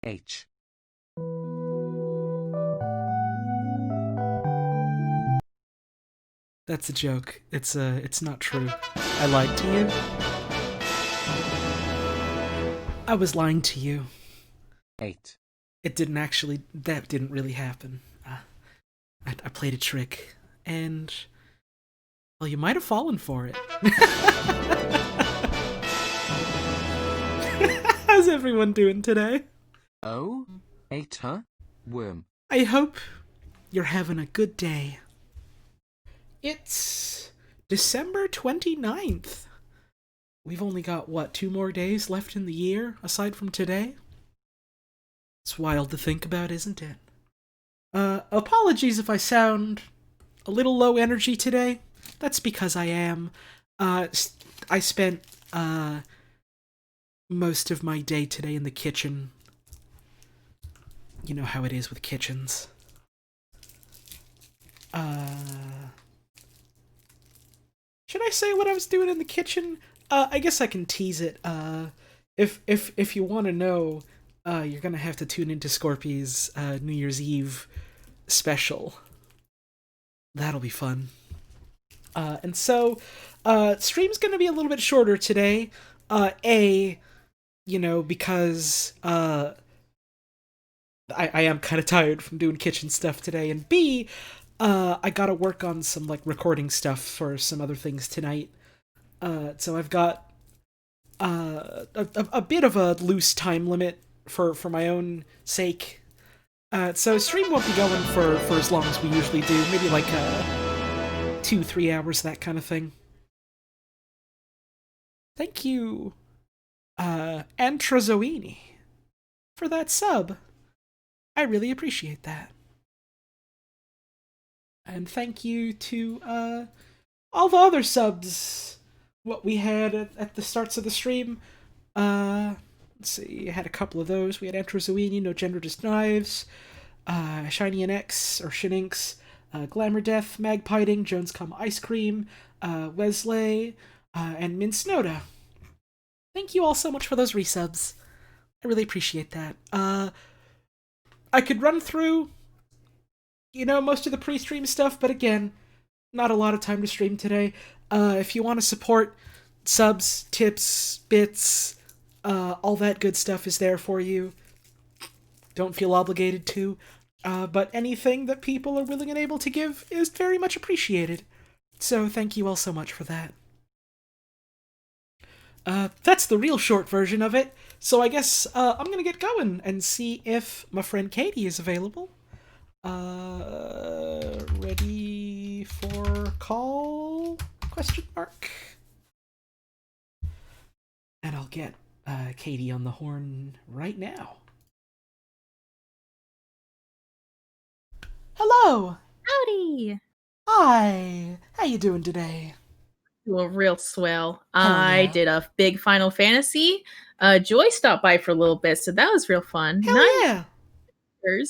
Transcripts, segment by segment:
H. That's a joke. It's not true. I lied to you. I was lying to you. 8. That didn't really happen. I played a trick, and, well, you might have fallen for it. How's everyone doing today? Oh? 8, huh? Worm. I hope you're having a good day. It's December 29th. We've only got, 2 more days left in the year, aside from today? It's wild to think about, isn't it? Apologies if I sound a little low energy today. That's because I am. I spent, most of my day today in the kitchen. You know how it is with kitchens. Should I say what I was doing in the kitchen? I guess I can tease it. If you want to know, you're gonna have to tune into Scorpy's New Year's Eve special. That'll be fun. And so, stream's gonna be a little bit shorter today. Because I am kind of tired from doing kitchen stuff today, and B, I gotta work on some recording stuff for some other things tonight. So I've got a bit of a loose time limit for my own sake. So stream won't be going for as long as we usually do. Maybe 2-3 hours, that kind of thing. Thank you, Antrozoini, for that sub. I really appreciate that. And thank you to all the other subs what we had at the starts of the stream. Let's see, I had a couple of those. We had Antrozoini, No Gender Just Knives, Shiny NX, or Shinx, Glamour Death, Magpiding, Jones Come Ice Cream, Wesley, and Min Snowda. Thank you all so much for those resubs. I really appreciate that. I could run through, most of the pre-stream stuff, but again, not a lot of time to stream today. If you want to support, subs, tips, bits, all that good stuff is there for you. Don't feel obligated to, but anything that people are willing and able to give is very much appreciated. So thank you all so much for that. That's the real short version of it, so I guess I'm gonna get going and see if my friend Katie is available. Ready for call? Question mark. And I'll get Katie on the horn right now. Hello! Howdy! Hi! How you doing today? Well, real swell. Hell I yeah. did a big Final Fantasy. Joy stopped by for a little bit, so that was real fun. Hell yeah!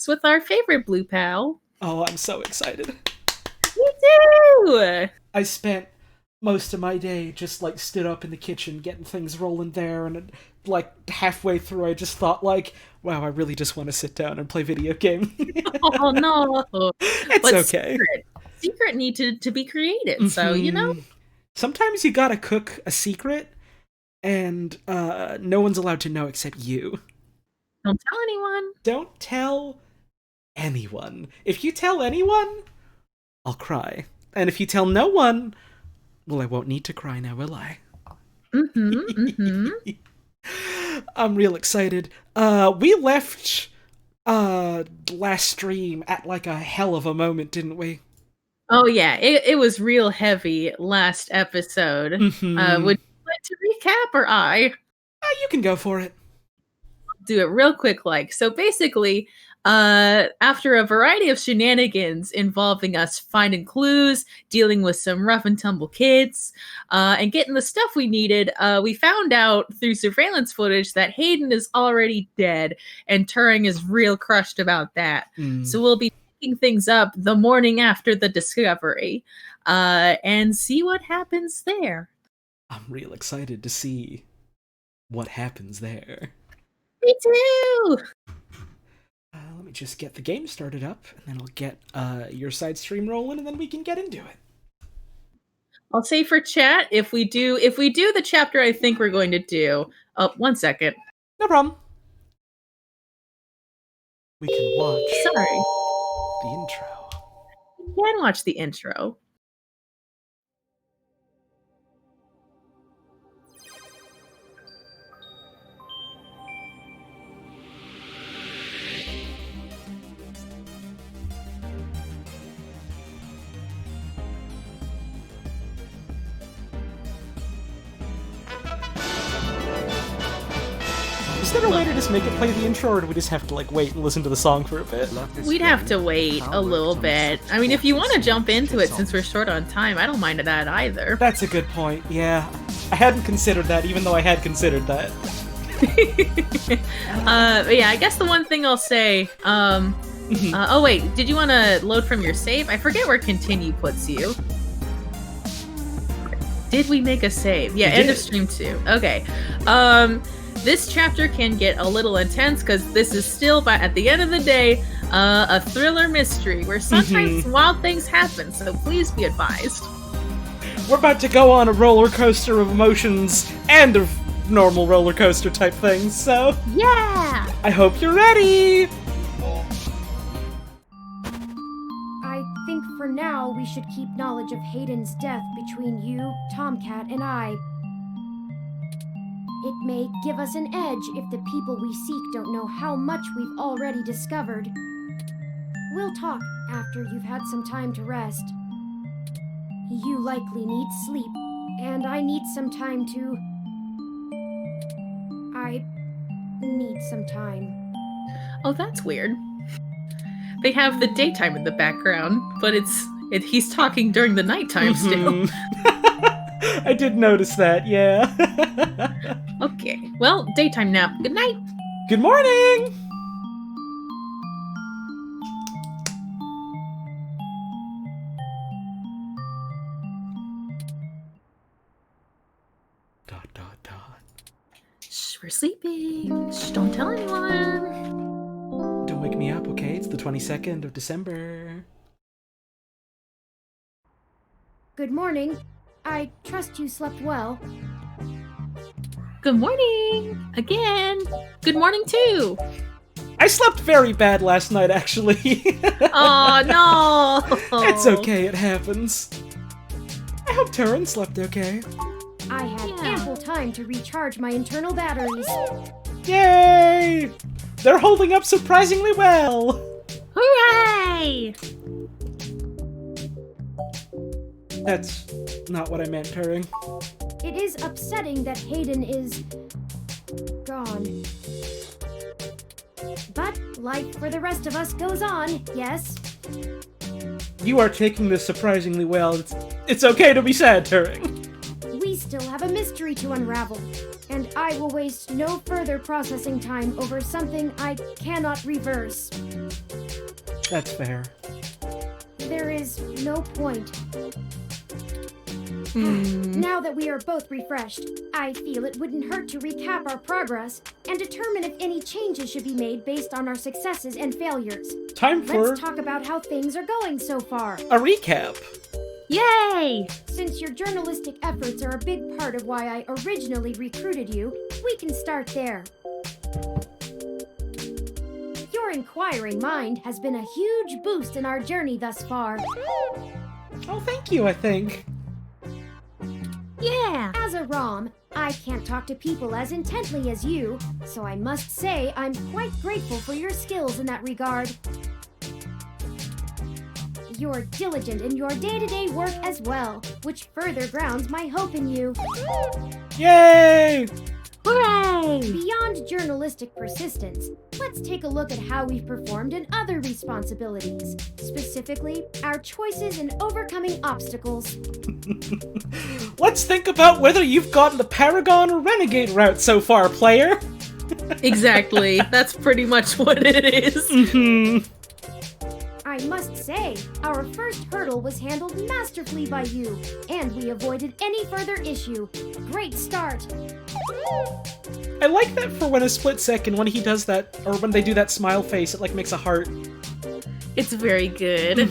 With our favorite blue pal. Oh, I'm so excited. Me too! I spent most of my day just stood up in the kitchen getting things rolling there, and halfway through I just thought wow, I really just want to sit down and play video game. Oh no. It's But okay. Secret needed to be created, so Sometimes you gotta cook a secret, and no one's allowed to know except you. Don't tell anyone. Don't tell anyone. If you tell anyone, I'll cry. And if you tell no one, well, I won't need to cry now, will I? I'm real excited. We left last stream at a hell of a moment, didn't we? Oh yeah, it was real heavy last episode. Would you like to recap, or I? You can go for it. I'll do it real quick. So basically, after a variety of shenanigans involving us finding clues, dealing with some rough and tumble kids, and getting the stuff we needed, we found out through surveillance footage that Hayden is already dead, and Turing is real crushed about that. So we'll be picking things up the morning after the discovery. and see what happens there. I'm real excited to see what happens there. Me too! Let me just get the game started up, and then I'll get your side stream rolling, and then we can get into it. I'll say for chat, if we do the chapter I think we're going to do... Oh, 1 second. No problem. We can watch Sorry. the intro. You can watch the intro. Is there a way to just make it play the intro, or do we just have to, like, wait and listen to the song for a bit? We'd have to wait a little bit. I mean, if you want to jump into it since we're short on time, I don't mind that either. That's a good point, yeah. I hadn't considered that, even though I had considered that. But yeah, I guess the one thing I'll say, oh wait, did you want to load from your save? I forget where continue puts you. Did we make a save? Yeah, end of stream 2. Okay. This chapter can get a little intense because this is still, but at the end of the day, a thriller mystery where sometimes wild things happen, so please be advised. We're about to go on a roller coaster of emotions and of normal roller coaster type things, so... Yeah! I hope you're ready! I think for now we should keep knowledge of Hayden's death between you, Tomcat, and I. It may give us an edge if the people we seek don't know how much we've already discovered. We'll talk after you've had some time to rest. You likely need sleep, and I need some time to... I need some time. Oh, that's weird. They have the daytime in the background, but he's talking during the nighttime still. I did notice that, yeah. Okay, well, daytime nap. Good night. Good morning! Dot, dot, dot. Shh, we're sleeping. Shh, don't tell anyone. Don't wake me up, okay? It's the 22nd of December. Good morning. I trust you slept well. Good morning! Again! Good morning, too! I slept very bad last night, actually. Oh, no! It's okay, it happens. I hope Turin slept okay. I had ample time to recharge my internal batteries. Yay! They're holding up surprisingly well! Hooray! That's not what I meant, Turing. It is upsetting that Hayden is... gone. But life for the rest of us goes on, yes? You are taking this surprisingly well. It's okay to be sad, Turing. We still have a mystery to unravel, and I will waste no further processing time over something I cannot reverse. That's fair. There is no point. Now that we are both refreshed, I feel it wouldn't hurt to recap our progress and determine if any changes should be made based on our successes and failures. Time for Let's talk about how things are going so far. a recap. Yay! Since your journalistic efforts are a big part of why I originally recruited you, we can start there. Your inquiring mind has been a huge boost in our journey thus far. Oh, thank you, I think. Yeah! As a ROM, I can't talk to people as intently as you, so I must say I'm quite grateful for your skills in that regard. You're diligent in your day-to-day work as well, which further grounds my hope in you. Yay! Hooray! Beyond journalistic persistence, let's take a look at how we've performed in other responsibilities, specifically our choices in overcoming obstacles. Let's think about whether you've gotten the Paragon or Renegade route so far, player. Exactly. That's pretty much what it is. I I must say, our first hurdle was handled masterfully by you, and we avoided any further issue. Great start. I like that for when a split second, when he does that, or when they do that smile face, it like makes a heart. It's very good.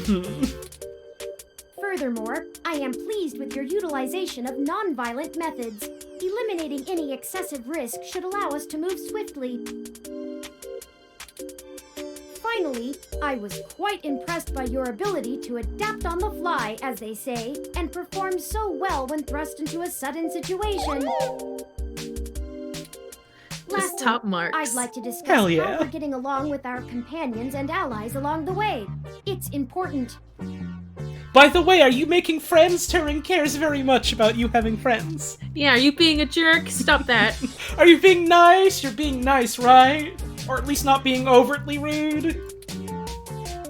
Furthermore, I am pleased with your utilization of non-violent methods. Eliminating any excessive risk should allow us to move swiftly. Finally, I was quite impressed by your ability to adapt on the fly, as they say, and perform so well when thrust into a sudden situation. Just top marks. I'd like to discuss Hell how yeah. we're getting along with our companions and allies along the way. It's important. By the way, are you making friends? Turing cares very much about you having friends. Yeah, are you being a jerk? Stop that. Are you being nice? You're being nice, right? Or at least not being overtly rude?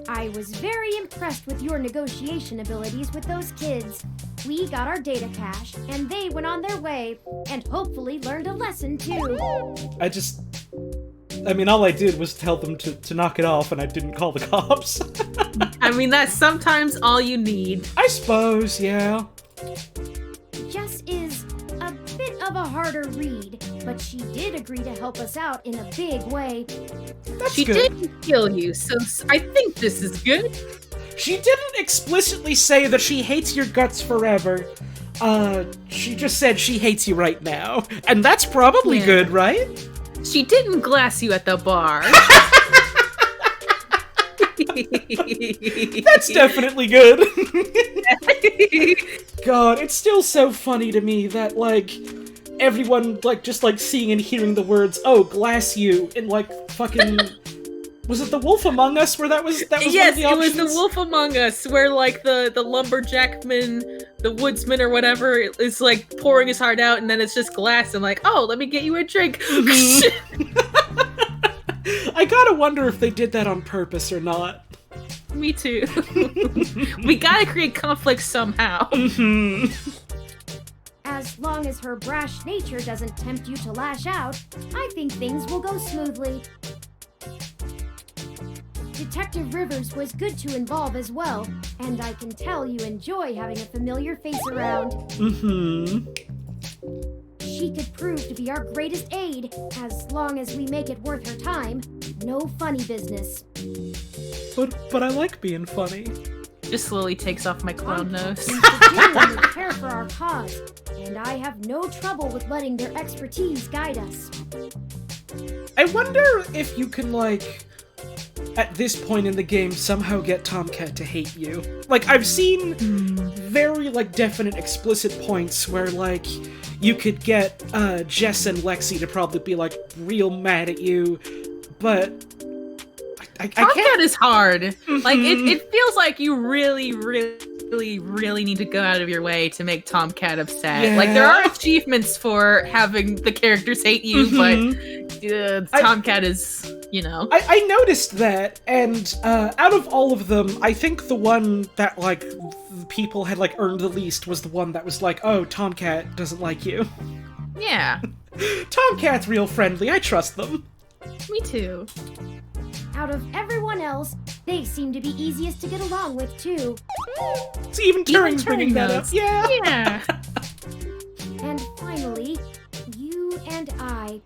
I was very impressed with your negotiation abilities with those kids. We got our data cache, and they went on their way, and hopefully learned a lesson too. I mean, all I did was tell them to knock it off, and I didn't call the cops. I mean, that's sometimes all you need. I suppose, yeah. Jess is a bit of a harder read, but she did agree to help us out in a big way. That's She good. didn't kill you, so I think this is good. She didn't explicitly say that she hates your guts forever. She just said she hates you right now. And that's probably Yeah. good, right? She didn't glass you at the bar. That's definitely good. God, it's still so funny to me that, like, everyone, like, just, like, seeing and hearing the words, oh, glass you, in, like, fucking... Was it The Wolf Among Us where that was Yes, one of the it was options? the Wolf Among Us, where like the lumberjackman, the woodsman or whatever, is like pouring his heart out, and then it's just glass, and like, oh, let me get you a drink. I gotta wonder if they did that on purpose or not. Me too. We gotta create conflict somehow. As long as her brash nature doesn't tempt you to lash out, I think things will go smoothly. Detective Rivers was good to involve as well, and I can tell you enjoy having a familiar face around. She could prove to be our greatest aid, as long as we make it worth her time. No funny business. But I like being funny. Just slowly takes off my clown nose. Seems to genuinely care for our cause, and I have no trouble with letting their expertise guide us. I wonder if you can, like, at this point in the game, somehow get Tomcat to hate you. Like, I've seen very, like, definite, explicit points where, like, you could get Jess and Lexie to probably be, like, real mad at you, but I Tomcat can't... is hard. Like, it feels like you really need to go out of your way to make Tomcat upset. Yeah. Like, there are achievements for having the characters hate you, but Tomcat is, you know. I noticed that, and out of all of them, I think the one that, like, people had, like, earned the least was the one that was like, oh, Tomcat doesn't like you. Yeah, Tomcat's real friendly, I trust them. me too. Out of everyone else, they seem to be easiest to get along with, too. See, even Turing's Turing bringing that up. knows. Yeah. Yeah. And finally, you and I.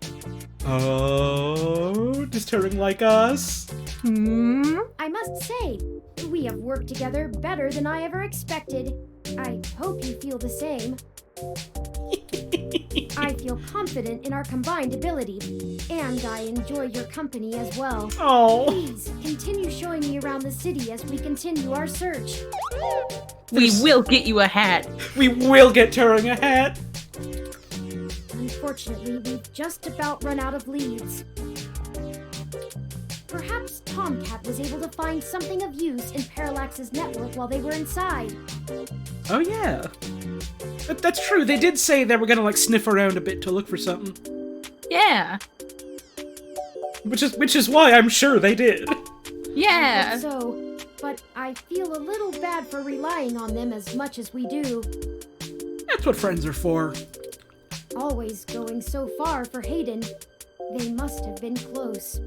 Oh, does Turing like us? I must say, we have worked together better than I ever expected. I hope you feel the same. I feel confident in our combined ability, and I enjoy your company as well. Oh. Please, continue showing me around the city as we continue our search. We will get you a hat. We will get Turing a hat. Unfortunately, we've just about run out of leads. Perhaps Tomcat was able to find something of use in Parallax's network while they were inside. Oh, yeah. That's true. They did say they were gonna, like, sniff around a bit to look for something. Yeah. Which is why I'm sure they did. Yeah. So, but I feel a little bad for relying on them as much as we do. That's what friends are for. Always going so far for Hayden. They must have been close.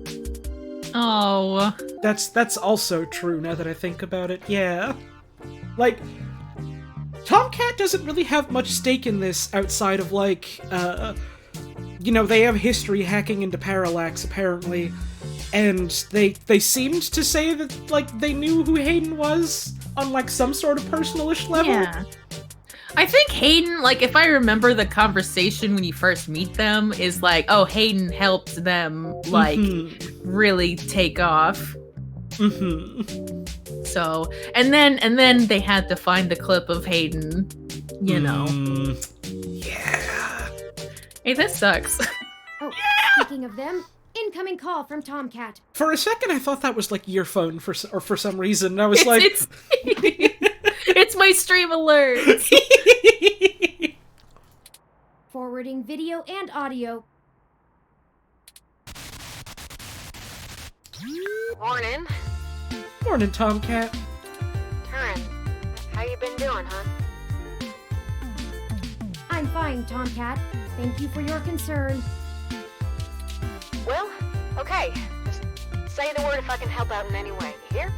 Oh. That's also true now that I think about it. Yeah. Like, Tomcat doesn't really have much stake in this outside of, like, they have history hacking into Parallax, apparently, and they seemed to say that, like, they knew who Hayden was on, like, some sort of personal-ish level. Yeah. I think Hayden, like, if I remember the conversation when you first meet them, is like, oh, Hayden helped them, like, really take off. So, and then they had to find the clip of Hayden, you know. Yeah. Hey, this sucks. Oh, speaking of them, incoming call from Tomcat. For a second, I thought that was, like, your phone for some reason. I was like... It's my stream alert! Forwarding video and audio. Morning. Morning, Tomcat. Turin, how you been doing, huh? I'm fine, Tomcat. Thank you for your concern. Well, okay. Just say the word if I can help out in any way. You hear?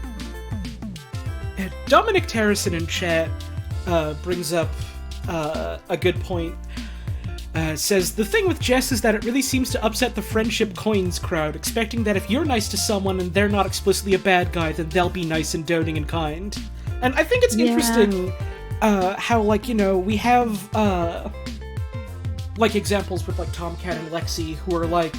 Dominic Terracin in chat brings up a good point. Says, the thing with Jess is that it really seems to upset the friendship coins crowd, expecting that if you're nice to someone and they're not explicitly a bad guy, then they'll be nice and doting and kind. And I think it's interesting how, like, we have, like, examples with, like, Tomcat and Lexie, who are, like,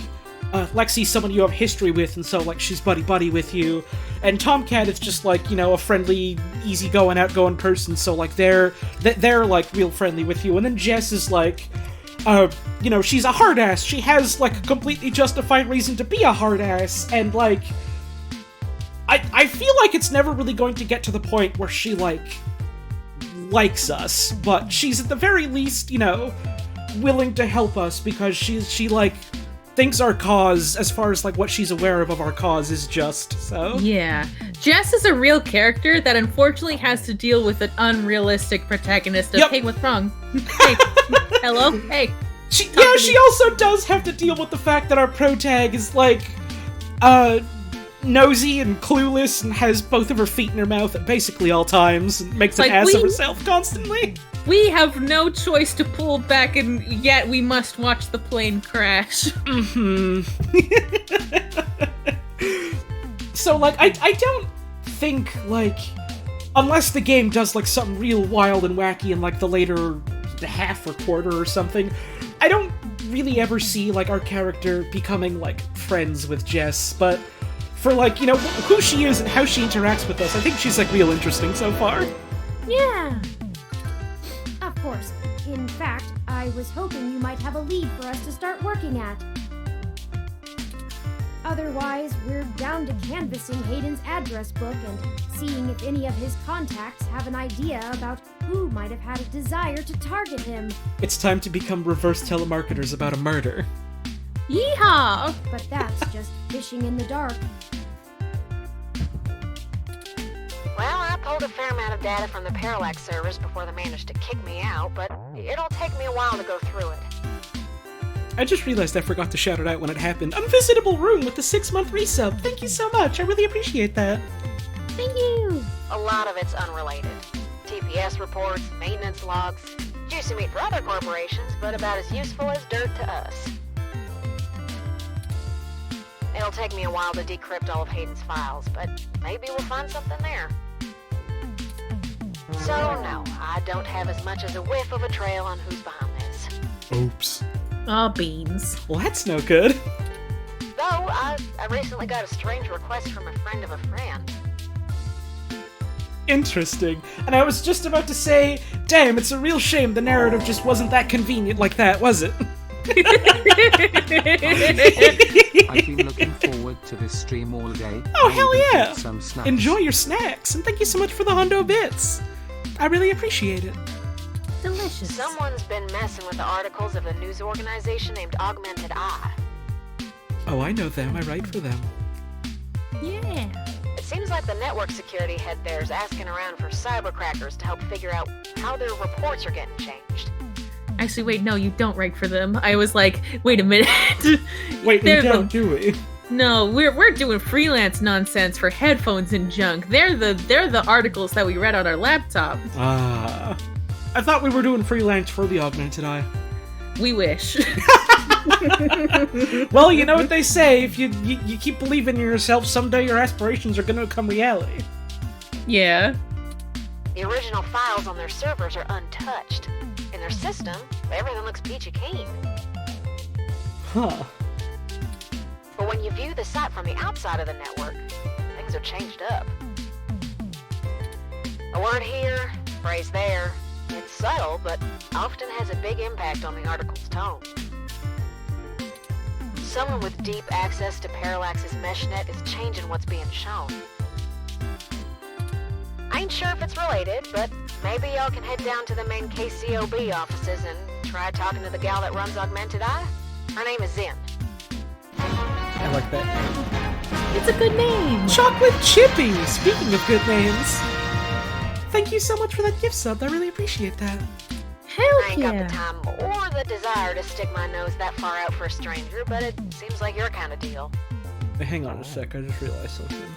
Lexie's someone you have history with, and so, like, she's buddy-buddy with you. And Tomcat is just, like, a friendly, easygoing, outgoing person, so, like, they're like, real friendly with you. And then Jess is, like, she's a hard-ass. She has, like, a completely justified reason to be a hard-ass, and, like, I feel like it's never really going to get to the point where she, like, likes us, but she's at the very least, willing to help us, because she, like, thinks our cause, as far as, like, what she's aware of our cause, is just, so... Yeah. Jess is a real character that unfortunately has to deal with an unrealistic protagonist of, hey, what's wrong? Hey, hello? Hey. She also does have to deal with the fact that our protag is, like, nosy and clueless and has both of her feet in her mouth at basically all times and makes an ass of herself constantly. We have no choice to pull back, and yet we must watch the plane crash. So, like, I don't think, like, unless the game does, like, something real wild and wacky in, like, the later half or quarter or something, I don't really ever see, like, our character becoming, like, friends with Jess, but for, like, who she is and how she interacts with us, I think she's, like, real interesting so far. Yeah. Of course. In fact, I was hoping you might have a lead for us to start working at. Otherwise, we're down to canvassing Hayden's address book and seeing if any of his contacts have an idea about who might have had a desire to target him. It's time to become reverse telemarketers about a murder. Yeehaw! But that's just fishing in the dark. Well, I pulled a fair amount of data from the Parallax servers before they managed to kick me out, but it'll take me a while to go through it. I just realized I forgot to shout it out when it happened. Unvisitable Rune with the 6-month resub. Thank you so much. I really appreciate that. Thank you. A lot of it's unrelated. TPS reports, maintenance logs, juicy meat for other corporations, but about as useful as dirt to us. It'll take me a while to decrypt all of Hayden's files, but maybe we'll find something there. So, no, I don't have as much as a whiff of a trail on who's behind this. Oops. Aw, beans. Well, that's no good. Though, I recently got a strange request from a friend of a friend. Interesting. And I was just about to say, damn, it's a real shame the narrative just wasn't that convenient like that, was it? I've been looking forward to this stream all day. Oh, hell yeah! Some snacks. Enjoy your snacks, and thank you so much for the hundo bits. I really appreciate it. Delicious. Someone's been messing with the articles of a news organization named Augmented Eye. Oh, I know them. I write for them. Yeah. It seems like the network security head there is asking around for cybercrackers to help figure out how their reports are getting changed. Actually, wait, no, you don't write for them. I was like, wait a minute. Wait, we don't, do we? No, we're doing freelance nonsense for headphones and junk. They're the articles that we read on our laptop. Ah. I thought we were doing freelance for the augmented eye. We wish. Well, you know what they say, if you keep believing in yourself, someday your aspirations are gonna become reality. Yeah. The original files on their servers are untouched. In their system, everything looks peachy keen. Huh. But when you view the site from the outside of the network, things are changed up. A word here, phrase there. It's subtle, but often has a big impact on the article's tone. Someone with deep access to Parallax's meshnet is changing what's being shown. I ain't sure if it's related, but maybe y'all can head down to the main KCob offices and try talking to the gal that runs Augmented Eye. Her name is Zinn. I like that name. It's a good name. Chocolate Chippy! Speaking of good names. Thank you so much for that gift sub. I really appreciate that. Hell I ain't got yeah. the time or the desire to stick my nose that far out for a stranger, but it seems like your kind of deal. Hey, hang on a sec. I just realized something.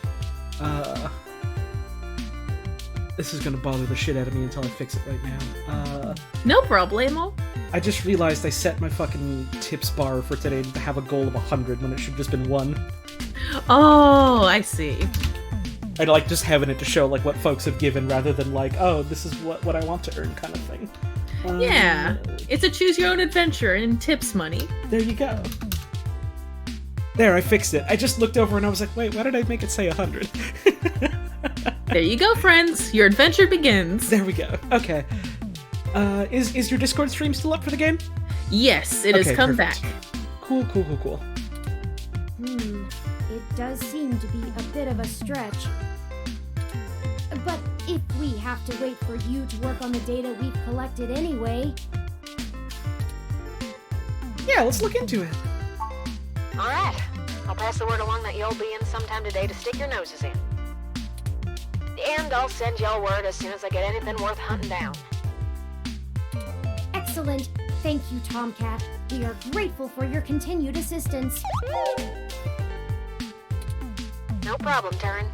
This is gonna bother the shit out of me until I fix it right now. No problemo. I just realized I set my fucking tips bar for today to have a goal of 100 when it should have just been 1. Oh, I see. I'd like just having it to show like what folks have given rather than like, oh, this is what I want to earn kind of thing. Yeah. It's a choose your own adventure and tips money. There you go. There, I fixed it. I just looked over and I was like, wait, why did I make it say 100? There you go, friends. Your adventure begins. There we go. Okay. Is your Discord stream still up for the game? Yes, it has Okay, come perfect. back. Cool. It does seem to be a bit of a stretch. But if we have to wait for you to work on the data we've collected anyway... Yeah, let's look into it. Alright, I'll pass the word along that you'll be in sometime today to stick your noses in. And I'll send y'all word as soon as I get anything worth hunting down. Excellent. Thank you, Tomcat. We are grateful for your continued assistance. No problem, Turin.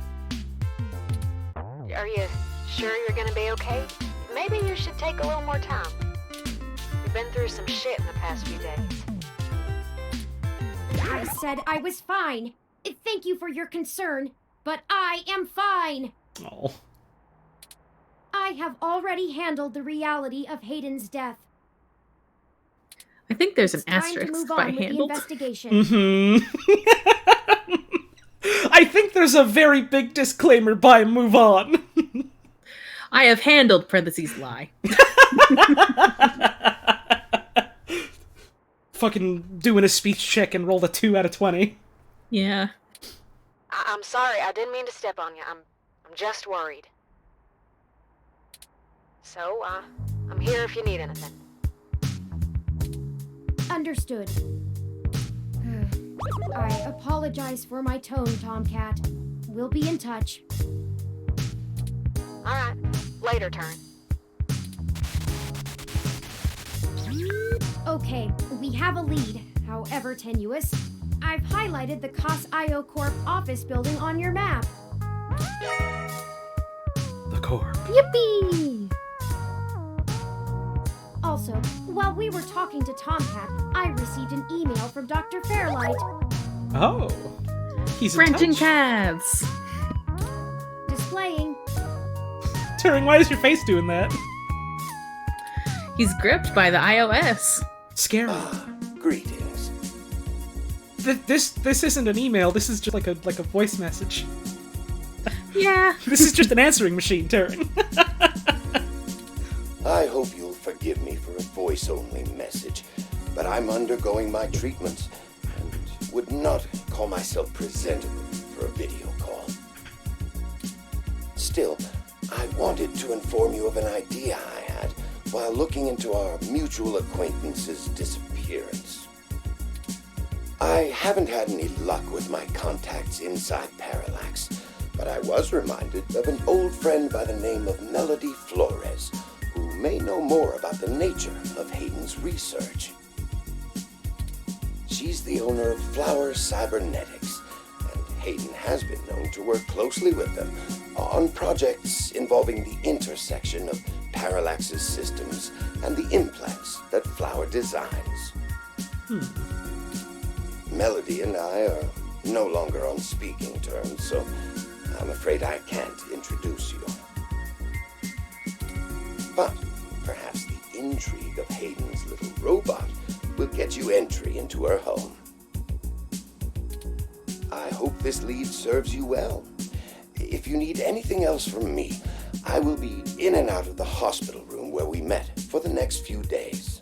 Are you sure you're gonna be okay? Maybe you should take a little more time. You've been through some shit in the past few days. I said I was fine. Thank you for your concern, but I am fine. Oh. I have already handled the reality of Hayden's death. I think there's an It's time to asterisk move by on with the handled. investigation. Mm-hmm. I think there's a very big disclaimer by move on. I have handled parentheses lie. Fucking doing a speech check and rolled a 2 out of 20. Yeah. I'm sorry, I didn't mean to step on you. I'm just worried. So, I'm here if you need anything. Understood. I apologize for my tone, Tomcat. We'll be in touch. Alright, later, Turn. Okay, we have a lead, however tenuous. I've highlighted the COS-IO Corp office building on your map. The core. Yippee! Also, while we were talking to Tomcat, I received an email from Dr. Fairlight. Oh. He's in Branching touch. paths. Displaying. Turing, why is your face doing that? He's gripped by the iOS. Scary. Greetings. This isn't an email. This is just like a voice message. Yeah. This is just an answering machine, Turing. I hope you'll forgive me for a voice-only message, but I'm undergoing my treatments and would not call myself presentable for a video call. Still, I wanted to inform you of an idea I had while looking into our mutual acquaintance's disappearance. I haven't had any luck with my contacts inside Parallax, but I was reminded of an old friend by the name of Melody Flores, who may know more about the nature of Hayden's research. She's the owner of Flower Cybernetics, Hayden has been known to work closely with them on projects involving the intersection of Parallax's systems and the implants that Flower designs. Melody and I are no longer on speaking terms, so I'm afraid I can't introduce you. But perhaps the intrigue of Hayden's little robot will get you entry into her home. I hope this lead serves you well. If you need anything else from me, I will be in and out of the hospital room where we met for the next few days.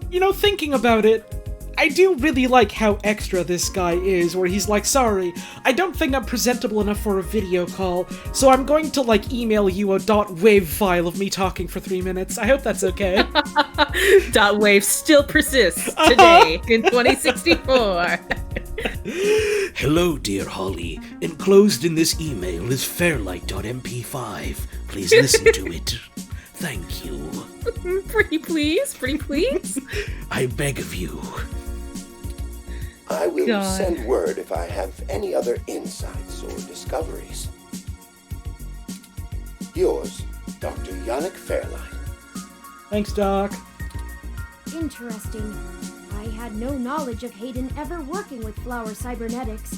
You know, thinking about it, I do really like how extra this guy is, where he's like, sorry, I don't think I'm presentable enough for a video call, so I'm going to, like, email you a .wav file of me talking for 3 minutes. I hope that's okay. .wave still persists today in 2064. Hello, dear Holly. Enclosed in this email is Fairlight.mp5. Please listen to it. Thank you. Pretty please, pretty please. I beg of you. I will God. send word if I have any other insights or discoveries. Yours, Dr. Yannick Fairlight. Thanks, Doc. Interesting. I had no knowledge of Hayden ever working with Flower Cybernetics,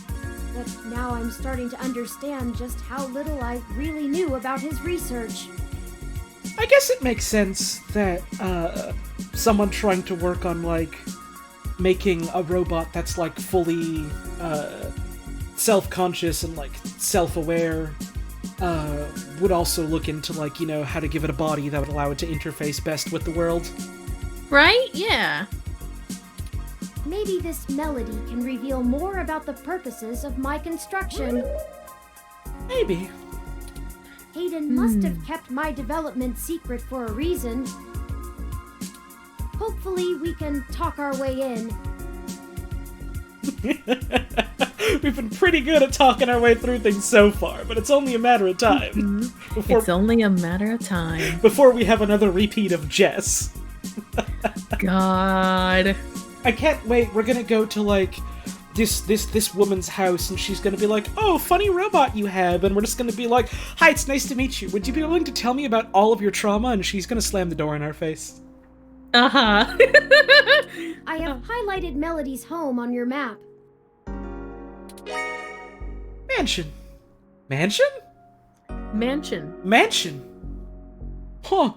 but now I'm starting to understand just how little I really knew about his research. I guess it makes sense that, someone trying to work on, like, making a robot that's, like, fully, self-conscious and, like, self-aware, would also look into, like, you know, how to give it a body that would allow it to interface best with the world. Right? Yeah. Maybe this melody can reveal more about the purposes of my construction. Maybe. Hayden must have kept my development secret for a reason. Hopefully we can talk our way in. We've been pretty good at talking our way through things so far, but it's only a matter of time. It's only a matter of time. Before we have another repeat of Jess. God. I can't wait. We're gonna go to, like, this woman's house, and she's gonna be like, oh, funny robot you have, and we're just gonna be like, hi, it's nice to meet you. Would you be willing to tell me about all of your trauma? And she's gonna slam the door in our face. Uh-huh. I have highlighted Melody's home on your map. Mansion. Mansion? Mansion. Huh.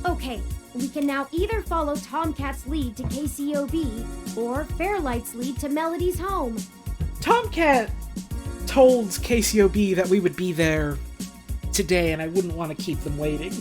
Okay, we can now either follow Tomcat's lead to KCob, or Fairlight's lead to Melody's home. Tomcat told KCob that we would be there today, and I wouldn't want to keep them waiting.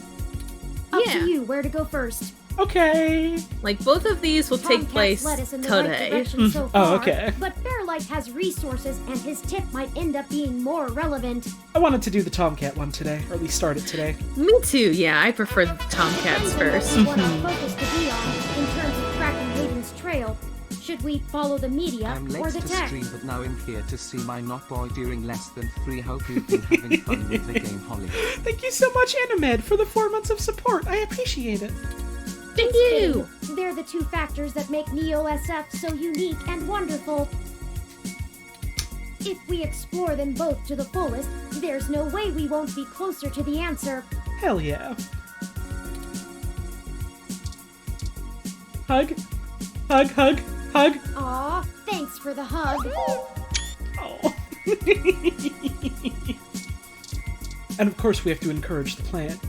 Up Yeah. to you where to go first. Okay. Like, both of these will take Tomcat's place led us in the right today. direction so Oh, far, okay. but Fairlight has resources, and his tip might end up being more relevant. I wanted to do the Tomcat one today, or at least start it today. Me too, yeah. I prefer the Tomcats first. What our focus to be on in terms of tracking Hayden's trail. Should we follow the media I'm or late the to tech? stream, but now I'm here to see my not boy during less than 3. Hope you've been having fun with the game, Holly. Thank you so much, Animed, for the 4 months of support. I appreciate it. Thank you! They're the two factors that make Neo-SF so unique and wonderful. If we explore them both to the fullest, there's no way we won't be closer to the answer. Hell yeah. Hug. Hug, hug, hug. Aw, thanks for the hug. Oh. And of course we have to encourage the plant.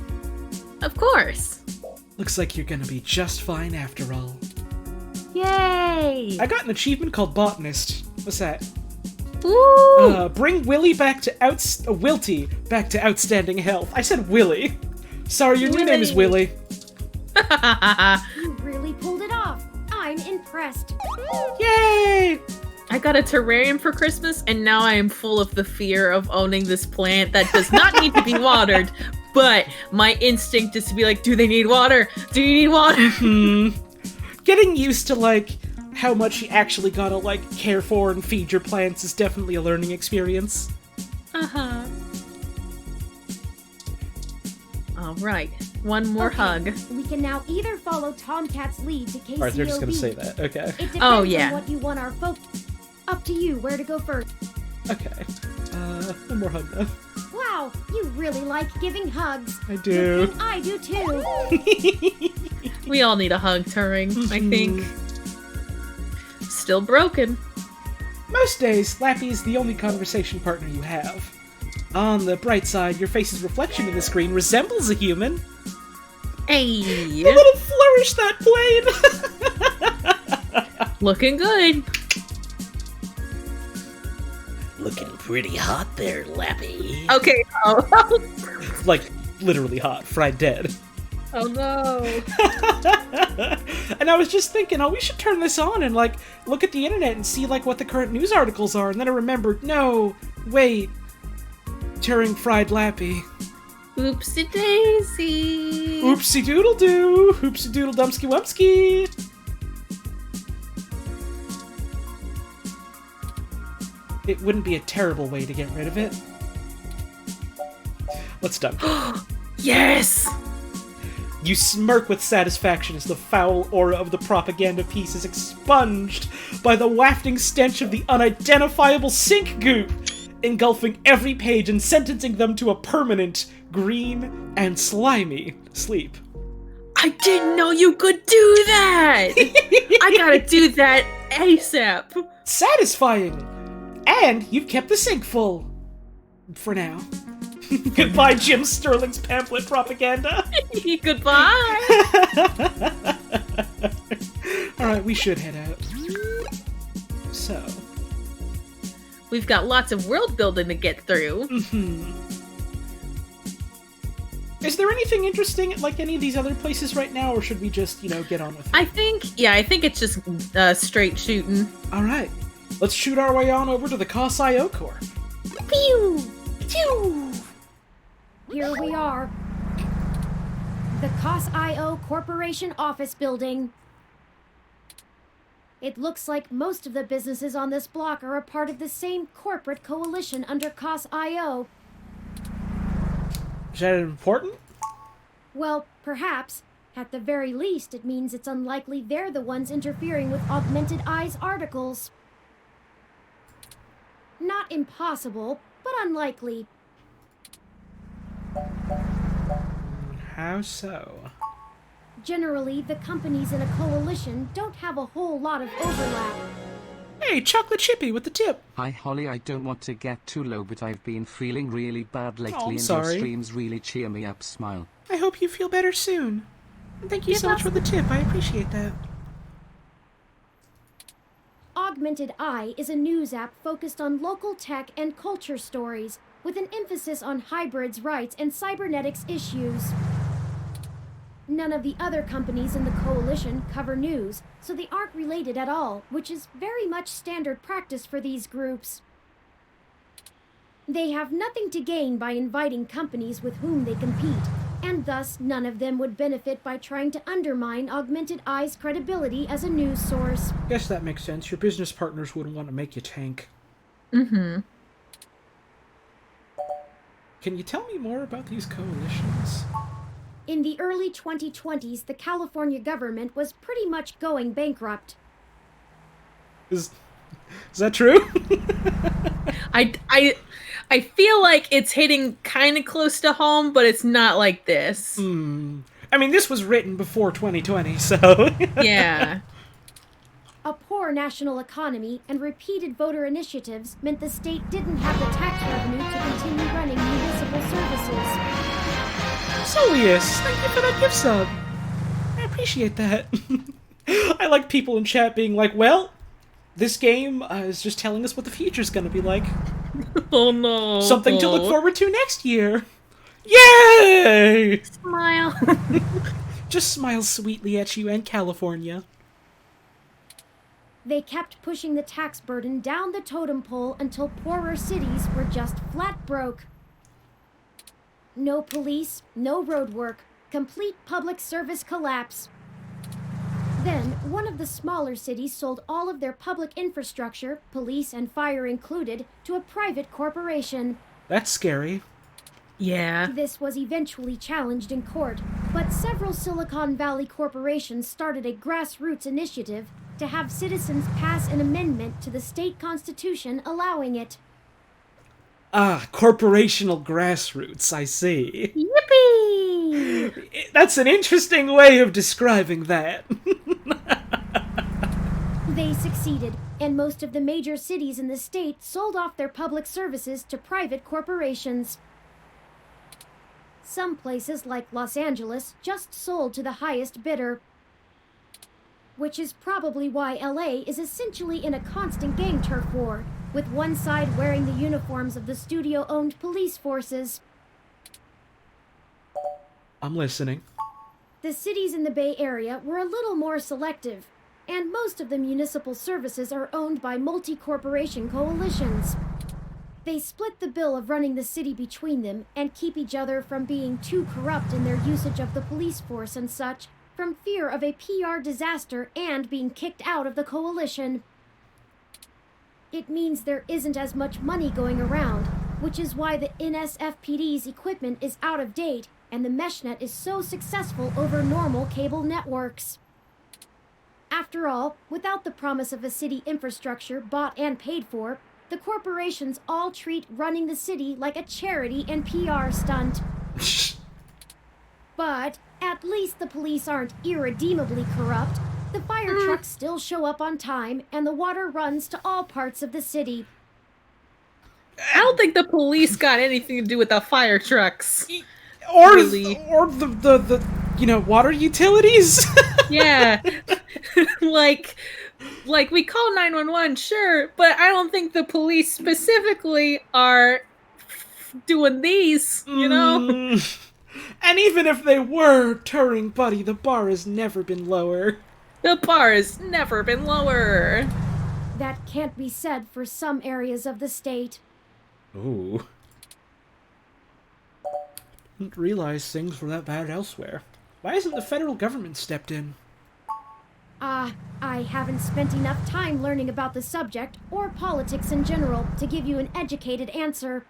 Of course. Looks like you're gonna be just fine after all. Yay! I got an achievement called Botanist. What's that? Woo! Bring Willie back to Wilty back to outstanding health. I said Willie. Sorry, your new name is Willie. You really pulled it off. I'm impressed. Yay! I got a terrarium for Christmas, and now I am full of the fear of owning this plant that does not need to be watered. But my instinct is to be like, do they need water? Do you need water? Getting used to, like, how much you actually gotta, like, care for and feed your plants is definitely a learning experience. Uh-huh. Alright, one more Okay, hug. We can now either follow Tomcat's lead to KCob. Alright, they're just gonna say that. Okay. It depends Oh, yeah. on what you want our focus. Up to you where to go first. Okay. One more hug then. Wow, you really like giving hugs. I do. Good thing I do too. We all need a hug, Turing, I think. Still broken. Most days, Lappy is the only conversation partner you have. On the bright side, your face's reflection in the screen resembles a human. Hey! A little flourish, that blade! Looking good. Looking pretty hot there, Lappy. Okay. Oh, Like, literally hot, fried dead. oh no. And I was just thinking, we should turn this on and, like, look at the internet and see, like, what the current news articles are. And then I remembered, no, wait. Turing fried Lappy. Oopsie daisy. Oopsie doodle doo. Oopsie doodle dumpsky wumpsky. It wouldn't be a terrible way to get rid of it. Let's dunk it. Yes! You smirk with satisfaction as the foul aura of the propaganda piece is expunged by the wafting stench of the unidentifiable sink goop, engulfing every page and sentencing them to a permanent, green, and slimy sleep. I didn't know you could do that! I gotta do that ASAP. Satisfying! And you've kept the sink full. For now. Goodbye, Jim Sterling's pamphlet propaganda. Goodbye! Alright, we should head out. So. We've got lots of world building to get through. Is there anything interesting at, like, any of these other places right now, or should we just, get on with it? I think it's just straight shooting. Alright. Let's shoot our way on over to the KCob Corp. Pew! Pew! Here we are. The KCob Corporation office building. It looks like most of the businesses on this block are a part of the same corporate coalition under KCob. Is that important? Well, perhaps. At the very least, it means it's unlikely they're the ones interfering with Augmented Eye's articles. Not impossible, but unlikely. How so? Generally, the companies in a coalition don't have a whole lot of overlap. Hey, Chocolate Chippy with the tip. Hi Holly, I don't want to get too low, but I've been feeling really bad lately I'm and sorry. your streams really cheer me up. Smile. I hope you feel better soon. And thank you so much for the tip, I appreciate that. Augmented Eye is a news app focused on local tech and culture stories, with an emphasis on hybrids' rights and cybernetics issues. None of the other companies in the coalition cover news, so they aren't related at all, which is very much standard practice for these groups. They have nothing to gain by inviting companies with whom they compete, and thus none of them would benefit by trying to undermine Augmented Eye's credibility as a news source. Guess that makes sense. Your business partners wouldn't want to make you tank. Mm-hmm. Can you tell me more about these coalitions? In the early 2020s, the California government was pretty much going bankrupt. Is that true? I feel like it's hitting kind of close to home, but it's not like this. I mean, this was written before 2020, so... Yeah. A poor national economy and repeated voter initiatives meant the state didn't have the tax revenue to continue running municipal services. Solius, thank you for that gift sub. I appreciate that. I like people in chat being like, well, this game is just telling us what the future's gonna be like. Oh no. Something to look forward to next year. Yay! Smile. Just smile sweetly at you and California. They kept pushing the tax burden down the totem pole until poorer cities were just flat broke. No police, no road work, complete public service collapse. Then, one of the smaller cities sold all of their public infrastructure, police and fire included, to a private corporation. That's scary. Yeah. This was eventually challenged in court, but several Silicon Valley corporations started a grassroots initiative, to have citizens pass an amendment to the state constitution allowing it. Ah, corporational grassroots, I see. Yippee! That's an interesting way of describing that. They succeeded, and most of the major cities in the state sold off their public services to private corporations. Some places, like Los Angeles, just sold to the highest bidder. Which is probably why LA is essentially in a constant gang turf war, with one side wearing the uniforms of the studio-owned police forces. I'm listening. The cities in the Bay Area were a little more selective, and most of the municipal services are owned by multi-corporation coalitions. They split the bill of running the city between them and keep each other from being too corrupt in their usage of the police force and such, from fear of a PR disaster and being kicked out of the coalition. It means there isn't as much money going around, which is why the NSFPD's equipment is out of date and the meshnet is so successful over normal cable networks. After all, without the promise of a city infrastructure bought and paid for, the corporations all treat running the city like a charity and PR stunt. But at least the police aren't irredeemably corrupt. The fire trucks still show up on time, and the water runs to all parts of the city. I don't think the police got anything to do with the fire trucks. Or Really? or the water utilities. Yeah. like we call 911, sure, but I don't think the police specifically are doing these, you know? And even if they were, Turing buddy, the bar has never been lower. The bar has never been lower. That can't be said for some areas of the state. Ooh. Didn't realize things were that bad elsewhere. Why hasn't the federal government stepped in? I haven't spent enough time learning about the subject, or politics in general, to give you an educated answer.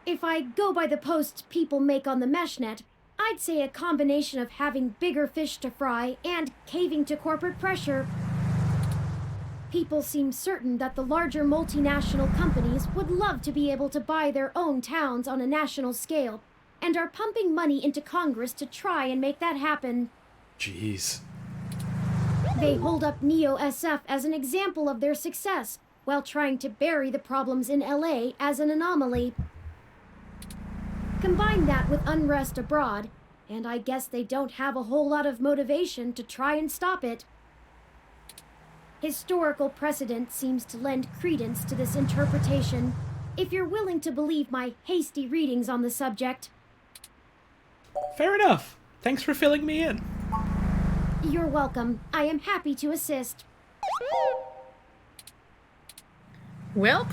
If I go by the posts people make on the meshnet, I'd say a combination of having bigger fish to fry and caving to corporate pressure. People seem certain that the larger multinational companies would love to be able to buy their own towns on a national scale, and are pumping money into Congress to try and make that happen. Jeez. They hold up Neo-SF as an example of their success, while trying to bury the problems in LA as an anomaly. Combine that with unrest abroad, and I guess they don't have a whole lot of motivation to try and stop it. Historical precedent seems to lend credence to this interpretation, if you're willing to believe my hasty readings on the subject. Fair enough. Thanks for filling me in. You're welcome. I am happy to assist. Well,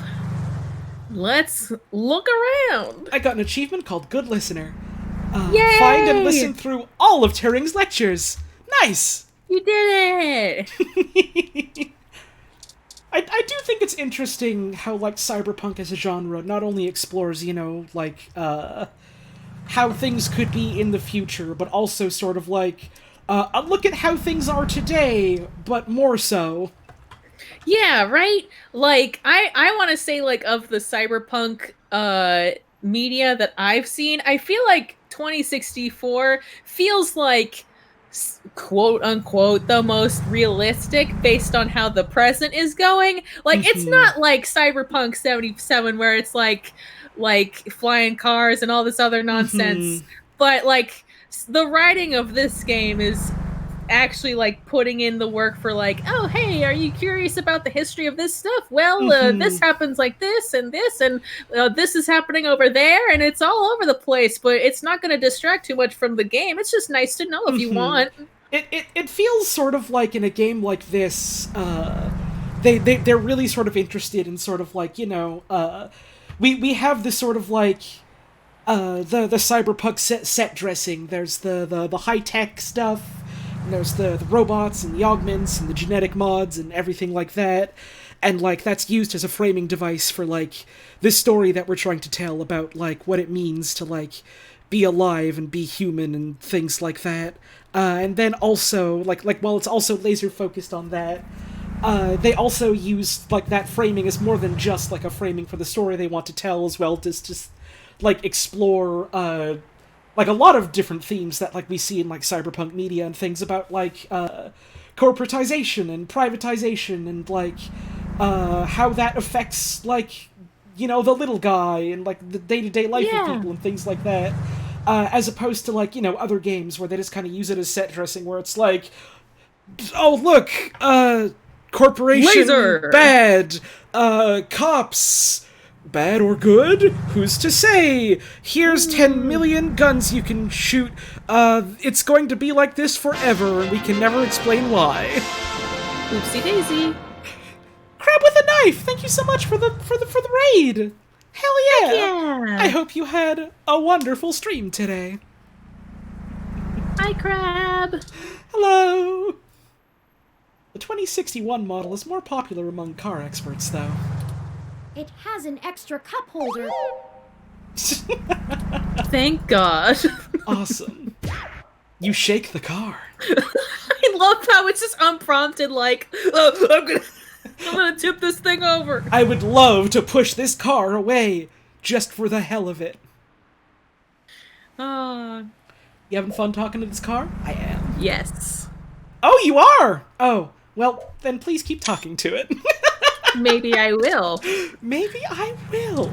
let's look around. I got an achievement called Good Listener. Yay! Find and listen through all of Turing's lectures. Nice! You did it! I do think it's interesting how, like, cyberpunk as a genre not only explores, how things could be in the future, but also sort of like, look at how things are today, but more so. Yeah, right? Like, I want to say, like, of the cyberpunk media that I've seen, I feel like 2064 feels like, quote unquote, the most realistic based on how the present is going. Like, it's not like Cyberpunk 77 where it's like flying cars and all this other nonsense, but like the writing of this game is actually like putting in the work for like, oh hey, are you curious about the history of this stuff? Well, this happens like this and this is happening over there, and it's all over the place, but it's not going to distract too much from the game. It's just nice to know if you want. It feels sort of like in a game like this, they're really sort of interested in sort of like, we have this sort of like the cyberpunk set dressing. There's the high tech stuff. And there's the robots and the augments and the genetic mods and everything like that. And, like, that's used as a framing device for, like, this story that we're trying to tell about, like, what it means to, like, be alive and be human and things like that. And then also, like while it's also laser focused on that, they also use like that framing as more than just like a framing for the story they want to tell, as well as just like explore like a lot of different themes that like we see in like cyberpunk media and things about like corporatization and privatization and like how that affects like, you know, the little guy and like the day-to-day life of people and things like that. As opposed to like, you know, other games where they just kind of use it as set dressing, where it's like, oh look, corporation Laser. bad, cops bad or good? Who's to say? Here's 10 million guns you can shoot. It's going to be like this forever, and we can never explain why. Oopsie daisy. Crab with a knife. Thank you so much for the raid. Hell yeah. Yeah. I hope you had a wonderful stream today. Hi, Crab. Hello. The 2061 model is more popular among car experts, though. It has an extra cup holder. Thank God. Awesome. You shake the car. I love how it's just unprompted, like, oh, I'm gonna tip this thing over. I would love to push this car away, just for the hell of it. Oh, You having fun talking to this car? I am. yes. Oh, you are! Oh, well, then please keep talking to it. Maybe I will. Maybe I will.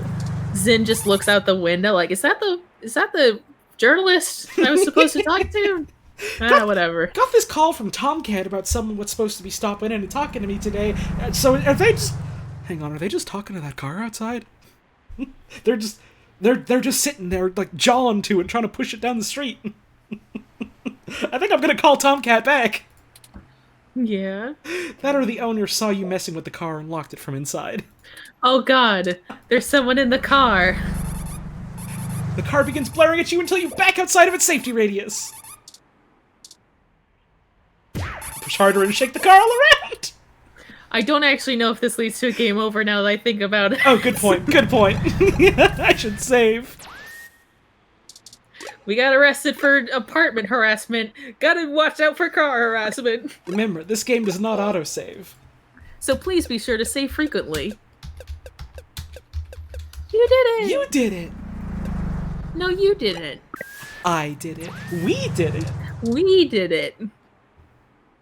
Zinn just looks out the window, like, is that the journalist I was supposed to talk to? Whatever. Got this call from Tomcat about someone was supposed to be stopping in and talking to me today. So are they just... Hang on, are they just talking to that car outside? They're just sitting there, like, jawing to and trying to push it down the street. I think I'm gonna call Tomcat back. Yeah. That or the owner saw you messing with the car and locked it from inside. Oh God, there's someone in the car. The car begins blaring at you until you back outside of its safety radius. Push harder and shake the car all around. I don't actually know if this leads to a game over now that I think about it. Oh, good point. Good point. I should save. We got arrested for apartment harassment. Gotta watch out for car harassment. Remember, this game does not autosave. So please be sure to save frequently. You did it! You did it. No, you didn't. I did it. We did it. We did it.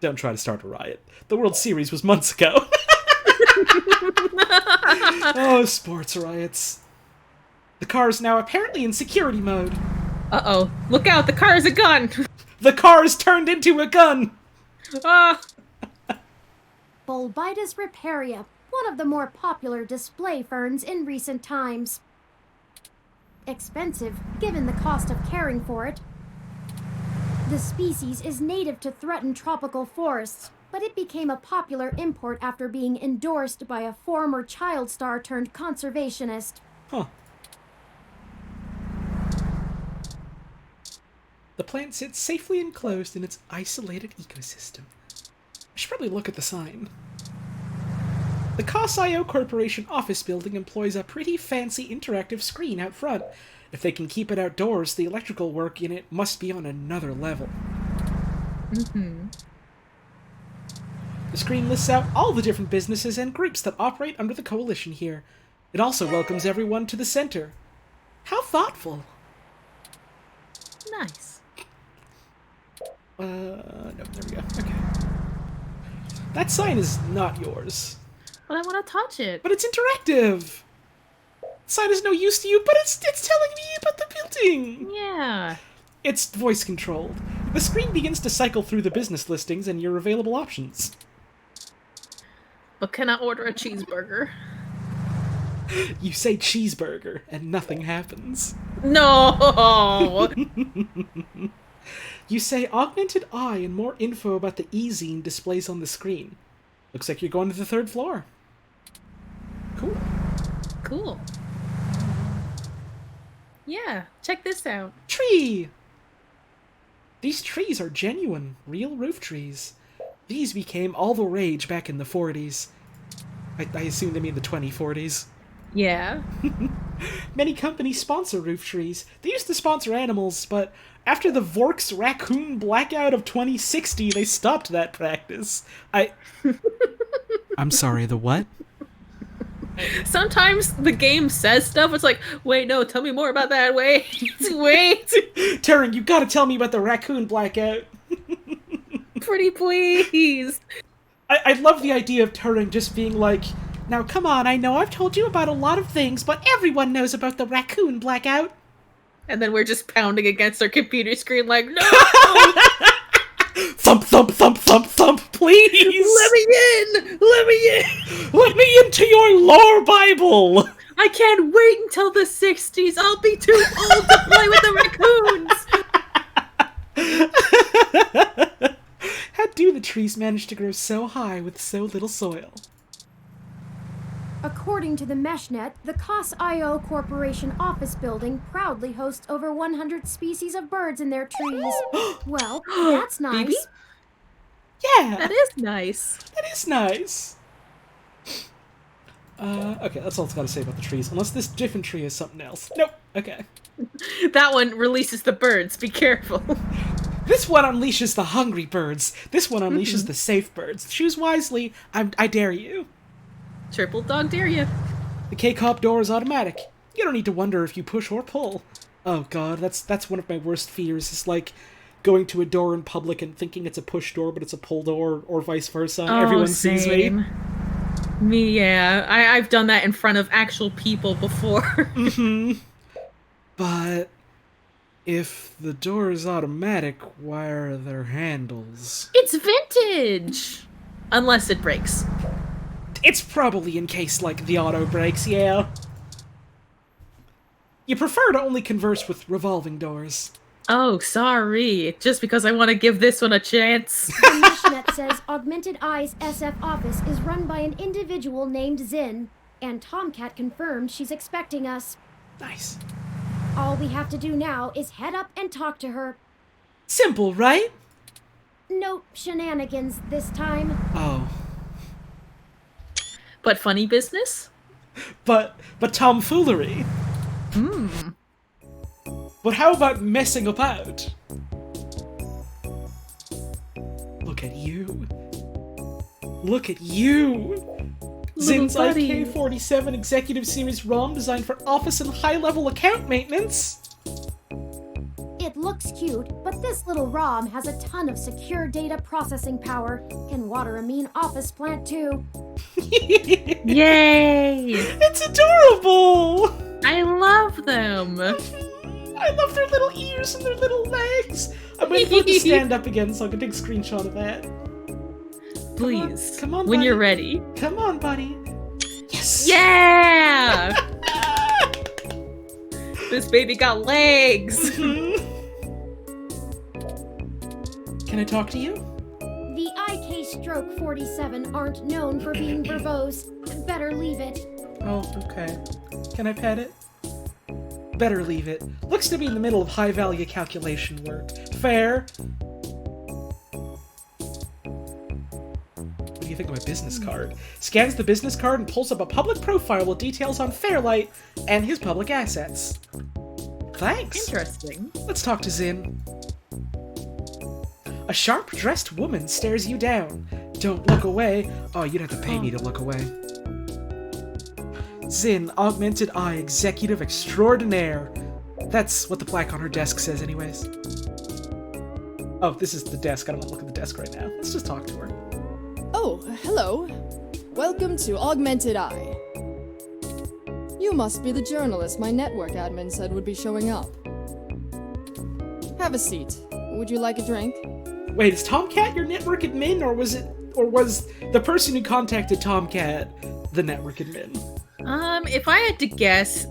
Don't try to start a riot. The World Series was months ago. Oh, sports riots. The car is now apparently in security mode. Uh-oh. Look out, the car is a gun! The car is turned into a gun! Ah! Bulbitis riparia, one of the more popular display ferns in recent times. Expensive, given the cost of caring for it. The species is native to threatened tropical forests, but it became a popular import after being endorsed by a former child star turned conservationist. Huh. The plant sits safely enclosed in its isolated ecosystem. I should probably look at the sign. The Kosio Corporation office building employs a pretty fancy interactive screen out front. If they can keep it outdoors, the electrical work in it must be on another level. Mm-hmm. The screen lists out all the different businesses and groups that operate under the coalition here. It also welcomes everyone to the center. How thoughtful. Nice. No, there we go. Okay. That sign is not yours. But I want to touch it. But it's interactive! The sign is no use to you, but it's telling me about the building! Yeah. It's voice controlled. The screen begins to cycle through the business listings and your available options. But can I order a cheeseburger? You say cheeseburger, and nothing happens. No! You say augmented eye and more info about the e-zine displays on the screen. Looks like you're going to the 3rd floor. Cool. Cool. Yeah, check this out. Tree! These trees are genuine, real roof trees. These became all the rage back in the 40s. I assume they mean the 2040s. Yeah. Many companies sponsor roof trees. They used to sponsor animals, but after the Vork's raccoon blackout of 2060, they stopped that practice. I'm sorry, the what? Sometimes the game says stuff, it's like, wait, no, tell me more about that, wait. Turing, you gotta tell me about the raccoon blackout. Pretty please. I love the idea of Turing just being like, now come on, I know I've told you about a lot of things, but everyone knows about the raccoon blackout. And then we're just pounding against our computer screen like, no! Thump, thump, thump, thump, thump, please! Let me in! Let me in! Let me into your lore Bible! I can't wait until the 60s. I'll be too old to play with the raccoons! How do the trees manage to grow so high with so little soil? According to the MeshNet, the COS.io Corporation office building proudly hosts over 100 species of birds in their trees. Well, that's nice. Baby? Yeah! That is nice. That is nice. Okay, that's all it's got to say about the trees. Unless this different tree is something else. Nope. Okay. That one releases the birds. Be careful. This one unleashes the hungry birds. This one unleashes the safe birds. Choose wisely. I dare you. Triple dog dare you. The KCob door is automatic. You don't need to wonder if you push or pull. Oh god, that's one of my worst fears. It's like going to a door in public and thinking it's a push door, but it's a pull door, or vice versa. And everyone sees me. Yeah. I've done that in front of actual people before. But if the door is automatic, why are there handles? It's vintage! Unless it breaks. It's probably in case, like, the auto breaks, yeah. You prefer to only converse with revolving doors. Oh, sorry. Just because I want to give this one a chance. The MeshNet says Augmented Eye's SF office is run by an individual named Zinn, and Tomcat confirmed she's expecting us. Nice. All we have to do now is head up and talk to her. Simple, right? No shenanigans this time. Oh. But funny business? But tomfoolery. But how about messing about? Look at you. Look at you. Zinn's buddy. IK-47 Executive Series ROM designed for office and high-level account maintenance. It looks cute, but this little ROM has a ton of secure data processing power. Can water a mean office plant too. Yay! It's adorable! I love them. I love their little ears and their little legs. I'm waiting for it to stand up again so I can take a screenshot of that. Please. Come on, when buddy. you're ready. Come on, buddy. Yes! Yeah! This baby got legs. Can I talk to you? The IK-47 aren't known for being verbose. Better leave it. Oh, okay. Can I pet it? Better leave it. Looks to be in the middle of high-value calculation work. Fair. What do you think of my business card? Scans the business card and pulls up a public profile with details on Fairlight and his public assets. Thanks. Interesting. Let's talk to Zinn. A sharp-dressed woman stares you down. Don't look away. Oh, you'd have to pay me to look away. Zinn, Augmented Eye Executive Extraordinaire. That's what the plaque on her desk says anyways. Oh, this is the desk. I don't want to look at the desk right now. Let's just talk to her. Oh, hello. Welcome to Augmented Eye. You must be the journalist my network admin said would be showing up. Have a seat. Would you like a drink? Wait, is Tomcat your network admin, or was the person who contacted Tomcat the network admin? If I had to guess,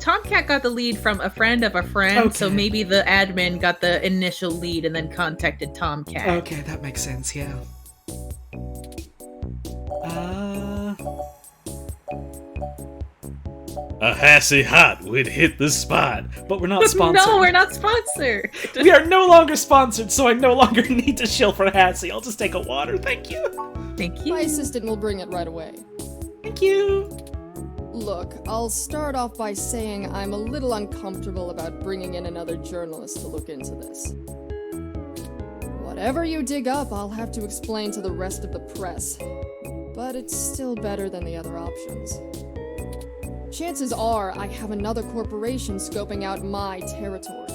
Tomcat got the lead from a friend of a friend, so Okay. maybe the admin got the initial lead and then contacted Tomcat. Okay, that makes sense, yeah. A Hassy Hot would hit the spot. But we're not sponsored. No, we're not sponsored. We are no longer sponsored, so I no longer need to shill for Hassy. I'll just take a water, thank you. Thank you. My assistant will bring it right away. Thank you. Look, I'll start off by saying I'm a little uncomfortable about bringing in another journalist to look into this. Whatever you dig up, I'll have to explain to the rest of the press. But it's still better than the other options. Chances are I have another corporation scoping out my territory.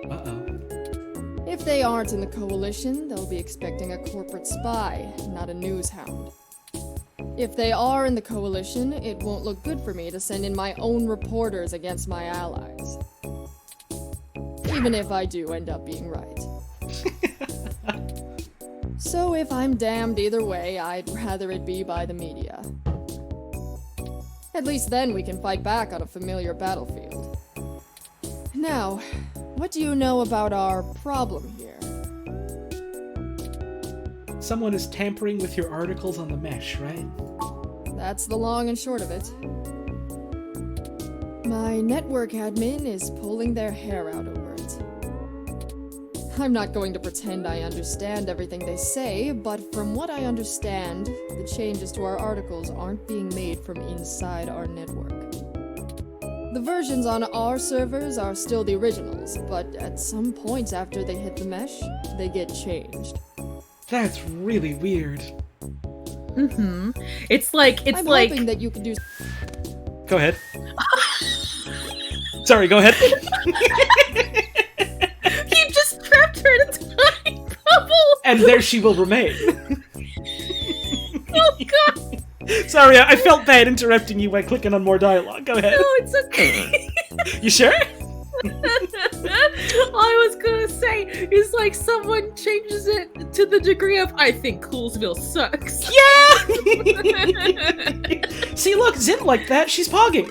Uh-oh. If they aren't in the coalition, they'll be expecting a corporate spy, not a news hound. If they are in the coalition, it won't look good for me to send in my own reporters against my allies. Even if I do end up being right. So if I'm damned either way, I'd rather it be by the media. At least then we can fight back on a familiar battlefield. Now, what do you know about our problem here? Someone is tampering with your articles on the mesh, right? That's the long and short of it. My network admin is pulling their hair out over it. I'm not going to pretend I understand everything they say, but from what I understand, the changes to our articles aren't being made from inside our network. The versions on our servers are still the originals, but at some point after they hit the mesh, they get changed. That's really weird. Mm-hmm. It's like I'm hoping that you can do. Go ahead. Sorry, go ahead. You just trapped her in a time bubble. And there she will remain. Oh god. Sorry, I felt bad interrupting you by clicking on more dialogue. Go ahead. No, it's okay. You sure? All I was gonna say is like someone changes it to the degree of I think Coolsville sucks. Yeah! See, look, Zinn like that. She's pogging.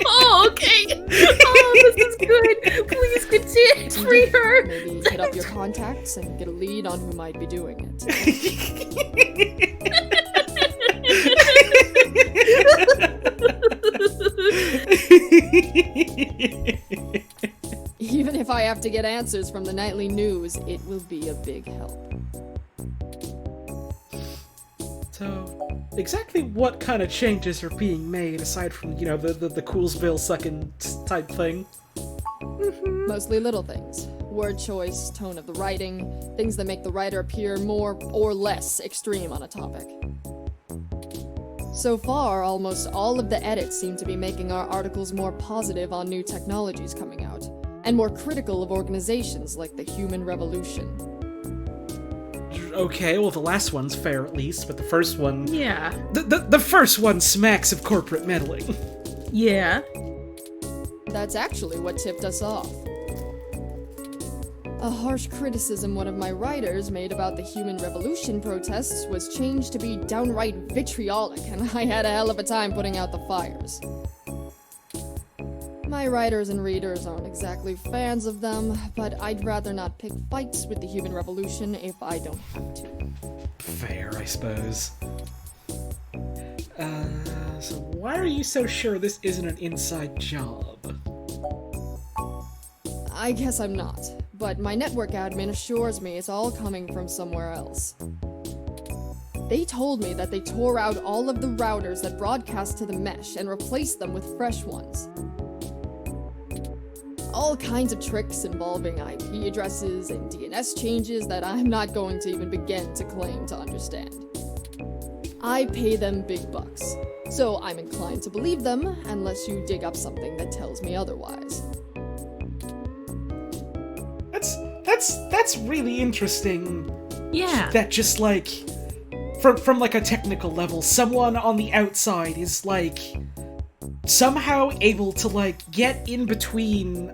Oh, okay. Oh, this is good. Please continue. Free her. Maybe hit up your contacts and get a lead on who might be doing it. Even if I have to get answers from the nightly news, it will be a big help. So, exactly what kind of changes are being made aside from, you know, the Coolsville sucking type thing? Mostly little things. Word choice, tone of the writing, things that make the writer appear more or less extreme on a topic. So far, almost all of the edits seem to be making our articles more positive on new technologies coming out, and more critical of organizations like the Human Revolution. Okay, well the last one's fair at least, but the first one... Yeah. The first one smacks of corporate meddling. Yeah. That's actually what tipped us off. A harsh criticism one of my writers made about the Human Revolution protests was changed to be downright vitriolic, and I had a hell of a time putting out the fires. My writers and readers aren't exactly fans of them, but I'd rather not pick fights with the Human Revolution if I don't have to. Fair, I suppose. So why are you so sure this isn't an inside job? I guess I'm not, but my network admin assures me it's all coming from somewhere else. They told me that they tore out all of the routers that broadcast to the mesh and replaced them with fresh ones. All kinds of tricks involving IP addresses and DNS changes that I'm not going to even begin to claim to understand. I pay them big bucks, so I'm inclined to believe them unless you dig up something that tells me otherwise. That's really interesting. Yeah. That just like from like a technical level, someone on the outside is like somehow able to like get in between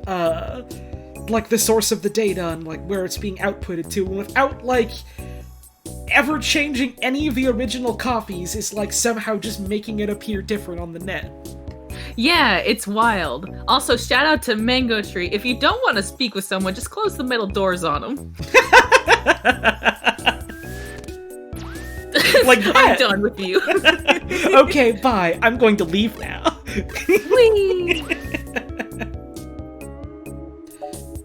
like the source of the data and like where it's being outputted to, and without like ever changing any of the original copies, is like somehow just making it appear different on the net. Yeah, it's wild. Also, shout out to Mango Tree. If you don't want to speak with someone, just close the metal doors on them. Like that. I'm done with you. Okay, bye. I'm going to leave now. Whee!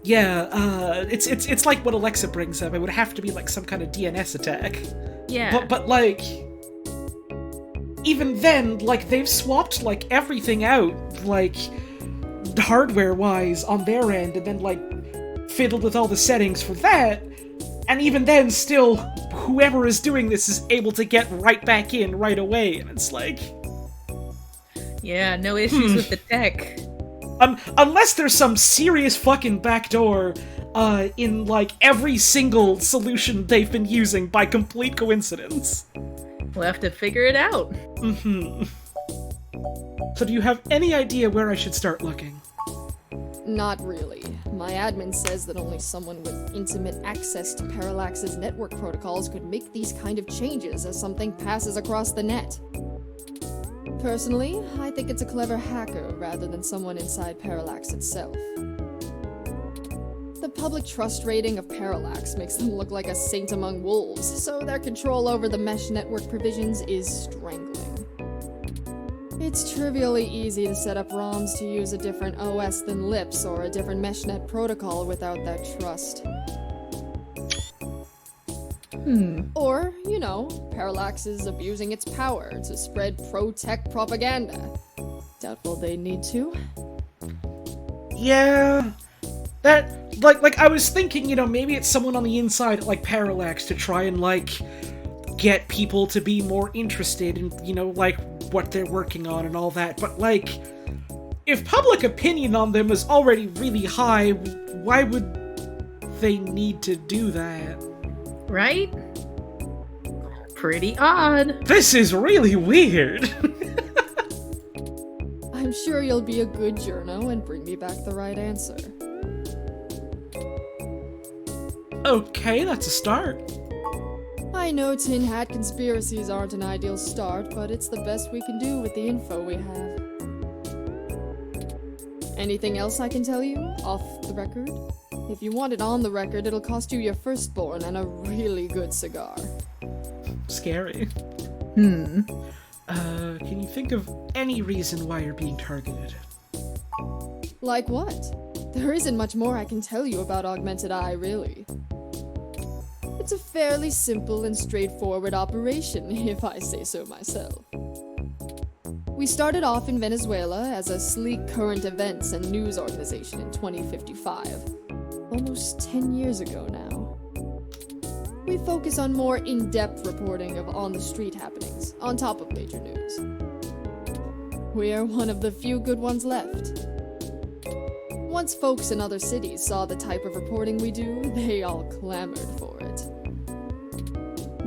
Yeah, it's like what Alexa brings up. It would have to be like some kind of DNS attack. Yeah. But like, even then, like, they've swapped, like, everything out, like, hardware-wise on their end, and then, like, fiddled with all the settings for that, and even then, still, whoever is doing this is able to get right back in right away, and it's like... Yeah, no issues with the tech. Unless there's some serious fucking backdoor in, like, every single solution they've been using by complete coincidence. We'll have to figure it out. So do you have any idea where I should start looking? Not really. My admin says that only someone with intimate access to Parallax's network protocols could make these kind of changes as something passes across the net. Personally, I think it's a clever hacker rather than someone inside Parallax itself. The public trust rating of Parallax makes them look like a saint among wolves, so their control over the mesh network provisions is strangling. It's trivially easy to set up ROMs to use a different OS than LIPS or a different meshnet protocol without that trust. Or, you know, Parallax is abusing its power to spread pro-tech propaganda. Doubtful they need to. Yeah... That, like, I was thinking, you know, maybe it's someone on the inside, like, Parallax to try and, like, get people to be more interested in, you know, like, what they're working on and all that, but, like, if public opinion on them is already really high, why would they need to do that? Right? Pretty odd. This is really weird! I'm sure you'll be a good journo and bring me back the right answer. Okay, that's a start. I know tin hat conspiracies aren't an ideal start, but it's the best we can do with the info we have. Anything else I can tell you, off the record? If you want it on the record, it'll cost you your firstborn and a really good cigar. Scary. Can you think of any reason why you're being targeted? Like what? There isn't much more I can tell you about Augmented Eye, really. It's a fairly simple and straightforward operation, if I say so myself. We started off in Venezuela as a sleek current events and news organization in 2055, almost 10 years ago now. We focus on more in-depth reporting of on-the-street happenings, on top of major news. We are one of the few good ones left. Once folks in other cities saw the type of reporting we do, they all clamored for it.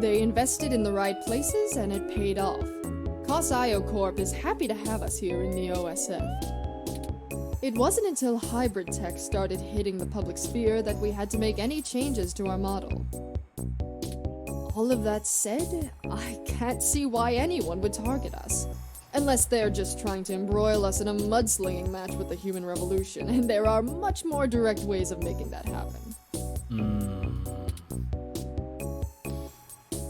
They invested in the right places, and it paid off. COS-IO Corp is happy to have us here in the OSF. It wasn't until hybrid tech started hitting the public sphere that we had to make any changes to our model. All of that said, I can't see why anyone would target us. Unless they're just trying to embroil us in a mudslinging match with the human revolution, and there are much more direct ways of making that happen.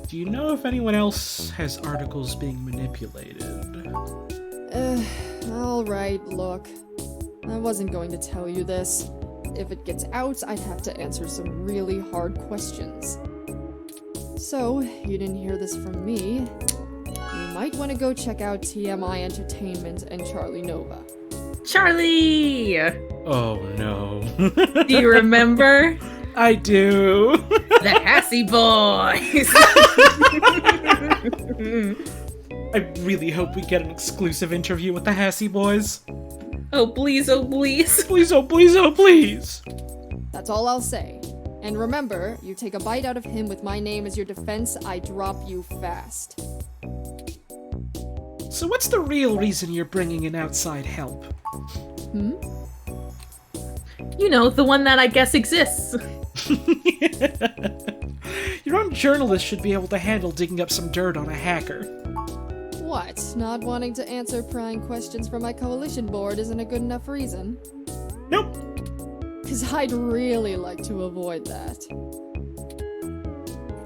Do you know if anyone else has articles being manipulated? Alright, look. I wasn't going to tell you this. If it gets out, I'd have to answer some really hard questions. So, you didn't hear this from me. You might want to go check out TMI Entertainment and Charlie Nova. Charlie! Oh no. Do you remember? I do. The Hassy Boys! I really hope we get an exclusive interview with the Hassy Boys. Oh please, oh please. Please, oh please, oh please. That's all I'll say. And remember, you take a bite out of him with my name as your defense, I drop you fast. So what's the real reason you're bringing in outside help? You know, the one that I guess exists. Your own journalist should be able to handle digging up some dirt on a hacker. What? Not wanting to answer prying questions from my coalition board isn't a good enough reason? Nope. Because I'd really like to avoid that.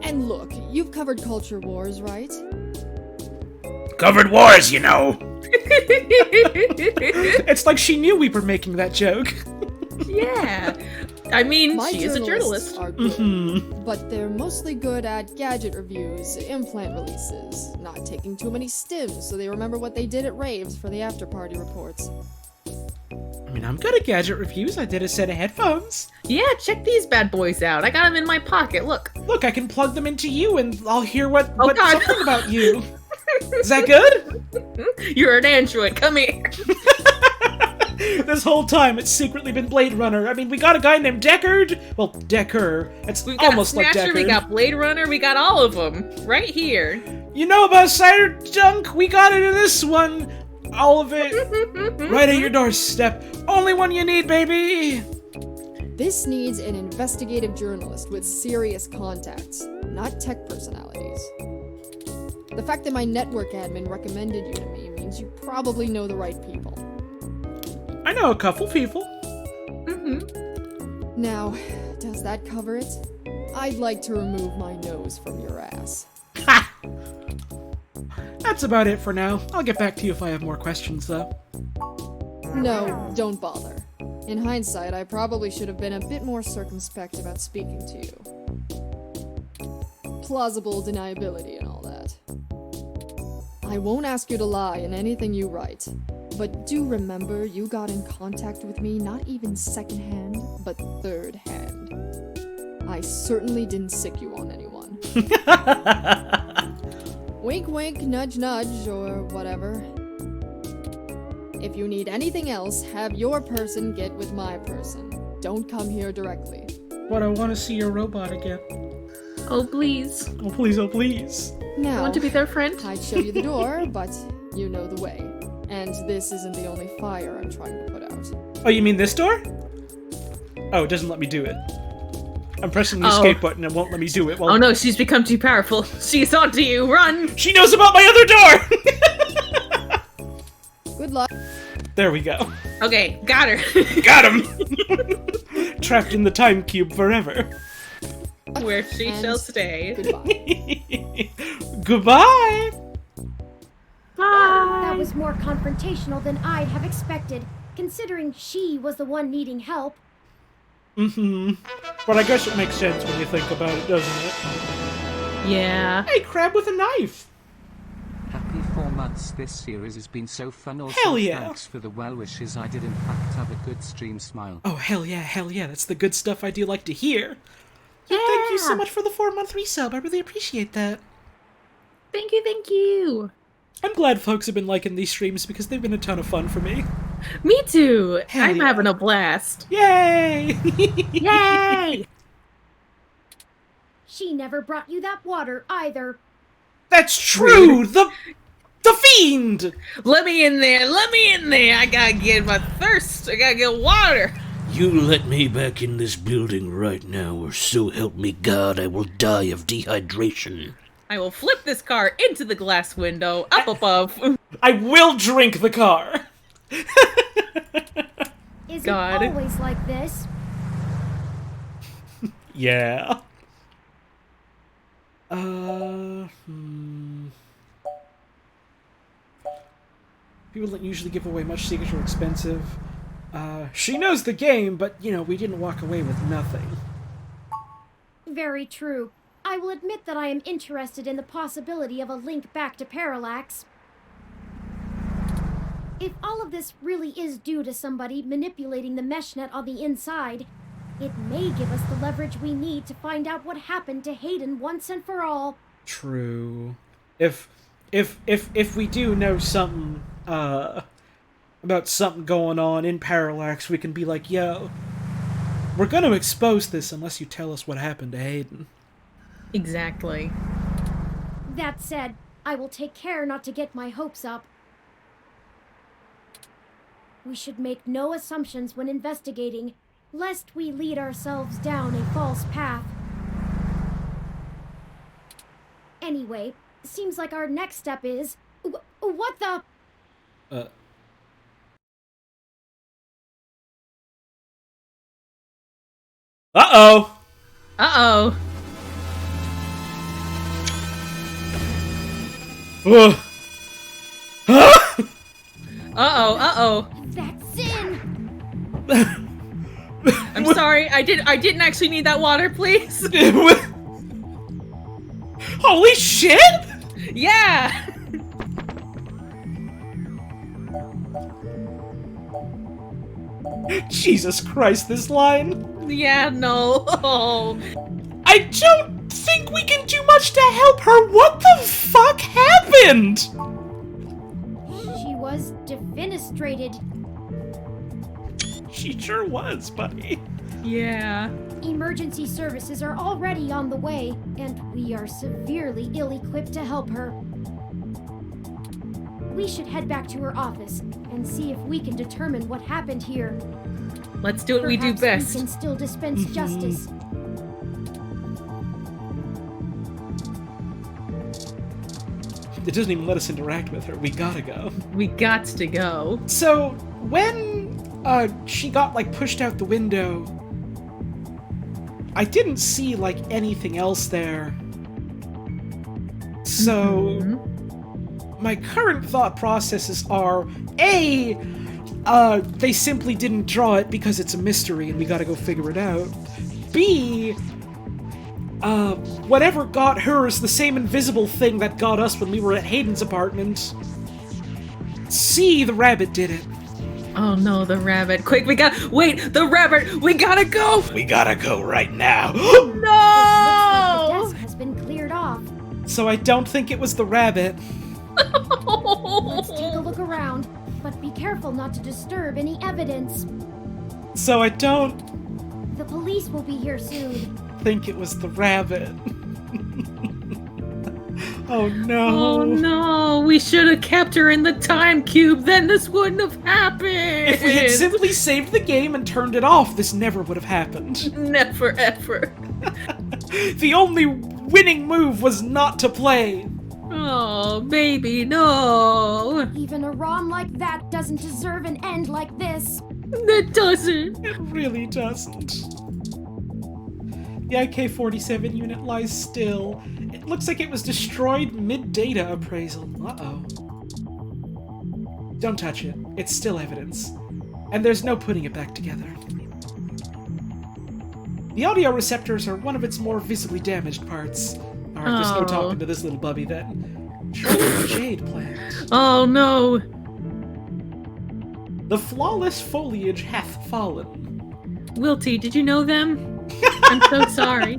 And look, you've covered culture wars, right? Covered wars, you know. It's like she knew we were making that joke. Yeah. I mean, My she is a journalists journalist. are good, Mhm. but they're mostly good at gadget reviews, implant releases, not taking too many stims so they remember what they did at raves for the after-party reports. I mean, I'm good at gadget reviews. I did a set of headphones. Yeah, check these bad boys out. I got them in my pocket. Look. Look, I can plug them into you and I'll hear what God. something about you. Is that good? You're an android. Come here. This whole time, it's secretly been Blade Runner. I mean, we got a guy named Deckard. Well, Decker. It's We got almost like Snatcher, Deckard. we got Blade Runner, we got all of them right here. You know about cider junk? We got it in this one. All of it. Right at your doorstep. Only one you need, baby. This needs an investigative journalist with serious contacts, not tech personalities. The fact that my network admin recommended you to me means you probably know the right people. I know a couple people. Now, does that cover it? I'd like to remove my nose from your ass. Ha! That's about it for now. I'll get back to you if I have more questions, though. No, don't bother. In hindsight, I probably should have been a bit more circumspect about speaking to you. Plausible deniability and all that. I won't ask you to lie in anything you write, but do remember you got in contact with me not even secondhand, but third hand. I certainly didn't sick you on anyone. Wink wink, nudge nudge, or whatever. If you need anything else, have your person get with my person. Don't come here directly. But I want to see your robot again. Oh, please. Oh, please, oh, please. Now, I want to be their friend. I'd show you the door, but you know the way. And this isn't the only fire I'm trying to put out. Oh, you mean this door? Oh, it doesn't let me do it. I'm pressing the Oh. escape button and it won't let me do it. Well, Oh no, she's become too powerful. She's onto you. Run! she knows about my other door! Good luck. There we go. Okay, got her. Got him! Trapped in the time cube forever. Where she And shall stay. Goodbye. Goodbye! Bye! That was more confrontational than I'd have expected, considering she was the one needing help. But I guess it makes sense when you think about it, doesn't it? Yeah. Hey, crab with a knife! Happy 4 months. This series has been so fun. Also, Hell yeah. thanks for the well wishes. I did in fact have a good stream. Smile. Oh, hell yeah, that's the good stuff I do like to hear. And thank you so much for the 4-month resub, I really appreciate that. Thank you, thank you. I'm glad folks have been liking these streams because they've been a ton of fun for me. Me too. Hell I'm yeah. having a blast. Yay! Yay! She never brought you that water either. That's true! The fiend! Let me in there. Let me in there. I gotta get my thirst. I gotta get water. You let me back in this building right now, or so help me God, I will die of dehydration. I will flip this car into the glass window up above. I will drink the car! Is God. it always like this? Yeah. People don't usually give away much secrets or expensive. She knows the game, but, you know, we didn't walk away with nothing. Very true. I will admit that I am interested in the possibility of a link back to Parallax. If all of this really is due to somebody manipulating the mesh net on the inside, it may give us the leverage we need to find out what happened to Hayden once and for all. True. If we do know something, about something going on in Parallax, we can be like, yo, we're gonna expose this unless you tell us what happened to Hayden. Exactly. That said, I will take care not to get my hopes up. We should make no assumptions when investigating, lest we lead ourselves down a false path. Anyway, seems like our next step is... what the... Uh-oh! Uh-oh. Ugh. Uh-oh, uh-oh. That's Zinn! I'm sorry. I didn't actually need that water, please. Holy shit! Yeah. Jesus Christ, this line. Yeah, no. Oh. I don't think we can do much to help her. What the fuck happened? She was defenestrated. She sure was, buddy. Yeah. Emergency services are already on the way, and we are severely ill-equipped to help her. We should head back to her office and see if we can determine what happened here. Let's do what we do Perhaps best. we can still dispense justice. It doesn't even let us interact with her. We gotta go. We got to go. So, when she got, like, pushed out the window, I didn't see, like, anything else there. So, my current thought processes are, A, they simply didn't draw it because it's a mystery and we gotta go figure it out. B, whatever got her is the same invisible thing that got us when we were at Hayden's apartment. C, the rabbit did it. Oh no, the rabbit. Quick, wait, the rabbit! We gotta go! We gotta go right now. The No! desk has been cleared off. So I don't think it was the rabbit. Let's take a look around, but be careful not to disturb any evidence. So I don't The police will be here soon. think it was the rabbit. Oh no. Oh no, we should have kept her in the time cube, then this wouldn't have happened! If we had simply saved the game and turned it off, this never would have happened. Never ever. The only winning move was not to play. Oh, baby, no! Even a ROM like that doesn't deserve an end like this. That doesn't. It really doesn't. The IK-47 unit lies still. It looks like it was destroyed mid-data appraisal. Uh-oh. Don't touch it. It's still evidence. And there's no putting it back together. The audio receptors are one of its more visibly damaged parts. Alright, there's no Oh. talking to this little bubby then. Surely jade plant. Oh no. The flawless foliage hath fallen. Wilty, did you know them? I'm so sorry.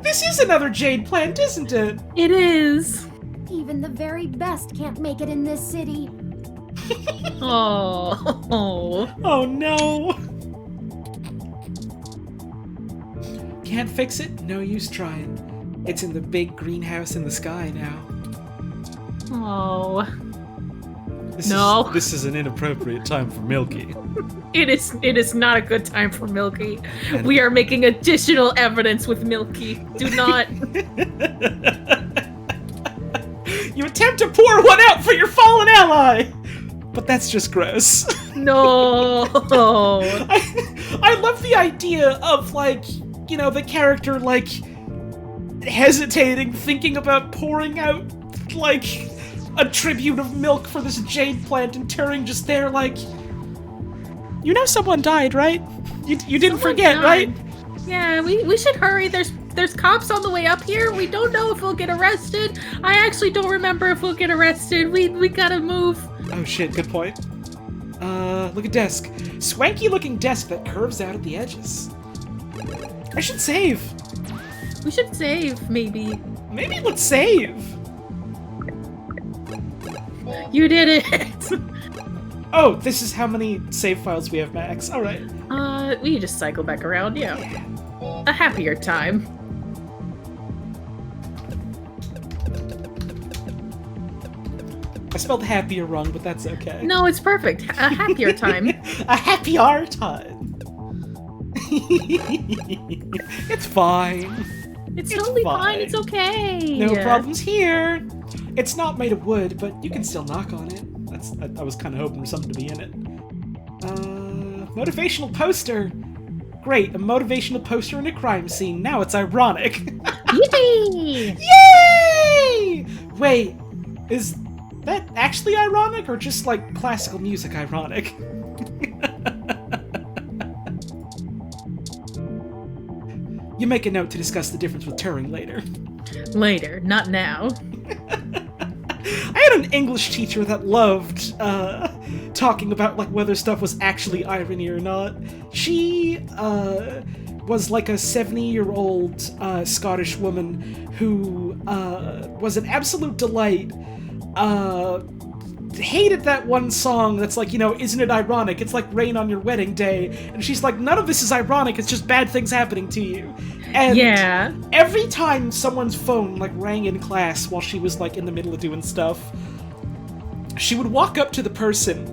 This is another jade plant, isn't it? It is. Even the very best can't make it in this city. Oh. Oh no! Can't fix it? No use trying. It's in the big greenhouse in the sky now. Oh. This This is an inappropriate time for Milky. It is not a good time for Milky. We are making additional evidence with Milky. Do not. You attempt to pour one out for your fallen ally! But that's just gross. No. I love the idea of, like, you know, the character, like, hesitating, thinking about pouring out, like, a tribute of milk for this jade plant, and Turing just there, like, you know someone died, right? You didn't forget, died. right? Yeah, we should hurry. There's cops on the way up here. We don't know if we'll get arrested. I actually don't remember if we'll get arrested. We gotta move. Oh shit, good point. Look at desk. Swanky looking desk that curves out at the edges. I should save. We should save, maybe. Maybe let's save. You did it. Oh, this is how many save files we have, Max. Alright. We can just cycle back around, yeah. A happier time. I spelled happier wrong, but that's okay. No, it's perfect. A happier time. A happier time. It's fine. It's It's totally fine. fine. It's okay. No problems here. It's not made of wood, but you can still knock on it. I was kind of hoping for something to be in it. Motivational poster. Great, a motivational poster in a crime scene. Now it's ironic. Yay! Yay! Wait, is that actually ironic or just like classical music ironic? You make a note to discuss the difference with Turing later. Later, not now. I had an English teacher that loved talking about like whether stuff was actually irony or not. She was like a 70-year-old Scottish woman who was an absolute delight. Hated that one song that's like, isn't it ironic? It's like rain on your wedding day. And she's like, none of this is ironic, it's just bad things happening to you. And every time someone's phone like rang in class while she was like in the middle of doing stuff, she would walk up to the person,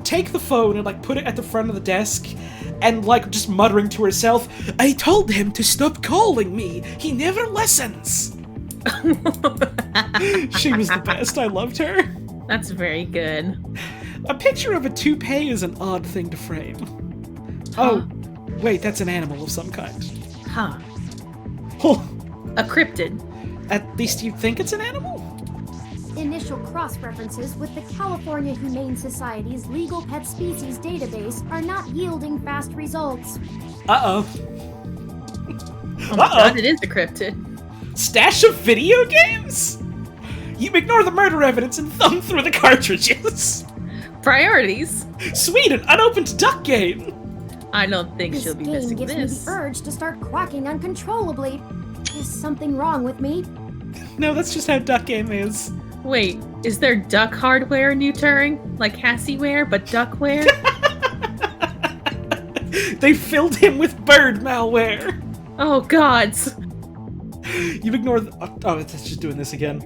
take the phone and like put it at the front of the desk and like just muttering to herself, I told him to stop calling me. He never listens. She was the best. I loved her. That's very good. A picture of a toupee is an odd thing to frame. Oh, wait, that's an animal of some kind. Huh. Oh, A cryptid. at least you think it's an animal? Initial cross-references with the California Humane Society's legal pet species database are not yielding fast results. Uh-oh. Oh my god, it is a cryptid. Stash of video games? You ignore the murder evidence and thumb through the cartridges. Priorities. Sweet, an unopened duck game. I don't think This she'll be game missing gives this. me the urge to start quacking uncontrollably. Is something wrong with me? No, that's just how duck game is. Wait, is there duck hardware in New Turing? Like Hassyware, but duckware? They filled him with bird malware. Oh gods. You ignore the... Oh, it's just doing this again.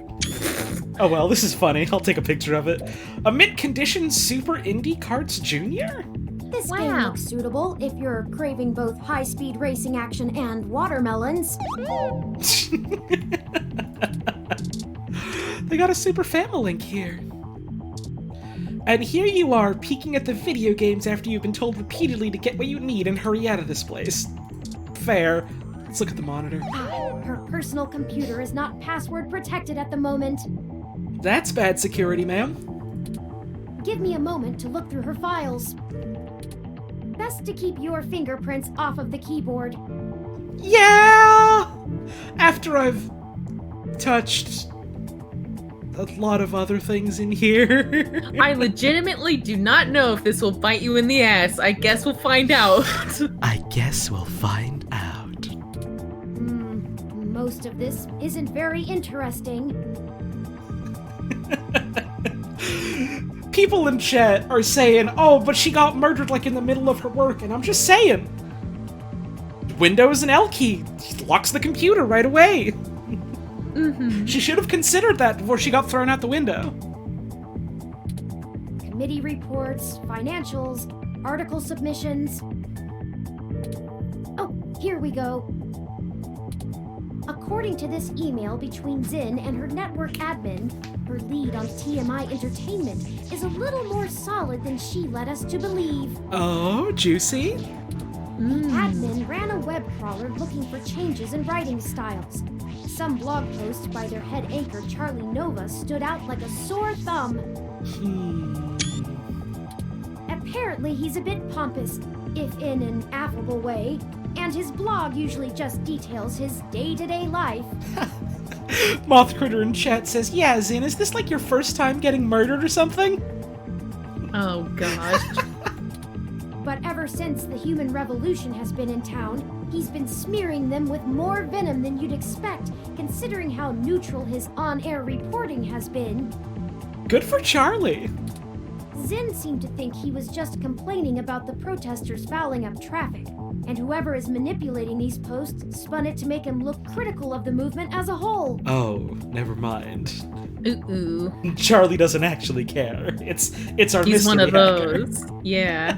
Oh well, this is funny. I'll take a picture of it. A mint condition Super Indie Karts Jr.? This game looks suitable if you're craving both high-speed racing action and watermelons. They got a Super Familink here. And here you are, peeking at the video games after you've been told repeatedly to get what you need and hurry out of this place. Fair. Let's look at the monitor. Her personal computer is not password protected at the moment. That's bad security, ma'am. Give me a moment to look through her files. Best to keep your fingerprints off of the keyboard. Yeah! After I've touched a lot of other things in here. I legitimately do not know if this will bite you in the ass. I guess we'll find out. I guess we'll find out. Most of this isn't very interesting. People in chat are saying, oh, but she got murdered like in the middle of her work, and I'm just saying. Windows and L key locks the computer right away. Mm-hmm. She should have considered that before she got thrown out the window. Committee reports, financials, article submissions. Oh, here we go. According to this email between Zinn and her network admin, her lead on TMI Entertainment is a little more solid than she led us to believe. Oh, juicy. The admin ran a web crawler looking for changes in writing styles. Some blog post by their head anchor Charlie Nova stood out like a sore thumb. Apparently he's a bit pompous, if in an affable way, and his blog usually just details his day-to-day life. Moth Critter in chat says, yeah, Zinn, is this like your first time getting murdered or something? Oh gosh. But ever since the human revolution has been in town, he's been smearing them with more venom than you'd expect, considering how neutral his on-air reporting has been. Good for Charlie. Zinn seemed to think he was just complaining about the protesters fouling up traffic, and whoever is manipulating these posts spun it to make him look critical of the movement as a whole. Oh, never mind. Ooh. Charlie doesn't actually care. It's our He's mystery one of hacker. those. Yeah.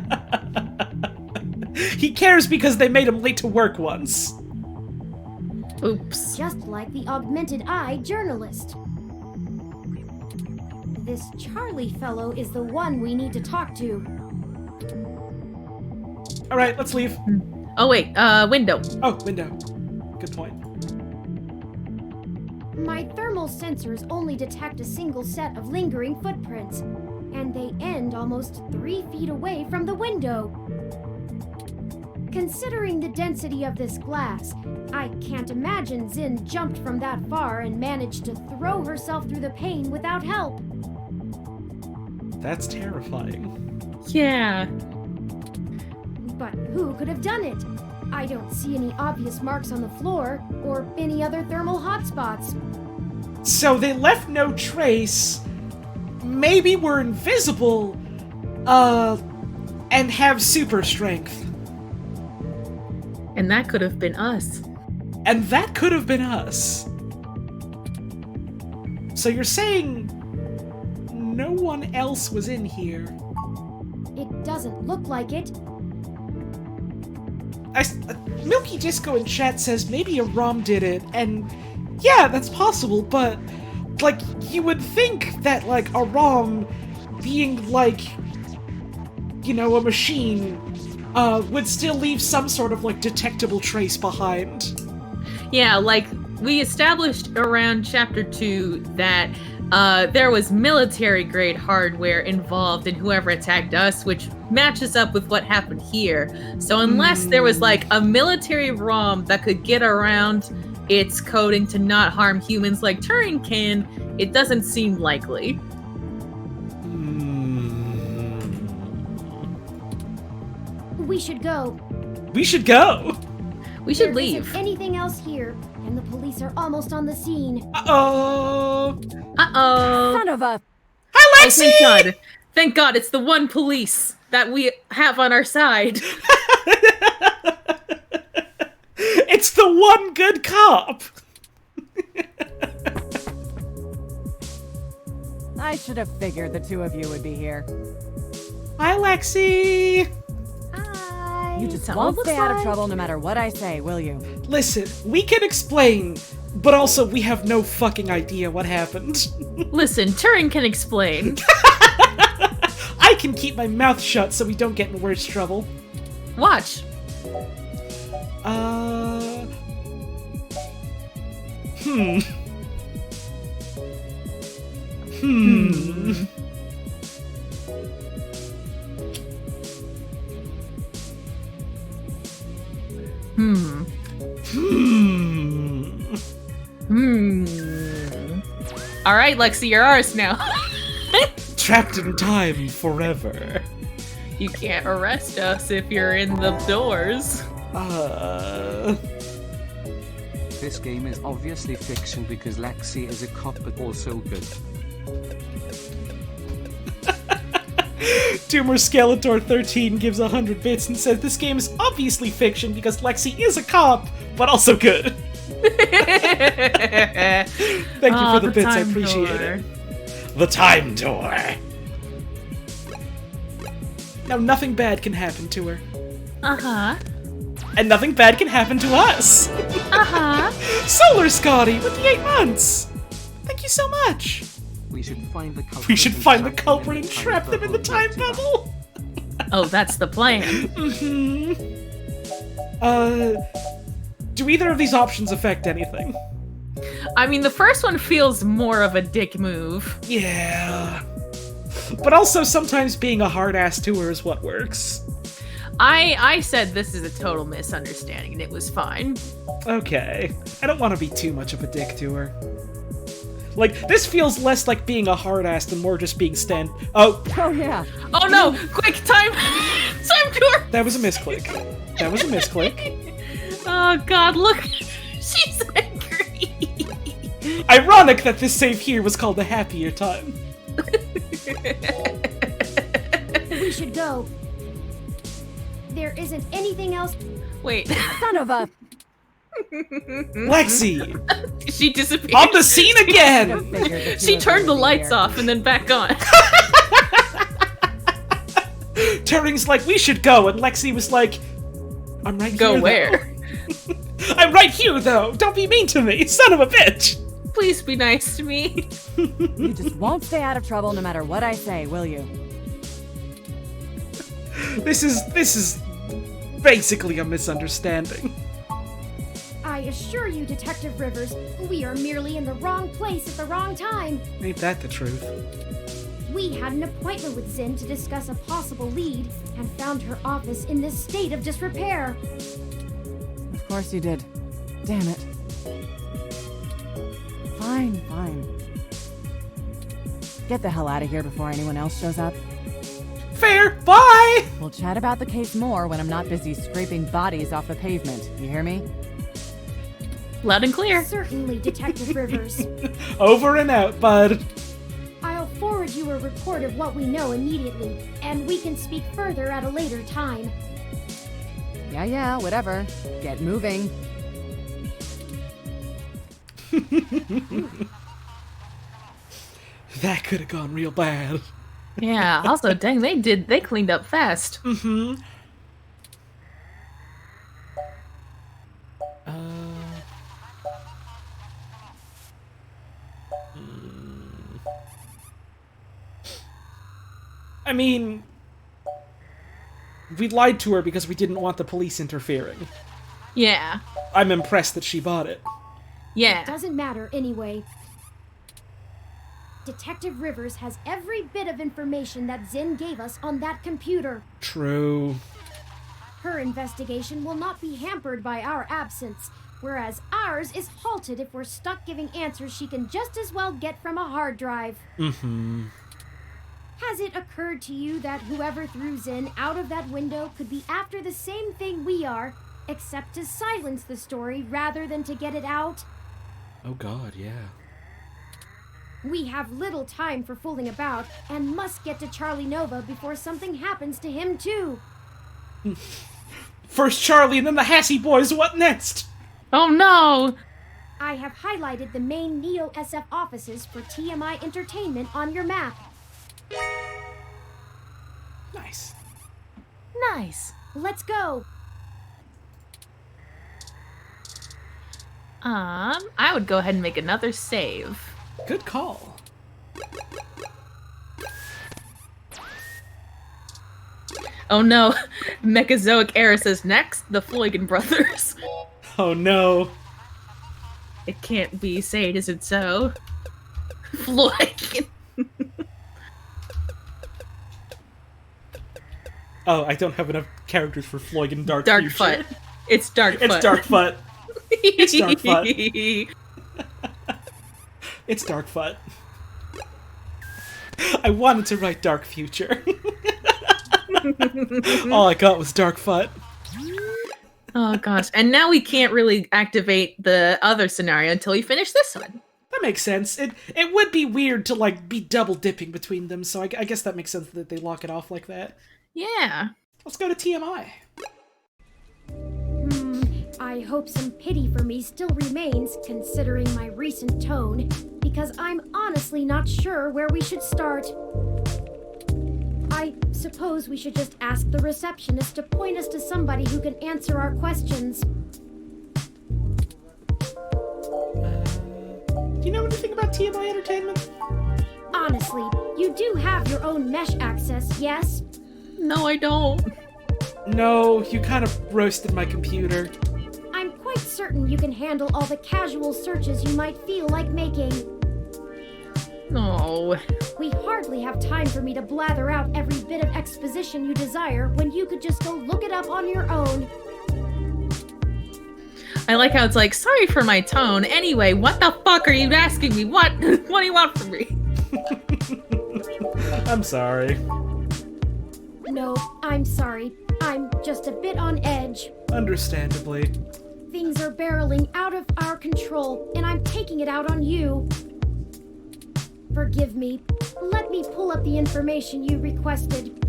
He cares because they made him late to work once. Oops. Just like the Augmented Eye journalist. This Charlie fellow is the one we need to talk to. All right, let's leave. Oh wait, window. Oh, window. Good point. My thermal sensors only detect a single set of lingering footprints, and they end almost 3 feet away from the window. Considering the density of this glass, I can't imagine Zinn jumped from that far and managed to throw herself through the pane without help. That's terrifying. Yeah. But who could have done it? I don't see any obvious marks on the floor or any other thermal hotspots. So they left no trace, maybe were invisible, and have super strength. And that could have been us. And that could have been us. So you're saying no one else was in here? It doesn't look like it. Milky Disco in chat says maybe a ROM did it, and yeah, that's possible, but like, you would think that like a ROM being like, you know, a machine would still leave some sort of like detectable trace behind. Yeah, like we established around chapter 2 that there was military-grade hardware involved in whoever attacked us, which matches up with what happened here. So unless there was like a military ROM that could get around its coding to not harm humans like Turing can, it doesn't seem likely. We should go. We should go! We should There leave. isn't anything else here, and the police are almost on the scene. Uh-oh! Uh-oh. Son of a... Hi, Oh, Lexie! thank God. Thank God, it's the one police that we have on our side. It's the one good cop! I should have figured the two of you would be here. Hi, Lexie! Hi. You just Someone won't looks stay out of like- trouble no matter what I say, will you? Listen, we can explain, but also we have no fucking idea what happened. Listen, Turing can explain. I can keep my mouth shut so we don't get in worse trouble. Watch. Hmm. All right, Lexie, you're ours now. Trapped in time forever. You can't arrest us if you're in the doors. This game is obviously fiction because Lexie is a cop but also good. Doomer Skeletor 13 gives 100 bits and says this game is obviously fiction because Lexie is a cop, but also good. Thank you for the bits, I appreciate it. The time door. Now nothing bad can happen to her. Uh-huh. And nothing bad can happen to us. Uh-huh. Solar Scotty with the 8 months. Thank you so much. We should find the culprit. We should and find the trap culprit them and trap them in the time bubble. Oh, that's the plan. Do either of these options affect anything? I mean, the first one feels more of a dick move. Yeah. But also sometimes being a hard ass to her is what works. I said this is a total misunderstanding, and it was fine. Okay. I don't want to be too much of a dick to her. Like, this feels less like being a hard ass and more just being Oh yeah. Oh no! Quick, time! Time door! That was a misclick. That was a misclick. Oh god, look! She's angry! Ironic that this save here was called a happier time. We should go. There isn't anything else. Wait, Son of a... Lexie! she disappeared. On the scene again! Figured the two She of turned you the would be lights here. off and then back on. Turing's like, we should go, and Lexie was like, I'm right Go here, where? though. I'm right here, though! Don't be mean to me, son of a bitch! Please be nice to me. You just won't stay out of trouble no matter what I say, will you? This is basically a misunderstanding. I assure you, Detective Rivers, we are merely in the wrong place at the wrong time. Ain't that the truth? We had an appointment with Zinn to discuss a possible lead and found her office in this state of disrepair. Of course you did. Damn it. Fine. Get the hell out of here before anyone else shows up. Fair. Bye. We'll chat about the case more when I'm not busy scraping bodies off the pavement. You hear me? Loud and clear. Certainly, Detective Rivers. Over and out, bud. I'll forward you a report of what we know immediately, and we can speak further at a later time. Yeah, whatever. Get moving. That could have gone real bad. Yeah, also, dang, they cleaned up fast. Mm-hmm. I mean, we lied to her because we didn't want the police interfering. Yeah. I'm impressed that she bought it. Yeah. Doesn't matter anyway. Detective Rivers has every bit of information that Zinn gave us on that computer. True. Her investigation will not be hampered by our absence, whereas ours is halted if we're stuck giving answers she can just as well get from a hard drive. Mm-hmm. Has it occurred to you that whoever threw Zinn out of that window could be after the same thing we are, except to silence the story rather than to get it out? Oh god, yeah. We have little time for fooling about, and must get to Charlie Nova before something happens to him too. First Charlie and then the Hassie boys, what next? Oh no! I have highlighted the main Neo-SF offices for TMI Entertainment on your map. Nice. Nice. Let's go! I would go ahead and make another save. Good call. Oh no, Mechazoic era says next, the Floygan brothers. Oh no. It can't be Sade, is it so? Floygan. Oh, I don't have enough characters for Floyd and Darkfoot. It's Darkfoot. It's Darkfoot. It's Darkfoot. It's Darkfoot. I wanted to write Dark Future. All I got was Darkfoot. Oh gosh, and now we can't really activate the other scenario until we finish this one. That makes sense. It would be weird to like be double dipping between them, so I guess that makes sense that they lock it off like that. Yeah. Let's go to TMI. I hope some pity for me still remains, considering my recent tone, because I'm honestly not sure where we should start. I suppose we should just ask the receptionist to point us to somebody who can answer our questions. Do you know anything about TMI Entertainment? Honestly, you do have your own mesh access, yes? No, I don't. No, you kind of roasted my computer. I'm quite certain you can handle all the casual searches you might feel like making. No. We hardly have time for me to blather out every bit of exposition you desire when you could just go look it up on your own. I like how it's like, sorry for my tone. Anyway, what the fuck are you asking me? What? What do you want from me? I'm sorry. No, I'm sorry. I'm just a bit on edge. Understandably. Things are barreling out of our control, and I'm taking it out on you. Forgive me. Let me pull up the information you requested.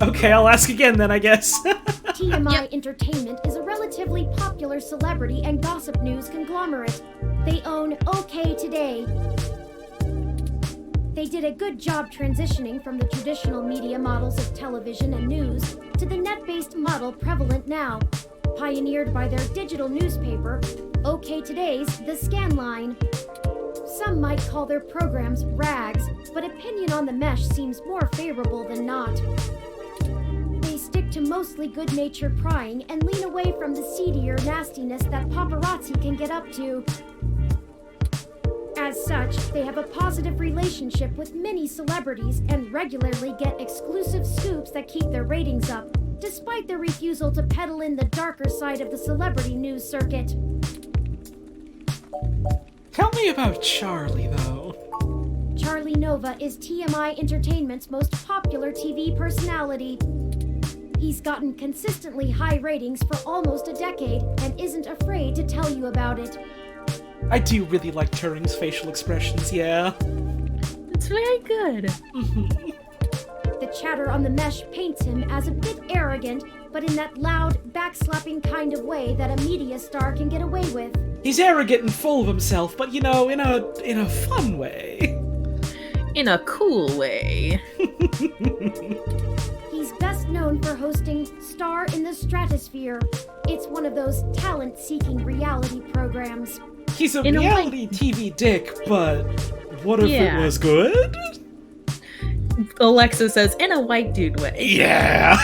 Okay, I'll ask again then, I guess. TMI Entertainment is a relatively popular celebrity and gossip news conglomerate. They own OK Today. They did a good job transitioning from the traditional media models of television and news to the net-based model prevalent now, pioneered by their digital newspaper, OK Today's The Scanline. Some might call their programs rags, but opinion on the mesh seems more favorable than not. They stick to mostly good-natured prying and lean away from the seedier nastiness that paparazzi can get up to. As such, they have a positive relationship with many celebrities and regularly get exclusive scoops that keep their ratings up, despite their refusal to peddle in the darker side of the celebrity news circuit. Tell me about Charlie, though. Charlie Nova is TMI Entertainment's most popular TV personality. He's gotten consistently high ratings for almost a decade and isn't afraid to tell you about it. I do really like Turing's facial expressions, yeah. It's very good. The chatter on the mesh paints him as a bit arrogant, but in that loud, backslapping kind of way that a media star can get away with. He's arrogant and full of himself, but you know, in a fun way. In a cool way. He's best known for hosting Star in the Stratosphere. It's one of those talent-seeking reality programs. He's a reality TV dick, but what if it was good? Alexa says, in a white dude way. Yeah!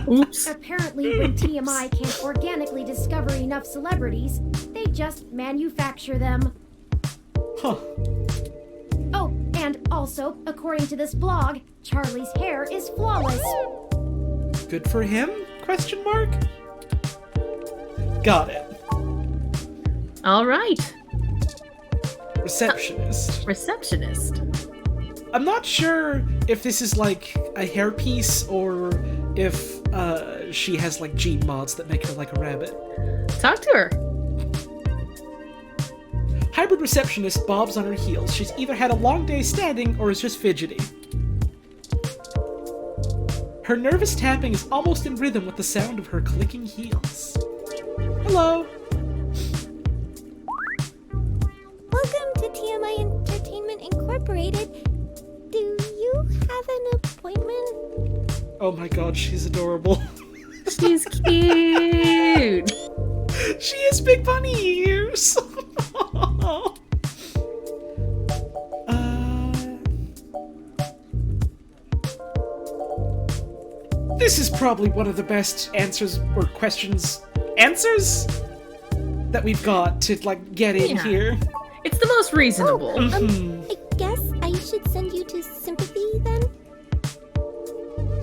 Oops. Apparently, when TMI can't organically discover enough celebrities, they just manufacture them. Huh. Oh, and also, according to this blog, Charlie's hair is flawless. Good for him? Question mark? Got it. All right. Receptionist. Receptionist. I'm not sure if this is like a hairpiece or if she has like gene mods that make her like a rabbit. Talk to her. Hybrid receptionist bobs on her heels. She's either had a long day standing or is just fidgety. Her nervous tapping is almost in rhythm with the sound of her clicking heels. Hello. Welcome to TMI Entertainment Incorporated. Do you have an appointment? Oh my god, she's adorable. She's cute. She has big bunny ears. This is probably one of the best answers or questions that we've got to like get in here. It's the most reasonable. I guess I should send you to Sympathy then?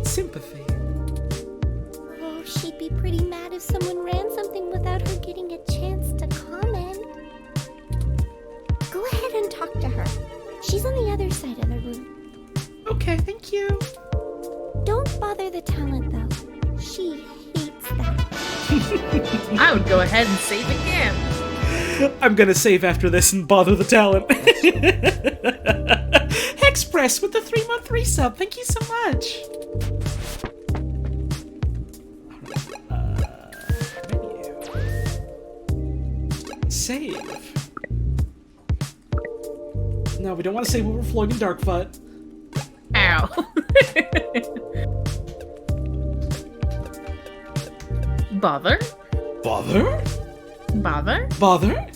Sympathy. Oh, she'd be pretty mad if someone ran something without her getting a chance to comment. Go ahead and talk to her. She's on the other side of the room. Okay, thank you. Don't bother the talent, though. She hates that. I would go ahead and save again. I'm gonna save after this and bother the talent. Hexpress with the 3-month resub. Thank you so much. Menu. Save. No, we don't want to save Overflowing in Darkfoot. Ow. Bother? Bother? Bother? Bother?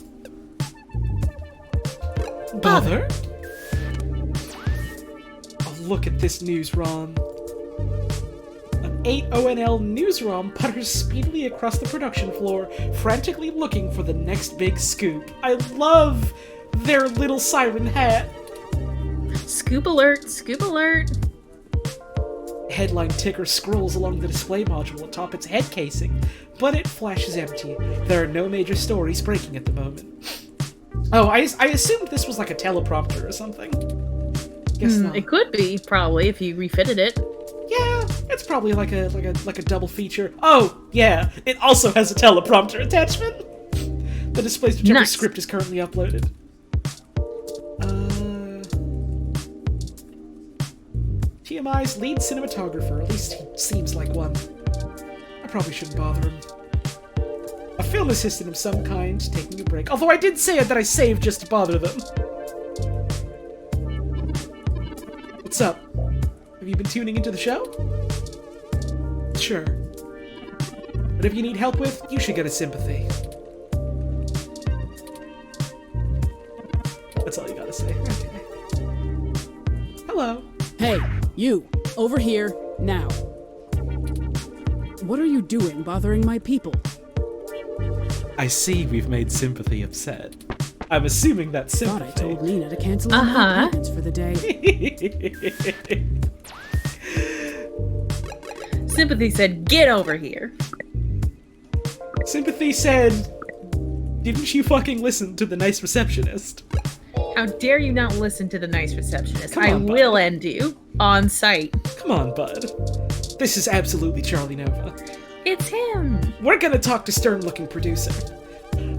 Bother? Oh, look at this news ROM. An 8ONL news ROM putters speedily across the production floor, frantically looking for the next big scoop. I love their little siren hat. Scoop alert, scoop alert. Headline ticker scrolls along the display module atop its head casing, but it flashes empty. There are no major stories breaking at the moment. Oh, I assumed this was like a teleprompter or something. Guess not. It could be, probably, if you refitted it. Yeah, it's probably like a double feature. Oh, yeah, it also has a teleprompter attachment. The displays whichever script is currently uploaded. TMI's lead cinematographer, at least he seems like one. I probably shouldn't bother him. A film assistant of some kind, taking a break. Although I did say that I saved just to bother them. What's up? Have you been tuning into the show? Sure. But if you need help with, you should get a Sympathy. That's all you gotta say. Okay. Hello. Hey, you, over here, now. What are you doing bothering my people? I see we've made Sympathy upset. I'm assuming that's Sympathy. Thought I told Nina to cancel all my appointments for the day. Sympathy said, "Get over here." Sympathy said, "Didn't you fucking listen to the nice receptionist?" How dare you not listen to the nice receptionist? Come on, I will end you on sight. Come on, bud. This is absolutely Charlie Nova. It's him. We're gonna talk to stern-looking producer,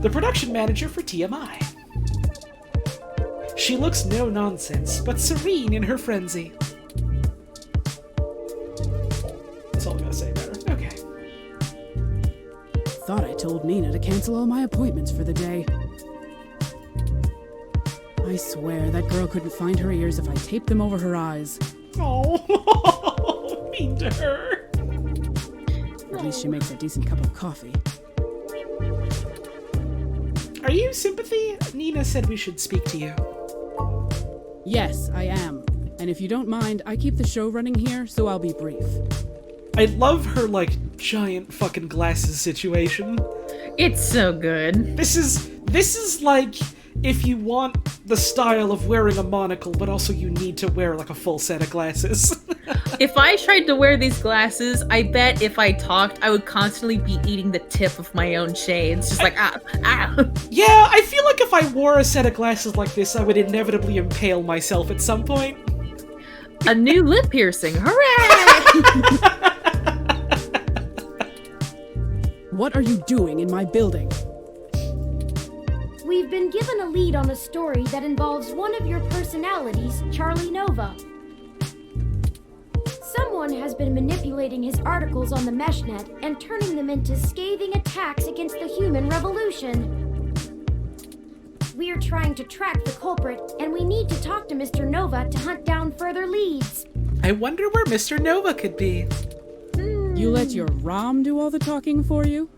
the production manager for TMI. She looks no nonsense, but serene in her frenzy. That's all I'm gonna say about her. Okay. Thought I told Nina to cancel all my appointments for the day. I swear that girl couldn't find her ears if I taped them over her eyes. Oh, mean to her. At least she makes a decent cup of coffee. Are you Sympathy? Nina said we should speak to you. Yes, I am. And if you don't mind, I keep the show running here, so I'll be brief. I love her, like, giant fucking glasses situation. It's so good. This is like if you want the style of wearing a monocle, but also you need to wear, like, a full set of glasses. If I tried to wear these glasses, I bet if I talked, I would constantly be eating the tip of my own shades. Just like, ah. Yeah, I feel like if I wore a set of glasses like this, I would inevitably impale myself at some point. A new lip piercing. Hooray! What are you doing in my building? We've been given a lead on a story that involves one of your personalities, Charlie Nova. Someone has been manipulating his articles on the meshnet and turning them into scathing attacks against the human revolution. We are trying to track the culprit, and we need to talk to Mr. Nova to hunt down further leads. I wonder where Mr. Nova could be. You let your ROM do all the talking for you?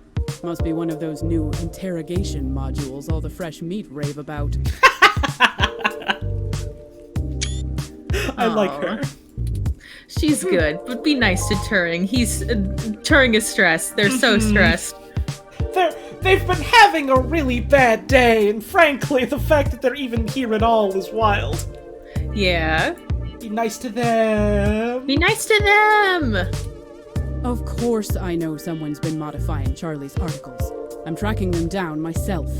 Must be one of those new interrogation modules all the fresh meat rave about. I like her. She's good, but be nice to Turing. Turing is stressed. They're so stressed. They've been having a really bad day, and frankly, the fact that they're even here at all is wild. Yeah. Be nice to them. Be nice to them! Of course I know someone's been modifying Charlie's articles. I'm tracking them down myself.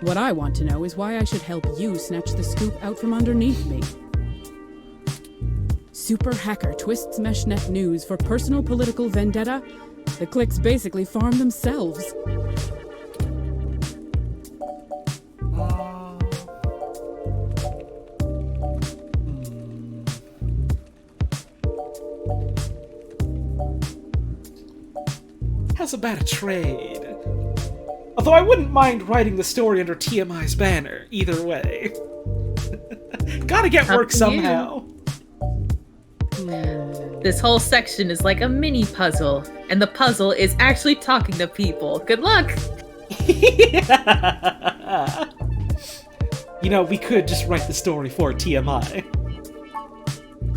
What I want to know is why I should help you snatch the scoop out from underneath me. Super hacker twists meshnet news for personal political vendetta? The clicks basically farm themselves. How's about a trade? Although I wouldn't mind writing the story under TMI's banner, either way. Gotta get work somehow. This whole section is like a mini puzzle, and the puzzle is actually talking to people. Good luck! Yeah. You know, we could just write the story for TMI.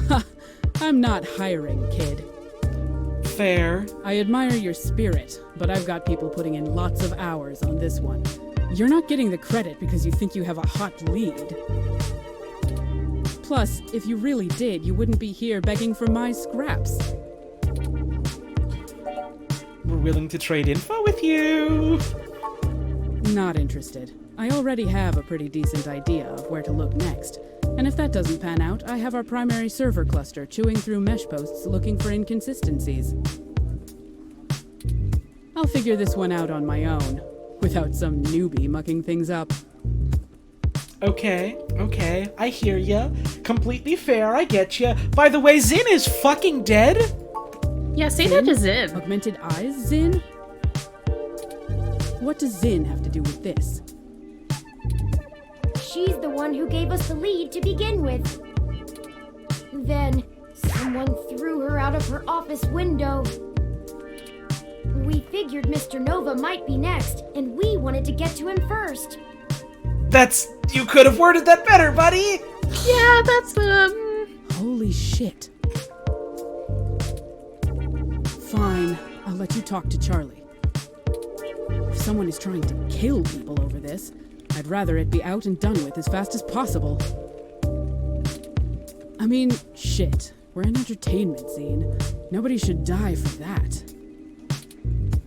Ha! I'm not hiring, kid. Fair. I admire your spirit, but I've got people putting in lots of hours on this one. You're not getting the credit because you think you have a hot lead. Plus, if you really did, you wouldn't be here begging for my scraps. We're willing to trade info with you. Not interested. I already have a pretty decent idea of where to look next. And if that doesn't pan out, I have our primary server cluster chewing through mesh posts looking for inconsistencies. I'll figure this one out on my own, without some newbie mucking things up. Okay, I hear ya. Completely fair, I get ya. By the way, Zinn is fucking dead? Yeah, say that to Zinn. Augmented eyes, Zinn? What does Zinn have to do with this? She's the one who gave us the lead to begin with. Then, someone threw her out of her office window. We figured Mr. Nova might be next, and we wanted to get to him first. You could have worded that better, buddy! Yeah, that's, Holy shit. Fine, I'll let you talk to Charlie. If someone is trying to kill people over this, I'd rather it be out and done with as fast as possible. I mean, shit. We're in entertainment, Zinn. Nobody should die for that.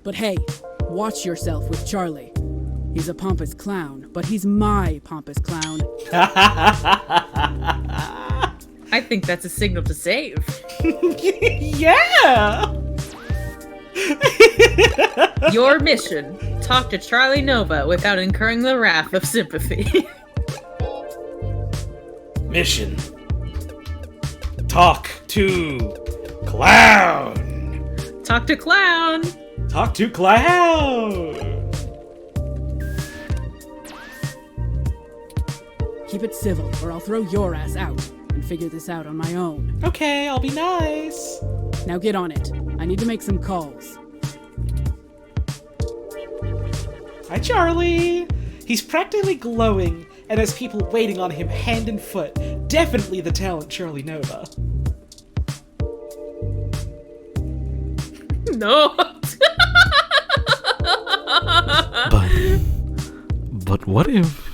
But hey, watch yourself with Charlie. He's a pompous clown, but he's my pompous clown. I think that's a signal to save. Yeah! Your mission: talk to Charlie Nova without incurring the wrath of Sympathy. Mission. Talk to Clown. Talk to Clown. Talk to Clown. Keep it civil, or I'll throw your ass out and figure this out on my own. Okay, I'll be nice. Now get on it. I need to make some calls. Hi, Charlie. He's practically glowing and has people waiting on him hand and foot. Definitely the talent Charlie Nova. No. But what if...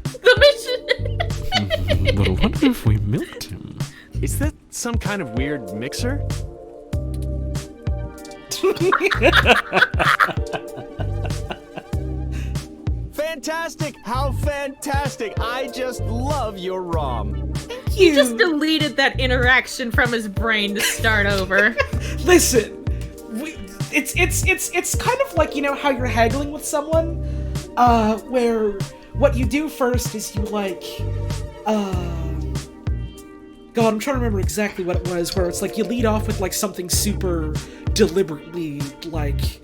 The mission. But what if we milked him? Is that some kind of weird mixer? Fantastic! How fantastic! I just love your ROM. He just deleted that interaction from his brain to start over. Listen, it's kind of like, you know how you're haggling with someone, where what you do first is you like, God, I'm trying to remember exactly what it was, where it's like you lead off with like something super deliberately like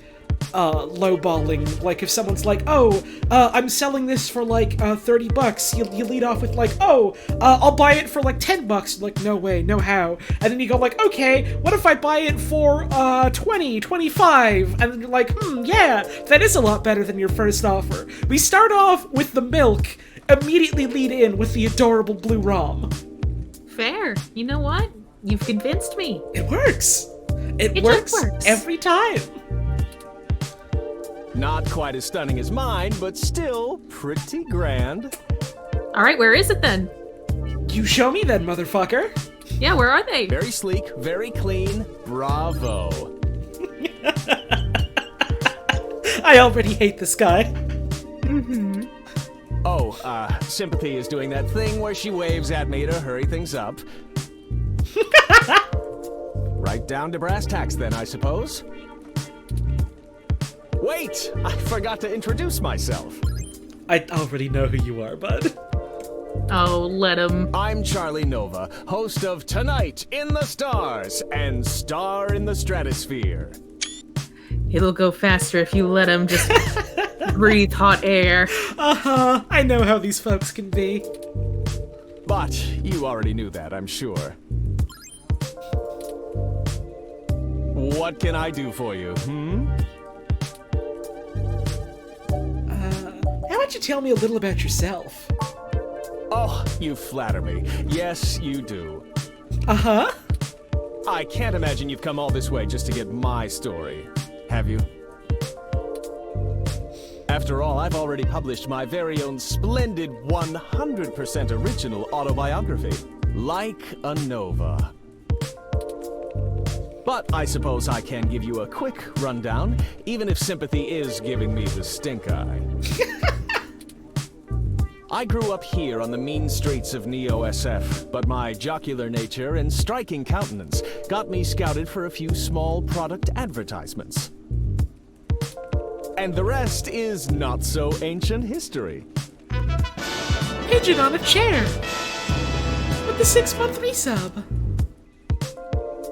lowballing. Like if someone's like, oh, I'm selling this for like $30, you lead off with like, oh, I'll buy it for like $10. Like, no way, no how. And then you go like, okay, what if I buy it for 20, 25? And then you're like, yeah, that is a lot better than your first offer. We start off with the milk, immediately lead in with the adorable blue ROM. Fair. You know what? You've convinced me. It works. It works every time. Not quite as stunning as mine, but still pretty grand. Alright, where is it then? You show me then, motherfucker. Yeah, where are they? Very sleek, very clean. Bravo. I already hate this guy. Mm-hmm. Oh, Sympathy is doing that thing where she waves at me to hurry things up. Right down to brass tacks then, I suppose. Wait! I forgot to introduce myself. I already know who you are, bud. Oh, let him. I'm Charlie Nova, host of Tonight in the Stars and Star in the Stratosphere. It'll go faster if you let him just breathe hot air. Uh-huh. I know how these folks can be. But you already knew that, I'm sure. What can I do for you, How about you tell me a little about yourself? Oh, you flatter me. Yes, you do. Uh-huh. I can't imagine you've come all this way just to get my story. Have you? After all, I've already published my very own splendid 100% original autobiography, Like a Nova. But I suppose I can give you a quick rundown, even if Sympathy is giving me the stink eye. I grew up here on the mean streets of Neo-SF, but my jocular nature and striking countenance got me scouted for a few small product advertisements. And the rest is not so ancient history. Pigeon on a chair. With the 6-month resub.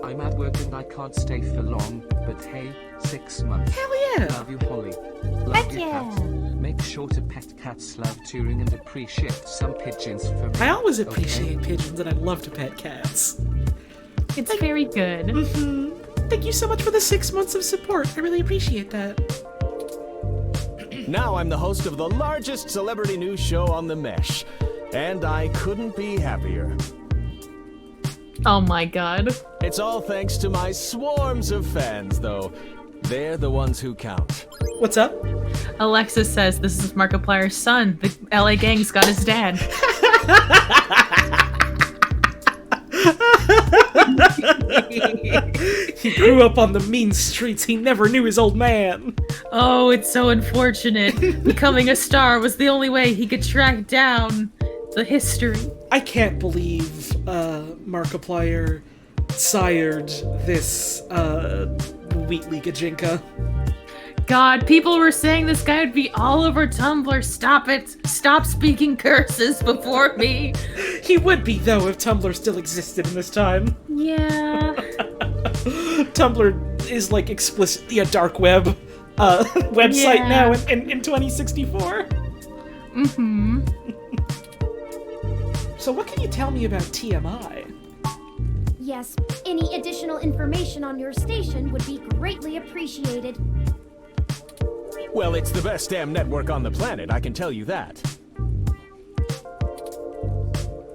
I'm at work and I can't stay for long, but hey, 6 months. Hell yeah. Love you, Holly. Love you, cats. Make sure to pet cats, love touring, and appreciate some pigeons for me. I always appreciate pigeons, and I love to pet cats. It's very good. Mm-hmm. Thank you so much for the 6 months of support. I really appreciate that. Now I'm the host of the largest celebrity news show on the mesh, and I couldn't be happier. Oh my god. It's all thanks to my swarms of fans, though. They're the ones who count. What's up? Alexis says this is Markiplier's son. The LA gang's got his dad. He grew up on the mean streets. He never knew his old man. Oh, it's so unfortunate. Becoming a star was the only way he could track down the history. I can't believe Markiplier sired this Wheatley Gajinka. God, people were saying this guy would be all over Tumblr. Stop it. Stop speaking curses before me. He would be, though, if Tumblr still existed in this time. Yeah. Tumblr is, like, explicitly a dark web website now in 2064. Mm-hmm. So what can you tell me about TMI? Yes, any additional information on your station would be greatly appreciated. Well, it's the best damn network on the planet, I can tell you that.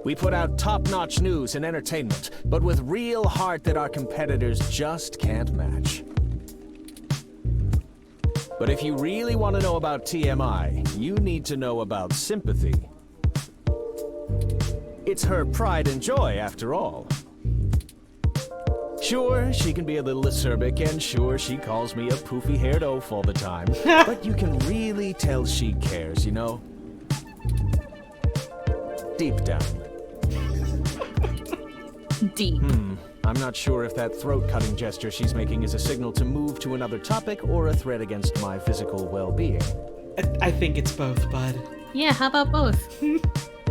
We put out top-notch news and entertainment, but with real heart that our competitors just can't match. But if you really want to know about TMI, you need to know about Sympathy. It's her pride and joy, after all. Sure, she can be a little acerbic, and sure, she calls me a poofy-haired oaf all the time. But you can really tell she cares, you know? Deep down. Deep. I'm not sure if that throat-cutting gesture she's making is a signal to move to another topic or a threat against my physical well-being. I think it's both, bud. Yeah, how about both?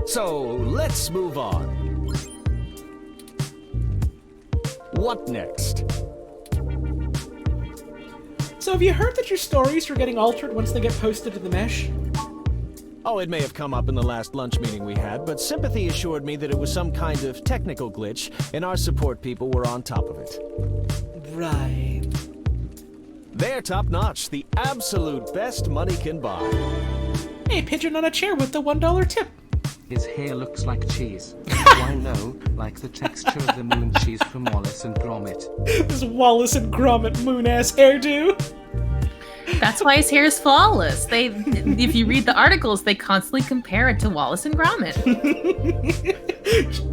So, let's move on. What next? So have you heard that your stories are getting altered once they get posted to the mesh? Oh, it may have come up in the last lunch meeting we had, but Sympathy assured me that it was some kind of technical glitch, and our support people were on top of it. Right. They're top-notch, the absolute best money can buy. Hey, pigeon on a chair with the $1 tip. His hair looks like cheese. Why no? Like the texture of the moon cheese from Wallace and Gromit. This Wallace and Gromit moon-ass hairdo. That's why his hair is flawless. If you read the articles, they constantly compare it to Wallace and Gromit.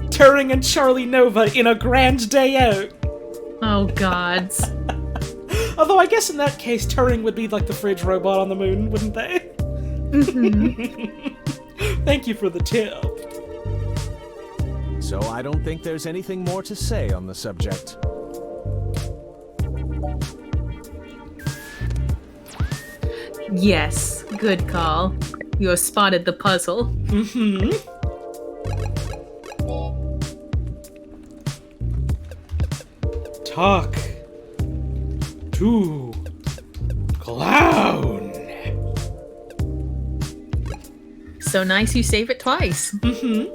Turing and Charlie Nova in a grand day out. Oh, gods. Although I guess in that case, Turing would be like the fridge robot on the moon, wouldn't they? Mm-hmm. Thank you for the tip. So I don't think there's anything more to say on the subject. Yes, good call. You have spotted the puzzle. Mm-hmm. Talk to clown. So nice you save it twice. Mm-hmm.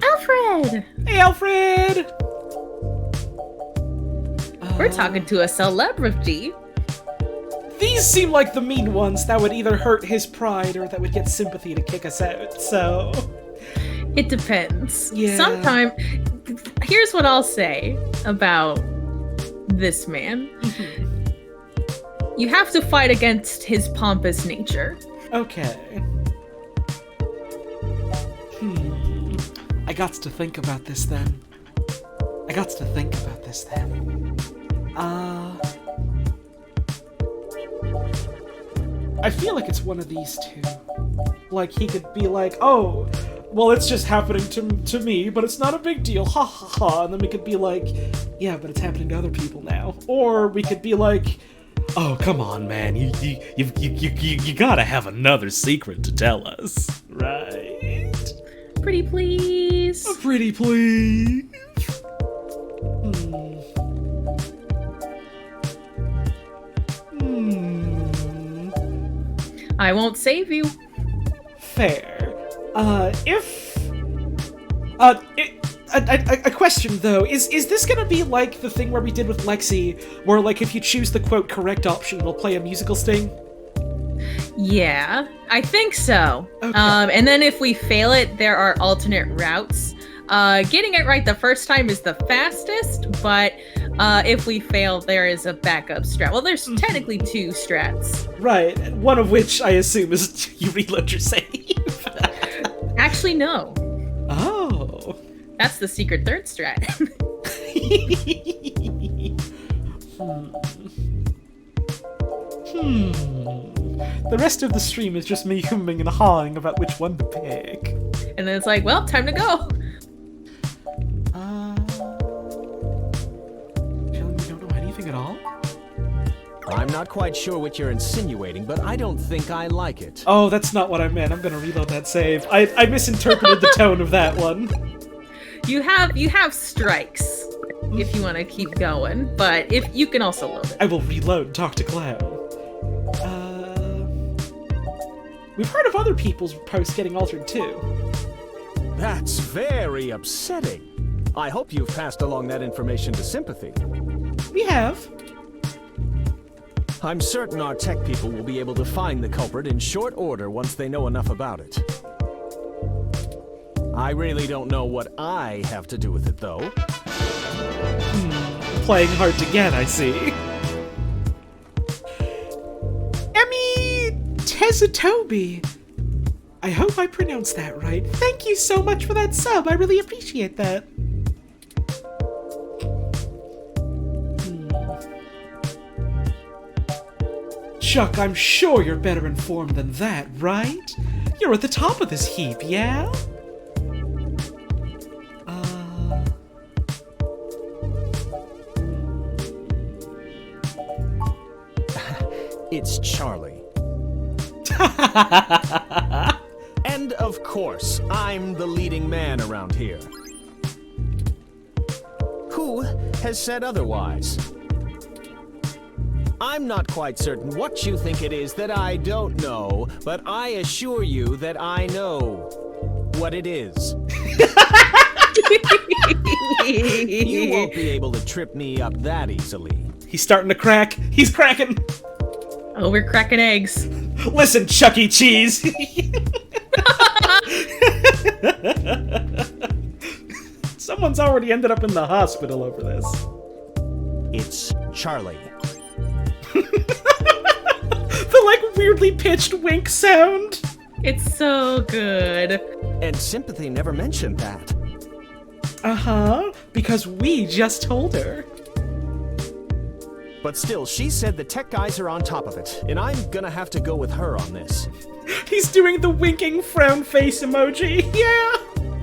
Alfred! Hey, Alfred! We're talking to a celebrity. These seem like the mean ones that would either hurt his pride or that would get Sympathy to kick us out, so... It depends. Yeah. Sometimes... Here's what I'll say about this man. Mm-hmm. You have to fight against his pompous nature. Okay. I got to think about this then. I feel like it's one of these two. Like, he could be like, oh, well, it's just happening to me, but it's not a big deal, ha ha ha, and then we could be like, yeah, but it's happening to other people now. Or we could be like, oh, come on, man, you gotta have another secret to tell us, right? Pretty please. Pretty please. I won't save you. Fair. A question though, is this gonna be like the thing where we did with Lexie, where like if you choose the quote correct option, it'll play a musical sting? Yeah, I think so. Okay. And then if we fail it, there are alternate routes. Getting it right the first time is the fastest, but if we fail, there is a backup strat. Well, there's technically 2 strats. Right, one of which I assume is you reload your save. Actually, no. Oh. That's the secret 3rd strat. The rest of the stream is just me humming and hawing about which one to pick. And then it's like, well, time to go. You don't know anything at all? I'm not quite sure what you're insinuating, but I don't think I like it. Oh, that's not what I meant. I'm gonna reload that save. I misinterpreted the tone of that one. You have strikes if you want to keep going, but if you can also load it. I will reload and talk to Clown. We've heard of other people's posts getting altered too. That's very upsetting. I hope you've passed along that information to Sympathy. We have. I'm certain our tech people will be able to find the culprit in short order once they know enough about it. I really don't know what I have to do with it, though. Playing hard to get, I see. Tezutobi. I hope I pronounced that right. Thank you so much for that sub. I really appreciate that. Chuck, I'm sure you're better informed than that, right? You're at the top of this heap, yeah? It's Charlie. And of course, I'm the leading man around here. Who has said otherwise? I'm not quite certain what you think it is that I don't know, but I assure you that I know what it is. You won't be able to trip me up that easily. He's starting to crack. He's cracking. Oh, we're cracking eggs. Listen, Chuck E. Cheese. Someone's already ended up in the hospital over this. It's Charlie. The, like, weirdly pitched wink sound. It's so good. And Sympathy never mentioned that. Uh-huh, because we just told her. But still, she said the tech guys are on top of it, and I'm gonna have to go with her on this. He's doing the winking frown face emoji. Yeah!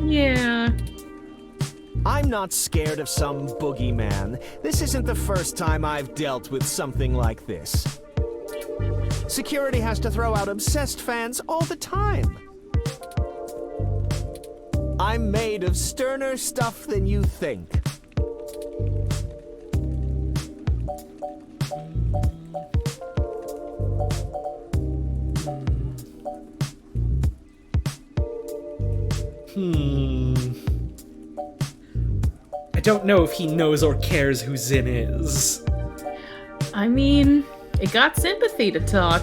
Yeah. I'm not scared of some boogeyman. This isn't the first time I've dealt with something like this. Security has to throw out obsessed fans all the time. I'm made of sterner stuff than you think. I don't know if he knows or cares who Zinn is. I mean, it got Sympathy to talk.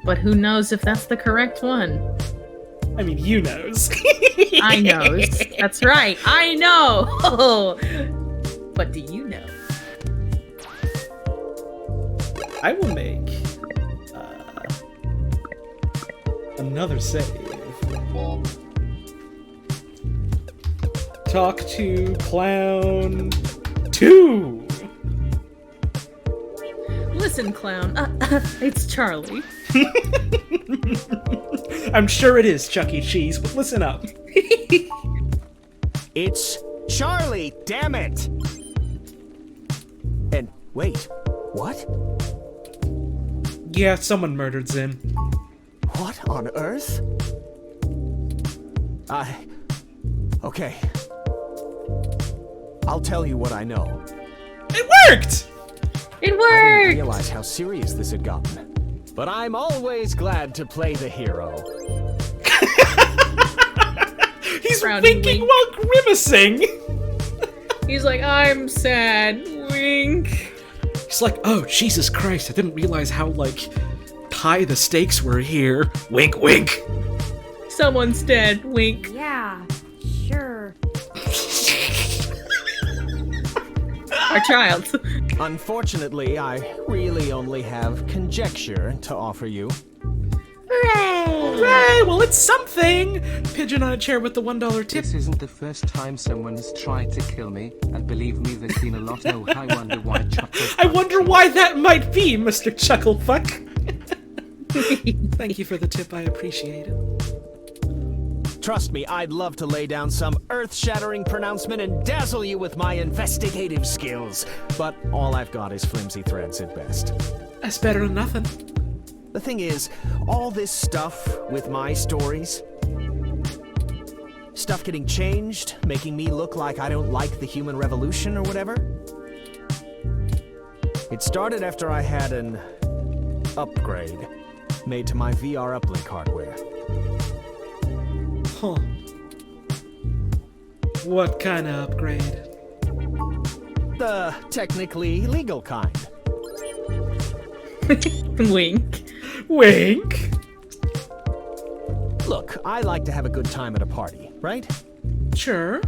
But who knows if that's the correct one? I mean, you knows. I knows. That's right. I know. But do you know? I will make another save. Talk to Clown 2. Listen, Clown. It's Charlie. I'm sure it is, Chuck E. Cheese, but listen up. It's Charlie, damn it! And wait, what? Yeah, someone murdered Zinn. What on earth? Okay. I'll tell you what I know. It worked! It I worked! didn't realize how serious this had gotten. But I'm always glad to play the hero. He's Frowny winking wink. while grimacing! He's like, I'm sad. Wink. He's like, oh, Jesus Christ, I didn't realize how, like, high the stakes were here. Wink, wink. Someone's dead. Wink. Yeah, sure. Our child. Unfortunately, I really only have conjecture to offer you. Hooray! Well, it's something! Pigeon on a chair with the $1 tip. This isn't the first time someone has tried to kill me, and believe me, there's been a lot. Oh, I wonder why I wonder why that might be, Mr. Chucklefuck. Thank you for the tip, I appreciate it. Trust me, I'd love to lay down some earth-shattering pronouncement and dazzle you with my investigative skills. But all I've got is flimsy threads at best. That's better than nothing. The thing is, all this stuff with my stories, stuff getting changed, making me look like I don't like the human revolution or whatever, it started after I had an upgrade made to my VR uplink hardware. Huh. What kind of upgrade? The technically legal kind. Wink. Wink. Look, I like to have a good time at a party, right? Sure.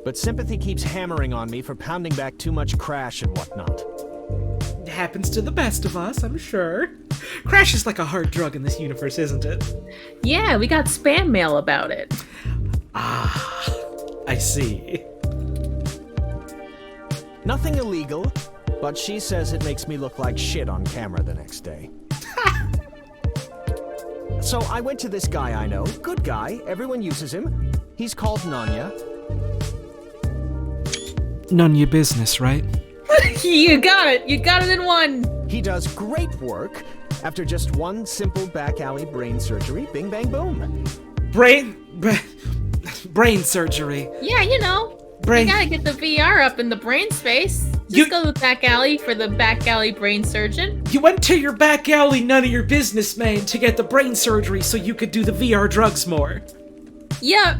But Sympathy keeps hammering on me for pounding back too much crash and whatnot. It happens to the best of us, I'm sure. Crash is like a hard drug in this universe, isn't it? Yeah, we got spam mail about it. Ah, I see. Nothing illegal, but she says it makes me look like shit on camera the next day. So I went to this guy I know. Good guy. Everyone uses him. He's called Nanya. None your business, right? You got it! You got it in one! He does great work. After just one simple back alley brain surgery, bing bang boom. Brain surgery. Yeah, you know. You gotta get the VR up in the brain space. Just go to the back alley for the back alley brain surgeon. You went to your back alley, none of your business, man, to get the brain surgery so you could do the VR drugs more. Yep.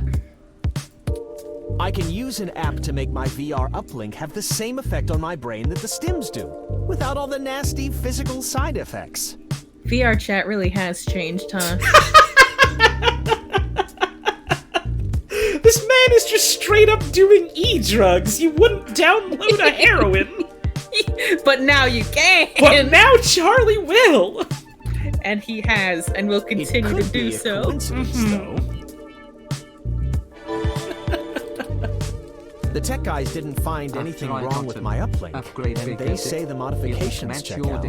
I can use an app to make my VR uplink have the same effect on my brain that the stims do, without all the nasty physical side effects. VR chat really has changed, huh? This man is just straight up doing e-drugs. You wouldn't download a heroin. But now you can! But now Charlie will! And he has, and will continue to do so. Though. The tech guys didn't find anything wrong with my uplink, and they say the modifications check out.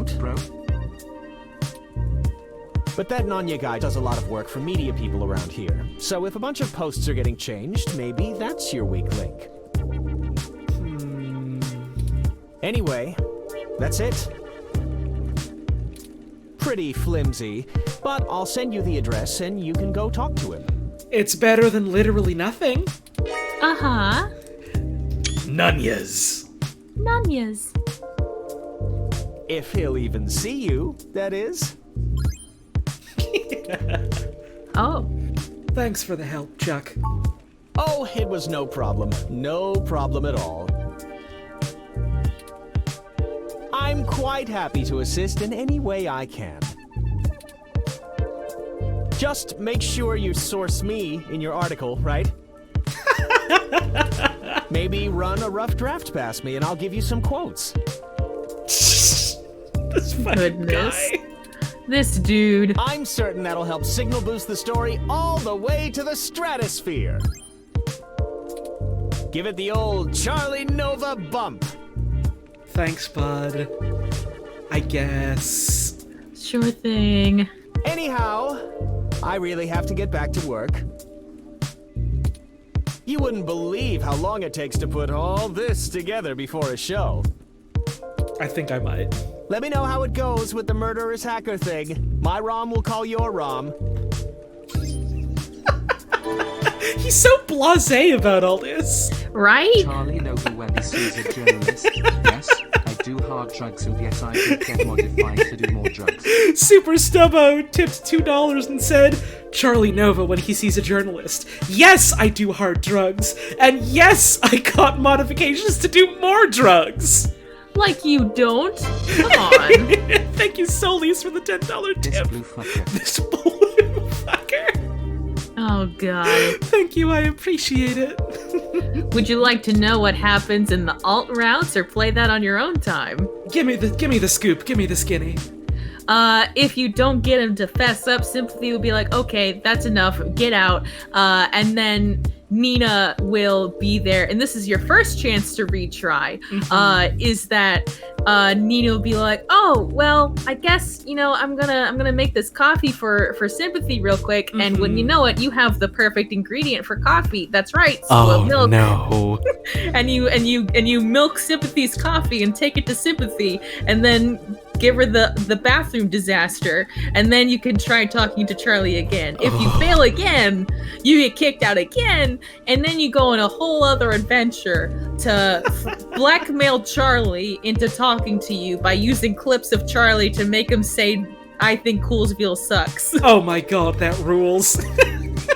But that Nanya guy does a lot of work for media people around here, so if a bunch of posts are getting changed, maybe that's your weak link. Anyway, that's it. Pretty flimsy, but I'll send you the address and you can go talk to him. It's better than literally nothing. Uh-huh. Nanyas. Nanyas. If he'll even see you, that is. Oh. Thanks for the help, Chuck. Oh, it was no problem. No problem at all. I'm quite happy to assist in any way I can. Just make sure you source me in your article, right? Maybe run a rough draft past me and I'll give you some quotes. This fucking guy. This dude. I'm certain that'll help signal boost the story all the way to the stratosphere. Give it the old Charlie Nova bump. Thanks, bud. I guess. Sure thing. Anyhow, I really have to get back to work. You wouldn't believe how long it takes to put all this together before a show. I think I might. Let me know how it goes with the murderous hacker thing. My ROM will call your ROM. He's so blasé about all this. Right? Charlie Nova when he sees a journalist. Yes, I do hard drugs and yes, I did get modified to do more drugs. Super Stubbo tipped $2 and said, Charlie Nova when he sees a journalist. Yes, I do hard drugs. And yes, I got modifications to do more drugs. Like you don't? Come on. Thank you, Solis, for the $10 tip. This blue fucker. This blue fucker. Oh, God. Thank you, I appreciate it. Would you like to know what happens in the alt routes or play that on your own time? Give me the scoop, give me the skinny. If you don't get him to fess up, Sympathy will be like, okay, that's enough, get out. And then Nina will be there, and this is your first chance to retry. Is that Nina will be like, oh, well, I guess, I'm gonna make this coffee for Sympathy real quick, and when you know it, you have the perfect ingredient for coffee. That's right, spoiled milk. No. and you milk Sympathy's coffee and take it to Sympathy, and then give her the bathroom disaster, and then you can try talking to Charlie again. If you fail again, you get kicked out again, and then you go on a whole other adventure to blackmail Charlie into talking to you by using clips of Charlie to make him say, I think Coolsville sucks. Oh my god, that rules.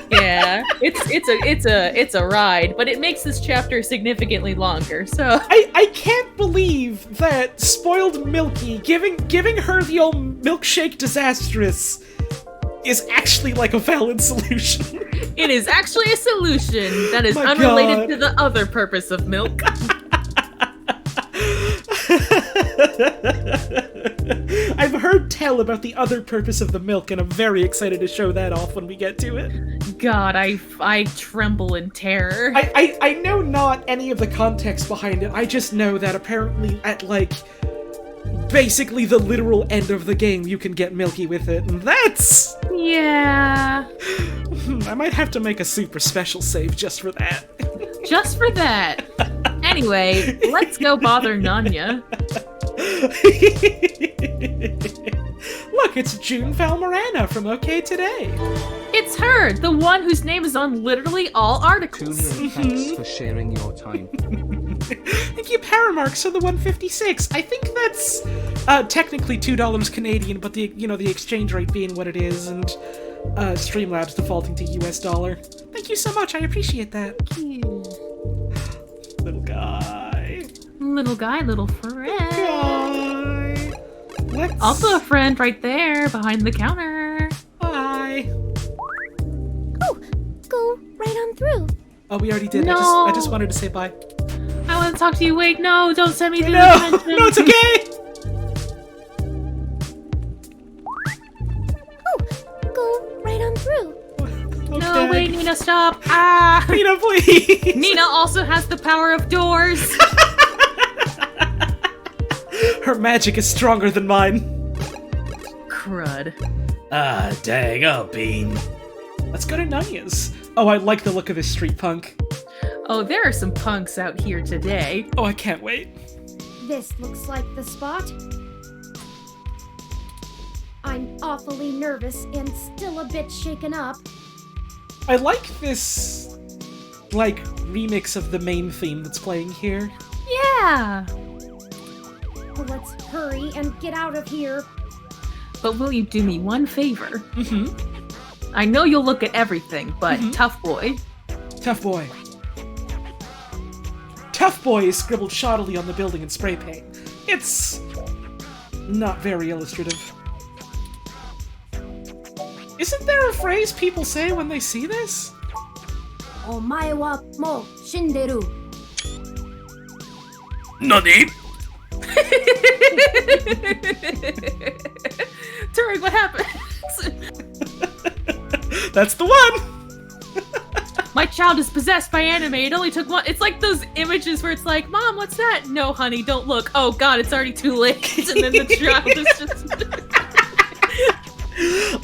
Yeah, it's a ride, but it makes this chapter significantly longer. So I can't believe that spoiled Milky giving her the old milkshake disastrous is actually like a valid solution. It is actually a solution that is unrelated to the other purpose of milk. I've heard tell about the other purpose of the milk, and I'm very excited to show that off when we get to it. God, I tremble in terror. I know not any of the context behind it. I just know that apparently at, basically the literal end of the game, you can get milky with it, and that's... Yeah... I might have to make a super special save just for that. Just for that. Anyway, let's go bother Nanya. Look, it's June Valmarana from OK Today. It's her, the one whose name is on literally all articles. Tune in, thanks for sharing your time. Thank you, Paramarks, for the 156. I think that's technically $2 Canadian, but the exchange rate being what it is, and Streamlabs defaulting to US dollar. Thank you so much. I appreciate that. Thank you. Little guy. Little guy, little friend. Let's... Also a friend right there behind the counter. Bye. Oh, go right on through. Oh, we already did. No. I just wanted to say bye. I want to talk to you. Wait, no, don't send me through the dimension. No, it's okay. Oh, go right on through. Okay. No, wait, Nina, stop. Ah. Nina, please. Nina also has the power of doors. Her magic is stronger than mine. Crud. Ah, dang, I'll bean. Let's go to Nanya's. Oh, I like the look of this street punk. Oh, there are some punks out here today. Oh, I can't wait. This looks like the spot. I'm awfully nervous and still a bit shaken up. I like this, remix of the main theme that's playing here. Yeah. Let's hurry and get out of here. But will you do me one favor? Mm-hmm. I know you'll look at everything, but tough boy. Tough boy. Tough boy is scribbled shoddily on the building in spray paint. It's not very illustrative. Isn't there a phrase people say when they see this? Omae wa mo shinderu. Nani? Turing, what happened? That's the one! My child is possessed by anime. It only took one. It's like those images where it's like, Mom, what's that? No, honey, don't look. Oh, God, it's already too late. And then the child is just...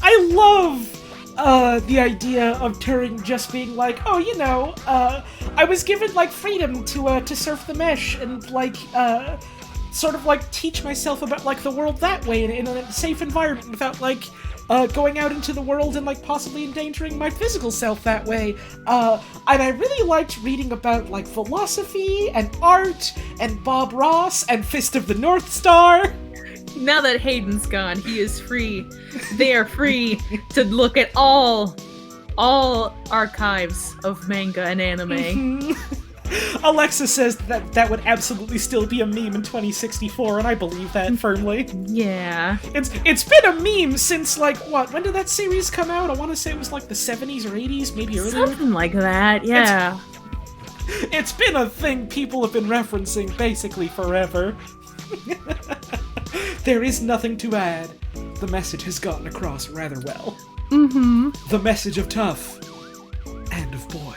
I love the idea of Turing just being like, oh, I was given freedom to surf the mesh and sort of teach myself about the world that way in a safe environment without going out into the world and possibly endangering my physical self that way. And I really liked reading about philosophy and art and Bob Ross and Fist of the North Star. Now that Hayden's gone, he is free. They are free to look at all archives of manga and anime. Alexa says that would absolutely still be a meme in 2064, and I believe that firmly. Yeah. It's been a meme since, like, what? When did that series come out? I want to say it was like the 70s or 80s, maybe earlier. Something like that, yeah. It's been a thing people have been referencing basically forever. There is nothing to add. The message has gotten across rather well. Mm-hmm. The message of tough and of boy.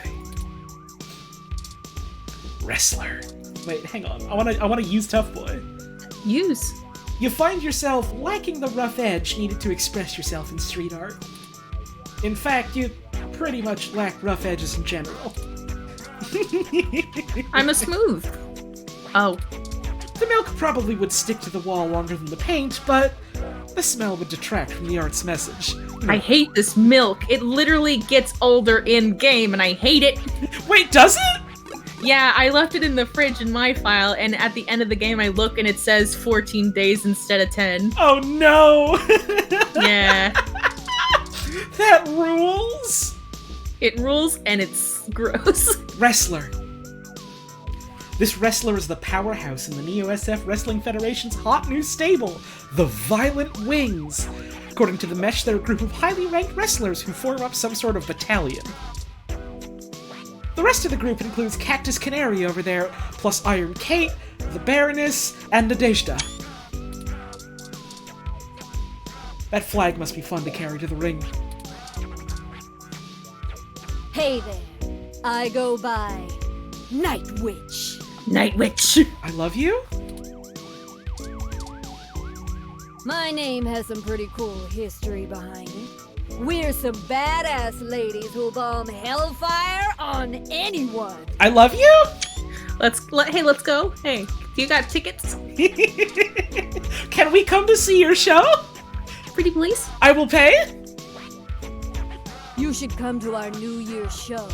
Wrestler. Wait, hang on. I want to use tough boy. Use. You find yourself lacking the rough edge needed to express yourself in street art. In fact, you pretty much lack rough edges in general. I'm a smooth. Oh. The milk probably would stick to the wall longer than the paint, but the smell would detract from the art's message. I hate this milk. It literally gets older in-game, and I hate it. Wait, does it? Yeah, I left it in the fridge in my file, and at the end of the game I look and it says 14 days instead of 10. Oh no! Yeah. That rules! It rules, and it's gross. Wrestler. This wrestler is the powerhouse in the Neo-SF Wrestling Federation's hot new stable, the Violent Wings. According to the Mesh, they're a group of highly ranked wrestlers who form up some sort of battalion. The rest of the group includes Cactus Canary over there, plus Iron Kate, the Baroness, and Nadezhda. That flag must be fun to carry to the ring. Hey there, I go by Night Witch. Night Witch. I love you? My name has some pretty cool history behind it. We're some badass ladies who'll bomb hellfire on anyone. I love you? Hey, let's go. Hey, you got tickets? Can we come to see your show? Pretty please. I will pay. You should come to our New Year's show.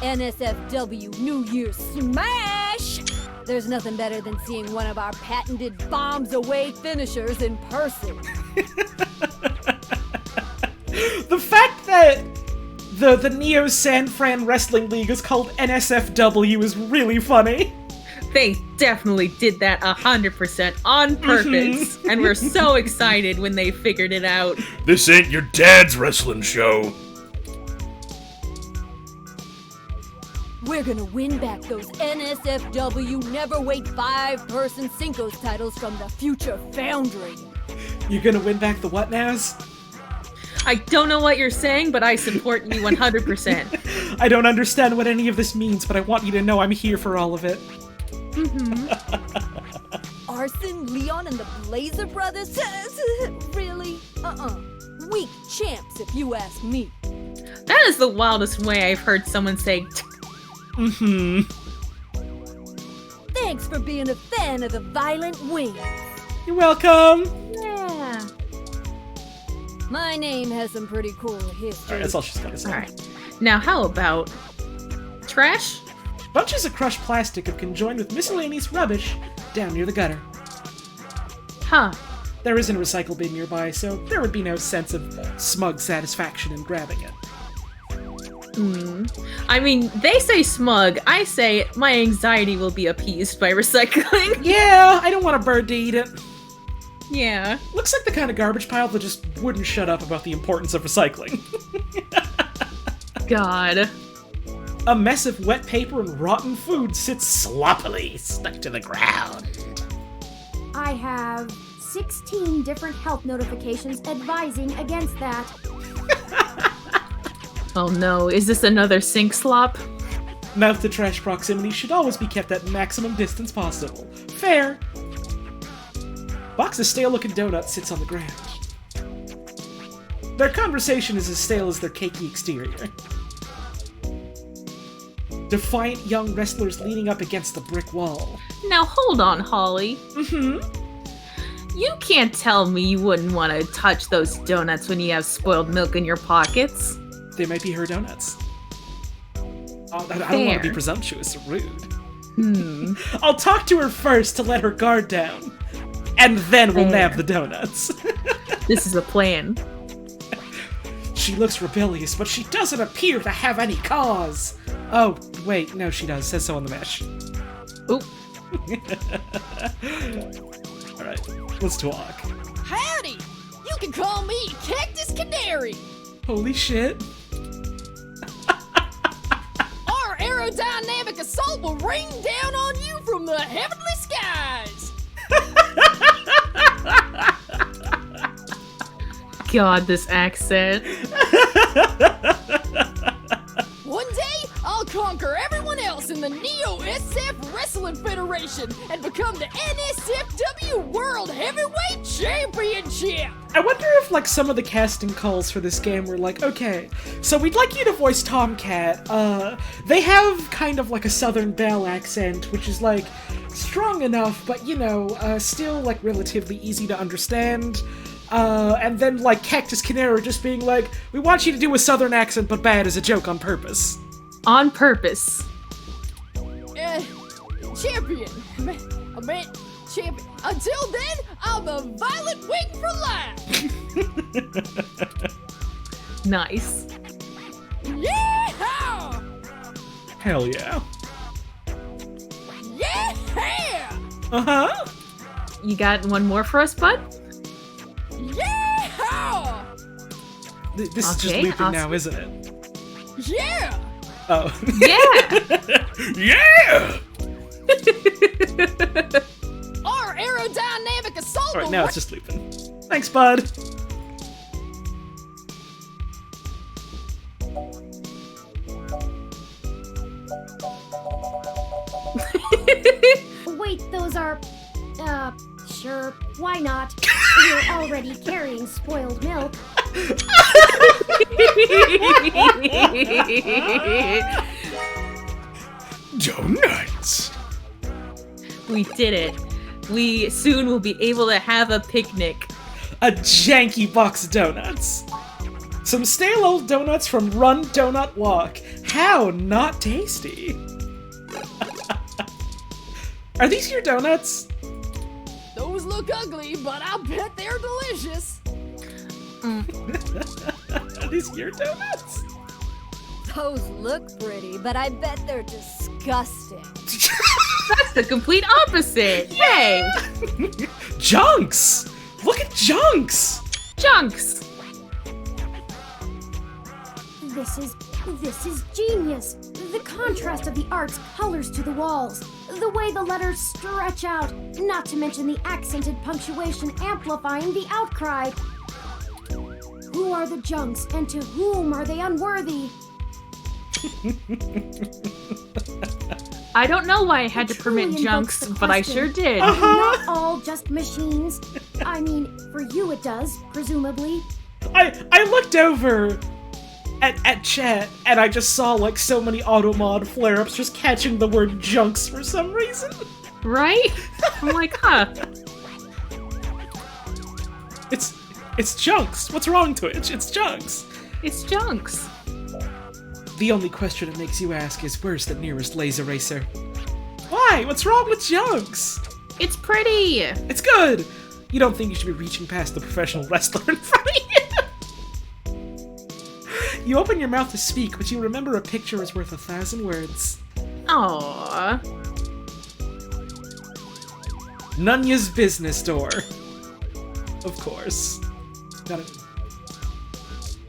NSFW New Year's Smash! There's nothing better than seeing one of our patented bombs-away finishers in person. The fact that the Neo San Fran Wrestling League is called NSFW is really funny. They definitely did that 100% on purpose, and we're so excited when they figured it out. This ain't your dad's wrestling show. We're gonna win back those NSFW Neverweight 5-person Cinco's titles from the future Foundry. You're gonna win back the what nows? I don't know what you're saying, but I support you 100%. I don't understand what any of this means, but I want you to know I'm here for all of it. Mm-hmm. Arson, Leon, and the Blazer Brothers? Really? Weak champs, if you ask me. That is the wildest way I've heard someone say Mm-hmm. Thanks for being a fan of the Violent Wings. You're welcome. Yeah. My name has some pretty cool history. Alright, that's all she's gotta say. Alright. Now, how about trash? Bunches of crushed plastic have conjoined with miscellaneous rubbish down near the gutter. Huh. There isn't a recycle bin nearby, so there would be no sense of smug satisfaction in grabbing it. I mean, they say smug. I say my anxiety will be appeased by recycling. Yeah, I don't want a bird to eat it. Yeah. Looks like the kind of garbage pile that just wouldn't shut up about the importance of recycling. God. A mess of wet paper and rotten food sits sloppily stuck to the ground. I have 16 different health notifications advising against that. Oh no, is this another sink slop? Mouth to trash proximity should always be kept at maximum distance possible. Fair. Box of stale-looking donuts sits on the ground. Their conversation is as stale as their cakey exterior. Defiant young wrestlers leaning up against the brick wall. Now hold on, Holly. Mm-hmm. You can't tell me you wouldn't want to touch those donuts when you have spoiled milk in your pockets. They might be her donuts. I don't want to be presumptuous or rude. I'll talk to her first to let her guard down. And then we'll nab the donuts. This is a plan. She looks rebellious, but she doesn't appear to have any cause. Oh, wait, no, she does. Says so on the mesh. Oop. Alright, let's talk. Howdy! You can call me Cactus Canary! Holy shit. Our aerodynamic assault will rain down on you from the heavenly skies! God, this accent. One day, I'll conquer everyone else in the Neo-SF Wrestling Federation and become the NSFW World Heavyweight Championship! I wonder if, like, some of the casting calls for this game were like, okay, so we'd like you to voice Tomcat. They have kind of like a Southern Belle accent, which is, like, strong enough, but, you know, still, like, relatively easy to understand. And then, like, Cactus Canary just being like, we want you to do a Southern accent, but bad as a joke on purpose. On purpose. Champion. I meant champion. Until then, I'm a Violet Wing for life. Nice. Yeah! Hell yeah. Yeah! Uh-huh. You got one more for us, bud? Yeah! This is just looping now, isn't it? Yeah! Oh. Yeah! Yeah! Our aerodynamic assault. Alright, now it's just looping. Thanks, bud. Wait, those are... sure, why not? We're already carrying spoiled milk. Donuts! We did it. We soon will be able to have a picnic. A janky box of donuts. Some stale old donuts from Run Donut Walk. How not tasty. Are these your donuts? Those look ugly, but I bet they're delicious. Are these your donuts? Those look pretty, but I bet they're disgusting. That's the complete opposite. Yay! Junks! Look at Junks! Junks! This is genius. The contrast of the art's colors to the walls. The way the letters stretch out, not to mention the accented punctuation amplifying the outcry. Who are the Junks, and to whom are they unworthy? I don't know why I had to permit Truly Junks, invokes the but I question. sure did. Not all just machines. I mean, for you it does, presumably. I looked over at chat, and I just saw, like, so many automod flare-ups just catching the word Junks for some reason. Right? I'm like, huh. It's Junks. What's wrong, Twitch? It's Junks. It's Junks. The only question it makes you ask is, where's the nearest laser racer? Why? What's wrong with Junks? It's pretty. It's good. You don't think you should be reaching past the professional wrestler in front of you? You open your mouth to speak, but you remember a picture is worth 1,000 words. Aww. Nanya's business door. Of course. Got it.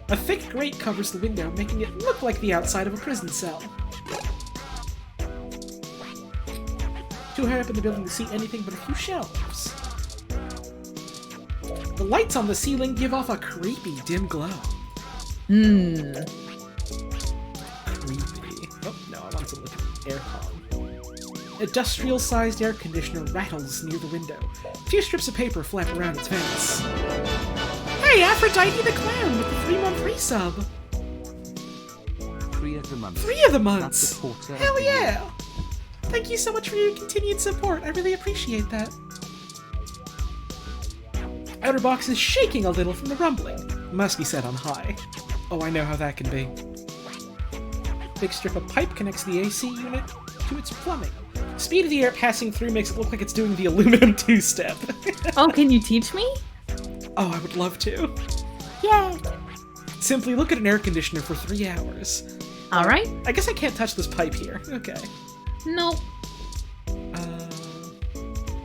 A thick grate covers the window, making it look like the outside of a prison cell. Too high up in the building to see anything but a few shelves. The lights on the ceiling give off a creepy dim glow. Creepy. Oh, no, I wanted to look at aircon. Industrial-sized air conditioner rattles near the window. A few strips of paper flap around its vents. Hey, Aphrodite the Clown with the 3-month resub! 3 of the month. 3 of the months! Supporter of Hell the year. yeah! Thank you so much for your continued support. I really appreciate that. Outer box is shaking a little from the rumbling. Must be set on high. Oh, I know how that can be. Big strip of pipe connects the AC unit to its plumbing. Speed of the air passing through makes it look like it's doing the aluminum two-step. Oh, can you teach me? Oh, I would love to. Yay! Simply look at an air conditioner for 3 hours. Alright. I guess I can't touch this pipe here. Okay. Nope.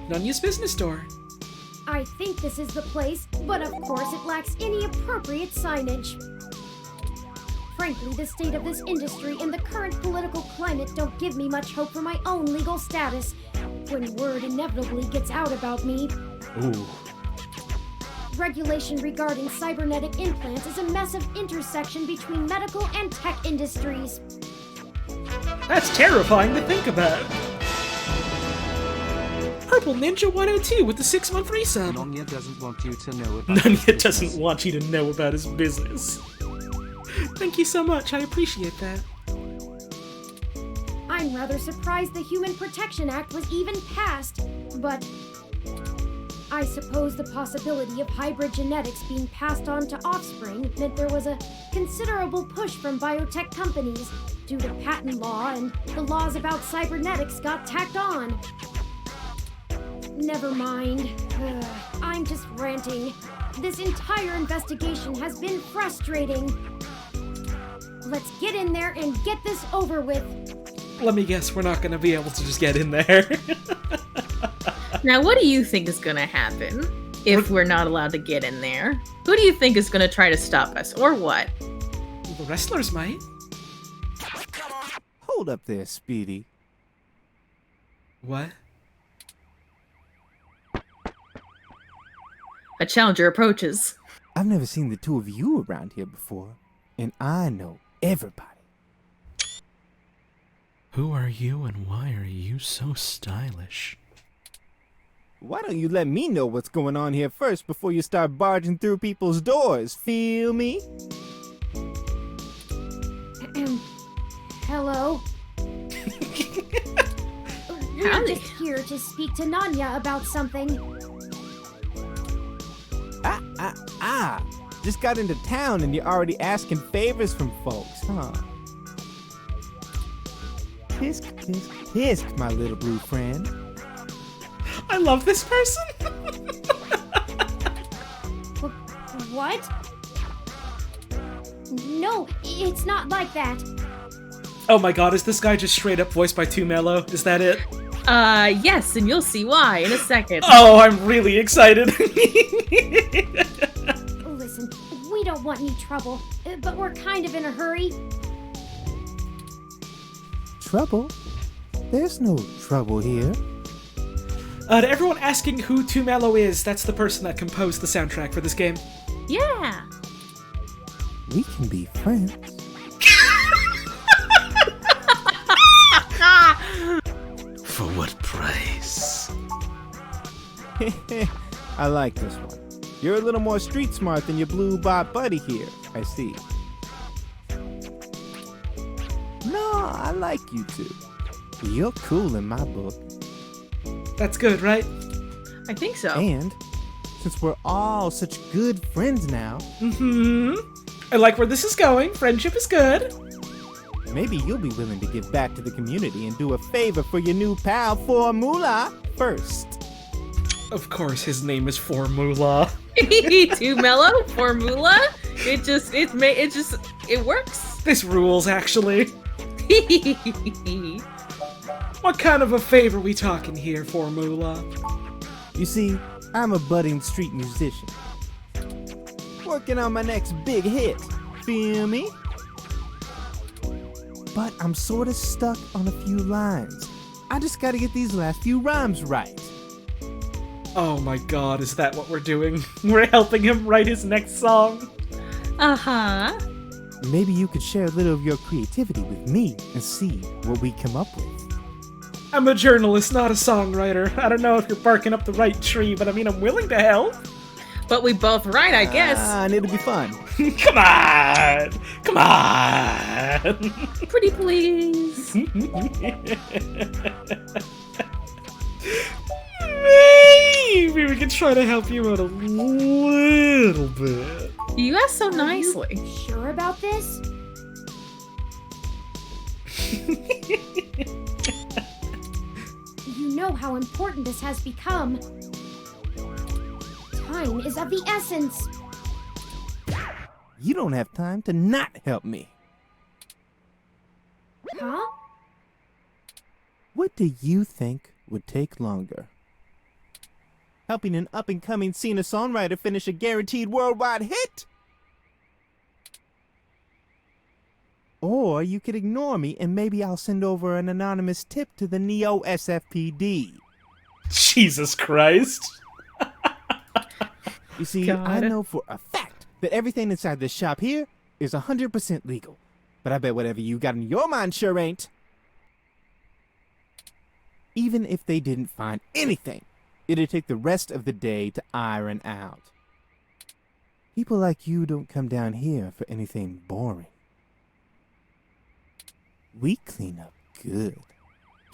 Nanya's business door. I think this is the place, but of course it lacks any appropriate signage. Frankly, the state of this industry and the current political climate don't give me much hope for my own legal status when word inevitably gets out about me. Ooh. Regulation regarding cybernetic implants is a massive intersection between medical and tech industries. That's terrifying to think about. Purple Ninja 102 with the 6-month resub. Nanya doesn't want you to know about Nanya doesn't want you to know about his business. Thank you so much, I appreciate that. I'm rather surprised the Human Protection Act was even passed, but I suppose the possibility of hybrid genetics being passed on to offspring meant there was a considerable push from biotech companies due to patent law, and the laws about cybernetics got tacked on. Never mind. I'm just ranting. This entire investigation has been frustrating. Let's get in there and get this over with. Let me guess, we're not gonna be able to just get in there. Now, what do you think is gonna happen if we're not allowed to get in there? Who do you think is gonna try to stop us, or what? The wrestlers might. Hold up there, Speedy. What? A challenger approaches. I've never seen the two of you around here before, and I know everybody. Who are you and why are you so stylish? Why don't you let me know what's going on here first before you start barging through people's doors, feel me? Hello? We're just here to speak to Nanya about something. Just got into town and you're already asking favors from folks, huh? Tisk, tisk, tisk, my little blue friend. I love this person. What? No, it's not like that. Oh my god, is this guy just straight up voiced by 2Mello? Is that it? Yes, and you'll see why in a second. Oh, I'm really excited. Listen, we don't want any trouble, but we're kind of in a hurry. Trouble? There's no trouble here. To everyone asking who 2Mello is, that's the person that composed the soundtrack for this game. Yeah. We can be friends. For what price? I like this one. You're a little more street smart than your blue bot buddy here, I see. No, I like you two. You're cool in my book. That's good, right? I think so. And since we're all such good friends now... I like where this is going. Friendship is good. Maybe you'll be willing to give back to the community and do a favor for your new pal Formula first. Of course, his name is Formula. 2Mello? Formula? It works. This rules, actually. What kind of a favor we talking here, Formula? You see, I'm a budding street musician. Working on my next big hit. Feel me? But I'm sort of stuck on a few lines. I just gotta get these last few rhymes right. Oh my god, is that what we're doing? We're helping him write his next song? Uh-huh. Maybe you could share a little of your creativity with me and see what we come up with. I'm a journalist, not a songwriter. I don't know if you're barking up the right tree, but I mean, I'm willing to help. But we both write, I guess. And it'll be fun. Come on! Come on! Pretty please. Maybe we can try to help you out a little bit. You asked so nicely. Are you sure about this? You know how important this has become. Time is of the essence. You don't have time to not help me. Huh? What do you think would take longer? Helping an up-and-coming singer-songwriter finish a guaranteed worldwide hit? Or you could ignore me and maybe I'll send over an anonymous tip to the Neo SFPD. Jesus Christ. You see, I know for a fact that everything inside this shop here is 100% legal. But I bet whatever you got in your mind sure ain't. Even if they didn't find anything, it'd take the rest of the day to iron out. People like you don't come down here for anything boring. We clean up good.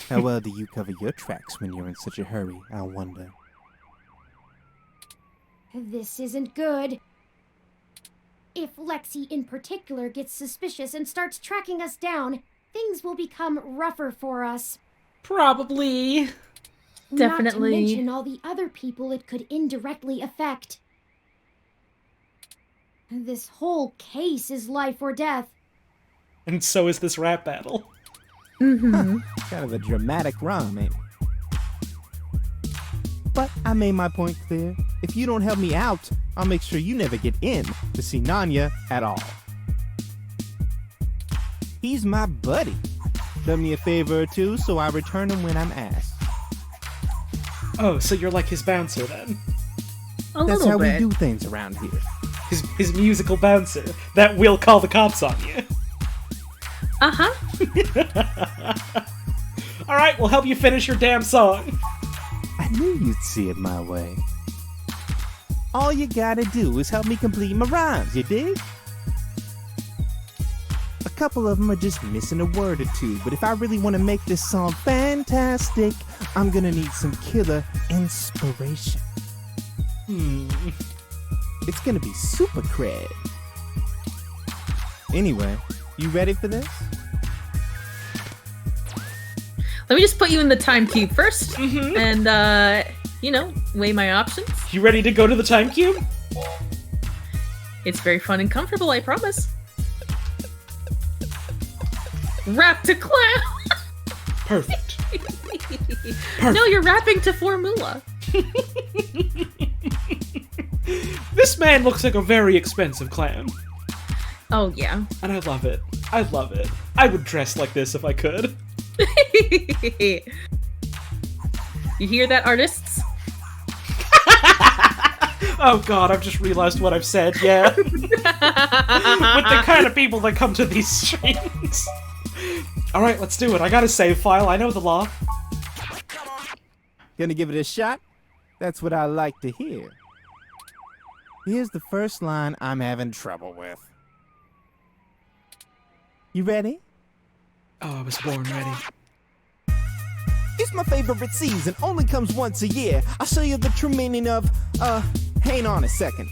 How well do you cover your tracks when you're in such a hurry, I wonder? This isn't good. If Lexie in particular gets suspicious and starts tracking us down, things will become rougher for us. Probably. Definitely. Not to mention all the other people it could indirectly affect. This whole case is life or death. And so is this rap battle. Mm-hmm. Kind of a dramatic rhyme, ain't it? But I made my point clear. If you don't help me out, I'll make sure you never get in to see Nanya at all. He's my buddy. Done me a favor or two, so I return him when I'm asked. Oh, so you're like his bouncer then? That's how we do things around here. His musical bouncer that will call the cops on you. Uh-huh. Alright, we'll help you finish your damn song. I knew you'd see it my way. All you gotta do is help me complete my rhymes, you dig? A couple of them are just missing a word or two, but if I really want to make this song fantastic, I'm gonna need some killer inspiration. It's gonna be super cred. Anyway, you ready for this? Let me just put you in the time cube first, and, weigh my options. You ready to go to the time cube? It's very fun and comfortable, I promise. Rap to clown! Perfect. No, you're rapping to Formula. This man looks like a very expensive clown. Oh, yeah. And I love it. I love it. I would dress like this if I could. You hear that, artists? Oh god, I've just realized what I've said, yeah. With the kind of people that come to these streams. Alright, let's do it. I got a save file, I know the law. Gonna give it a shot? That's what I like to hear. Here's the first line I'm having trouble with. You ready? Oh, I was born ready. It's my favorite season, only comes once a year. I'll show you the true meaning of, hang on a second.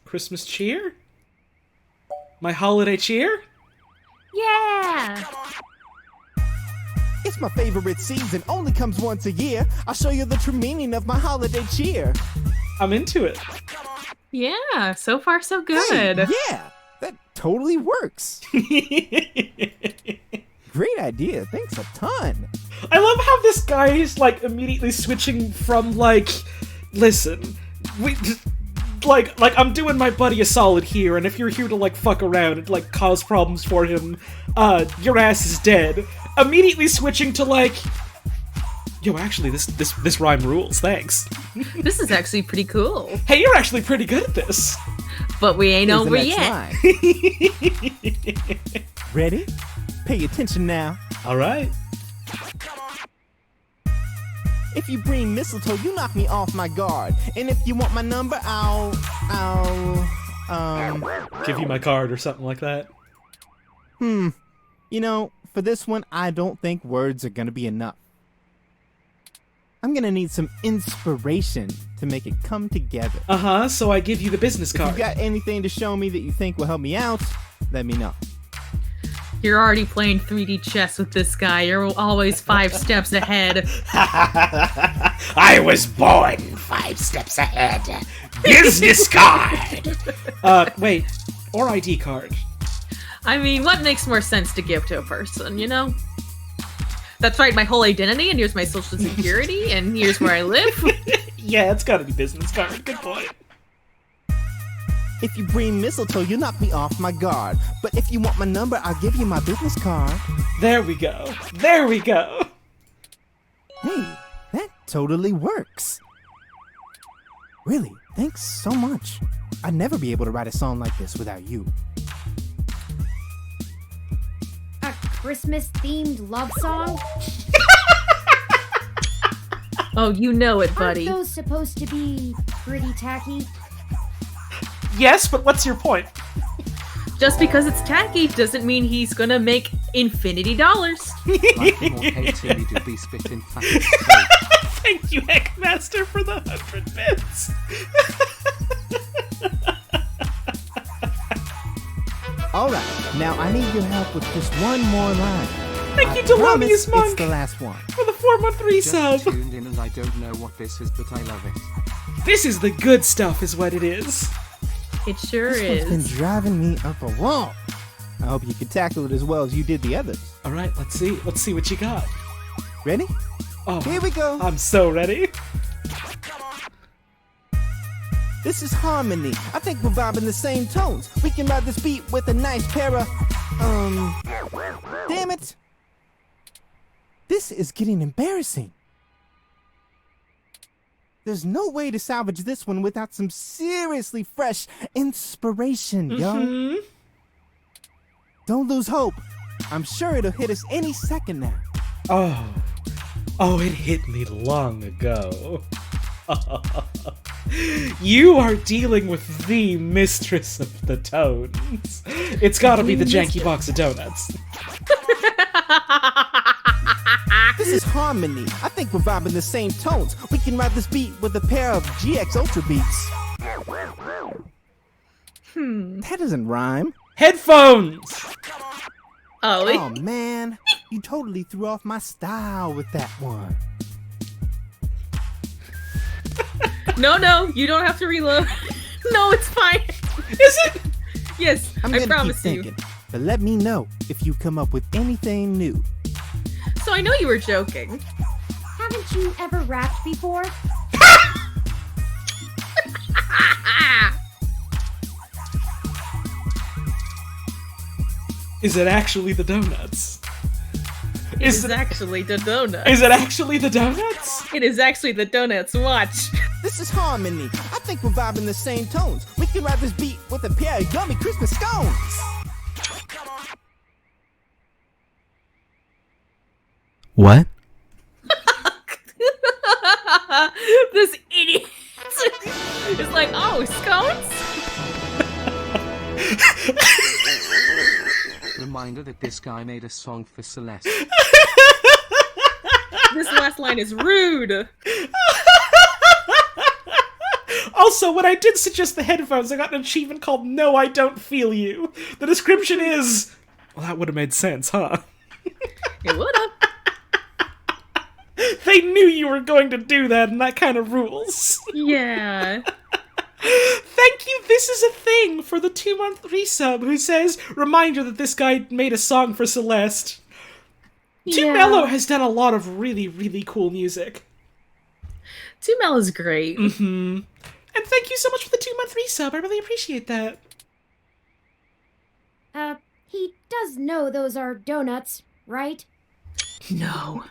Christmas cheer? My holiday cheer? Yeah! It's my favorite season, only comes once a year. I'll show you the true meaning of my holiday cheer. I'm into it. Yeah, so far so good. Hey, yeah, that totally works. Great idea, thanks a ton. I love how this guy is, like, immediately switching from, like, listen, I'm doing my buddy a solid here, and if you're here to, like, fuck around and, like, cause problems for him, your ass is dead. Immediately switching to, like, yo, actually, this rhyme rules, thanks. This is actually pretty cool. Hey, you're actually pretty good at this. But we ain't over yet. Ready? Pay attention now. Alright. If you bring mistletoe, you knock me off my guard. And if you want my number, I'll give you my card or something like that. You know, for this one, I don't think words are gonna be enough. I'm gonna need some inspiration to make it come together. Uh-huh, so I give you the business card. If you got anything to show me that you think will help me out, let me know. You're already playing 3D chess with this guy. You're always 5 steps ahead. I was born 5 steps ahead. business card! Wait. Or ID card. I mean, what makes more sense to give to a person, you know? That's right, my whole identity, and here's my social security, and here's where I live. Yeah, it's gotta be business card. Good point. If you bring mistletoe, you knock me off my guard. But if you want my number, I'll give you my business card. There we go. There we go. Hey, that totally works. Really, thanks so much. I'd never be able to write a song like this without you. A Christmas-themed love song? Oh, you know it, buddy. Aren't those supposed to be pretty tacky? Yes, but what's your point? Just because it's tacky doesn't mean he's gonna make infinity dollars. Thank you, Heckmaster, for the 100 bits. Alright, now I need your help with just one more line. Thank you, Delamius Monk. It's the last one. For the 4-month resub. Just tuned in and I don't know what this is, but I love it. This is the good stuff, is what it is. It sure This is. one's been driving me up a wall. I hope you can tackle it as well as you did the others. All right, let's see. Let's see what you got. Ready? Oh, here we go. I'm so ready. This is harmony. I think we're vibing the same tones. We can ride this beat with a nice pair of, damn it. This is getting embarrassing. There's no way to salvage this one without some seriously fresh inspiration, yo. Don't lose hope. I'm sure it'll hit us any second now. Oh, it hit me long ago. You are dealing with the mistress of the tones. It's gotta be the janky box of donuts. This is harmony. I think we're vibing the same tones. We can ride this beat with a pair of GX Ultra beats. That doesn't rhyme. Headphones! Oh man, you totally threw off my style with that one. No, you don't have to reload. No, it's fine. Is it? Yes, I'm I gonna promise keep you. thinking, but let me know if you come up with anything new. So I know you were joking. Haven't you ever rapped before? Is it actually the donuts? It is actually the donuts. Is it actually the donuts? It is actually the donuts. Watch. This is harmony. I think we're vibing the same tones. We can ride this beat with a pair of yummy Christmas scones. What? This idiot is like, oh, scones? Reminder that this guy made a song for Celeste. This last line is rude. Also, when I did suggest the headphones, I got an achievement called No, I Don't Feel You. The description is... Well, that would have made sense, huh? It would have. They knew you were going to do that, and that kind of rules. Yeah. Thank you, This Is a Thing, for the 2-month resub, who says, reminder that this guy made a song for Celeste. Too Mellow has done a lot of really, really cool music. Too Mellow's great. Mm-hmm. And thank you so much for the 2-month resub. I really appreciate that. He does know those are donuts, right? No.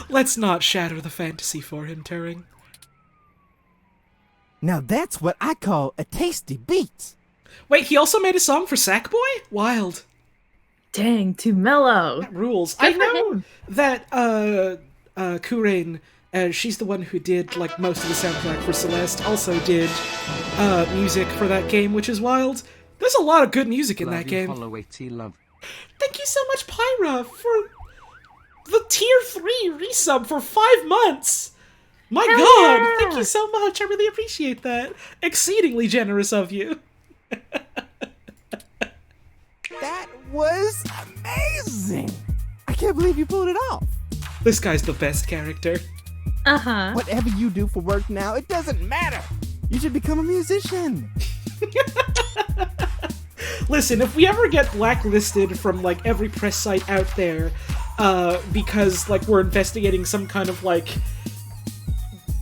Let's not shatter the fantasy for him, Turing. Now that's what I call a tasty beat. Wait, he also made a song for Sackboy? Wild. Dang, Too Mellow. That rules. Good I for know him. that, Kurain, she's the one who did, like, most of the soundtrack for Celeste, also did, music for that game, which is wild. There's a lot of good music in Love that you, game. Holloway love. Thank you so much, Pyra, for the tier 3 resub for 5 months! My Hell god! yeah! Thank you so much, I really appreciate that. Exceedingly generous of you. That was amazing. I can't believe you pulled it off. This guy's the best character. Uh-huh. Whatever you do for work now, it doesn't matter. You should become a musician. Listen, if we ever get blacklisted from, like, every press site out there, because, like, we're investigating some kind of, like,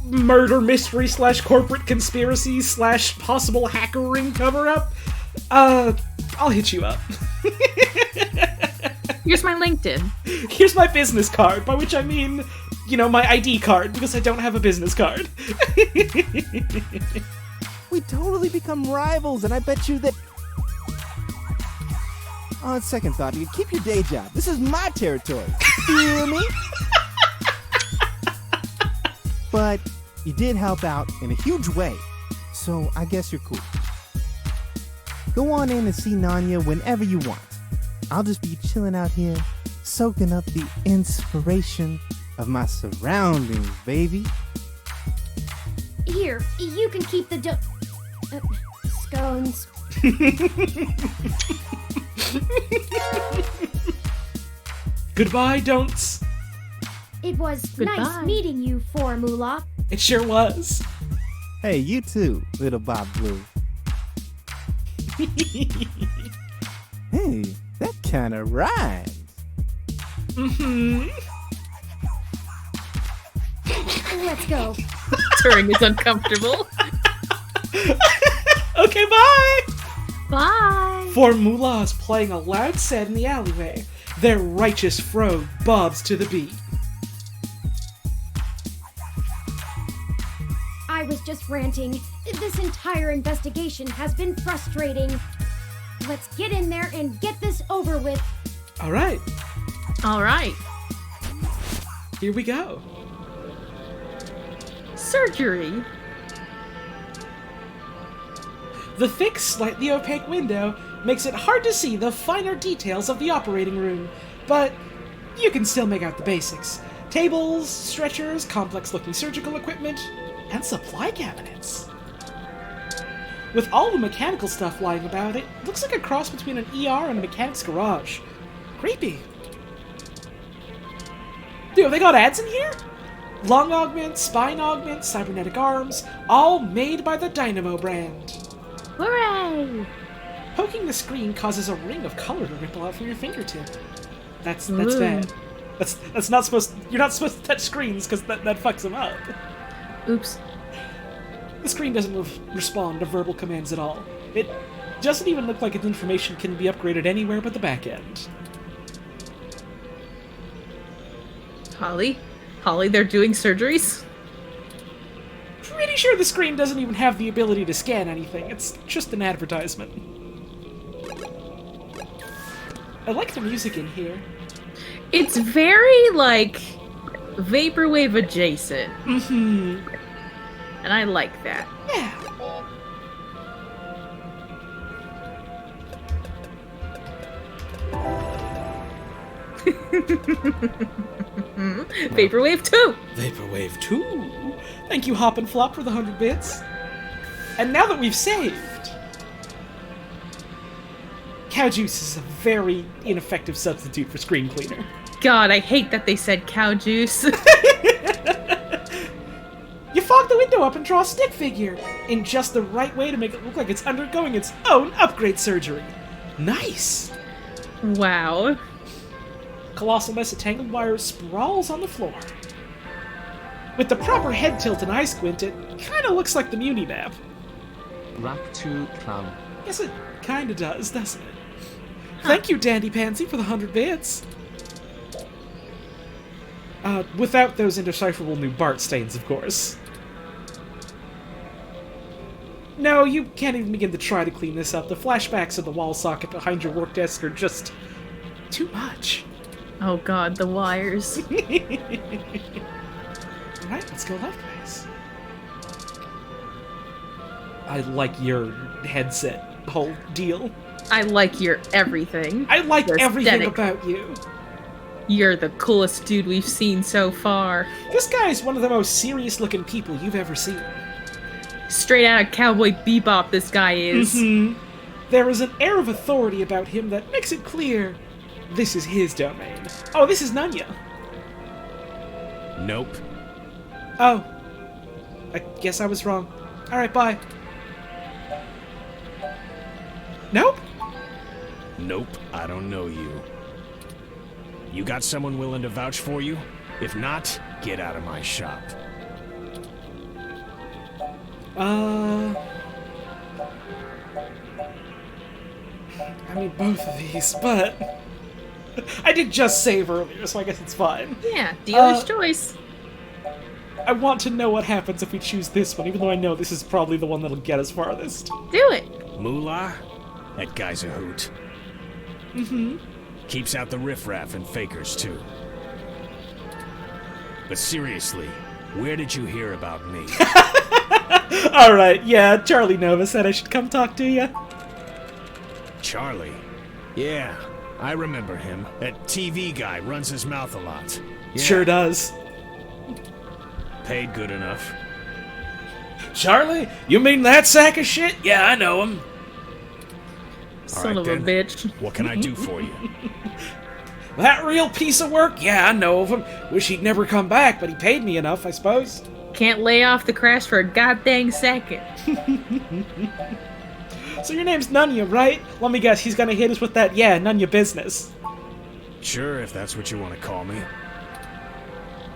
murder mystery / corporate conspiracy / possible hacker ring cover-up, I'll hit you up. Here's my LinkedIn. Here's my business card, by which I mean, you know, my ID card, because I don't have a business card. We totally become rivals, and I bet you that... On second thought, you keep your day job. This is my territory. Feel me? But you did help out in a huge way, so I guess you're cool. Go on in and see Nanya whenever you want. I'll just be chilling out here, soaking up the inspiration of my surroundings, baby. Here, you can keep the scones. Goodbye, don'ts. It was nice meeting you, Formula. It sure was. Hey, you too, little Bob Blue. Hey, that kind of rhymes. Mm-hmm. Let's go. Turing is uncomfortable. Okay, bye! Bye! Formula's playing a loud set in the alleyway. Their righteous fro bobs to the beat. I was just ranting. This entire investigation has been frustrating. Let's get in there and get this over with. Alright. Alright. Here we go. Surgery. The thick, slightly opaque window makes it hard to see the finer details of the operating room, but you can still make out the basics. Tables, stretchers, complex-looking surgical equipment, and supply cabinets. With all the mechanical stuff lying about, it looks like a cross between an ER and a mechanic's garage. Creepy. Dude, have they got ads in here? Lung augment, spine augment, cybernetic arms, all made by the Dynamo brand. Hooray! Poking the screen causes a ring of color to ripple out from your fingertip. That's Ooh. bad. That's not supposed. You're not supposed to touch screens because that fucks them up. Oops. The screen doesn't respond to verbal commands at all. It doesn't even look like its information can be upgraded anywhere but the back end. Holly, they're doing surgeries? Pretty sure the screen doesn't even have the ability to scan anything. It's just an advertisement. I like the music in here. It's very, like, vaporwave adjacent. Mm-hmm. And I like that. Yeah. Vaporwave 2! Vaporwave 2! Thank you, Hop and Flop, for the 100 bits. And now that we've saved... Cow juice is a very ineffective substitute for screen cleaner. God, I hate that they said cow juice. You fog the window up and draw a stick figure, in just the right way to make it look like it's undergoing its own upgrade surgery. Nice! Wow. Colossal mess of tangled wires sprawls on the floor. With the proper head tilt and eye squint, it kinda looks like the Muni map. Rack 2 clown. Yes, it kinda does, doesn't it? Thank you, Dandy Pansy, for the 100 bits. Without those indecipherable new Bart stains, of course. No, you can't even begin to try to clean this up. The flashbacks of the wall socket behind your work desk are just... too much. Oh god, the wires. Alright, let's go left-ways. I like your headset whole deal. I like your everything. I like Your everything aesthetic. about you. You're the coolest dude we've seen so far. This guy is one of the most serious-looking people you've ever seen. Straight out of Cowboy Bebop, this guy is. Mm-hmm. There is an air of authority about him that makes it clear this is his domain. Oh, this is Nanya. Nope. Oh. I guess I was wrong. Alright, bye. Nope. Nope, I don't know you. You got someone willing to vouch for you? If not, get out of my shop. I mean, both of these, but I did just save earlier, so I guess it's fine. Yeah, dealer's choice. I want to know what happens if we choose this one, even though I know this is probably the one that'll get us farthest. Do it. Moolah? That guy's a hoot. Mm-hmm. Keeps out the riffraff and fakers, too. But seriously, where did you hear about me? Alright, yeah, Charlie Nova said I should come talk to you. Charlie? Yeah, I remember him. That TV guy runs his mouth a lot. Yeah. Sure does. Paid good enough. Charlie? You mean that sack of shit? Yeah, I know him. Son of a bitch. What can I do for you? That real piece of work? Yeah, I know of him. Wish he'd never come back, but he paid me enough, I suppose. Can't lay off the crash for a goddamn second. So your name's Nanya, right? Let me guess, he's gonna hit us with that, yeah, Nanya business. Sure, if that's what you want to call me.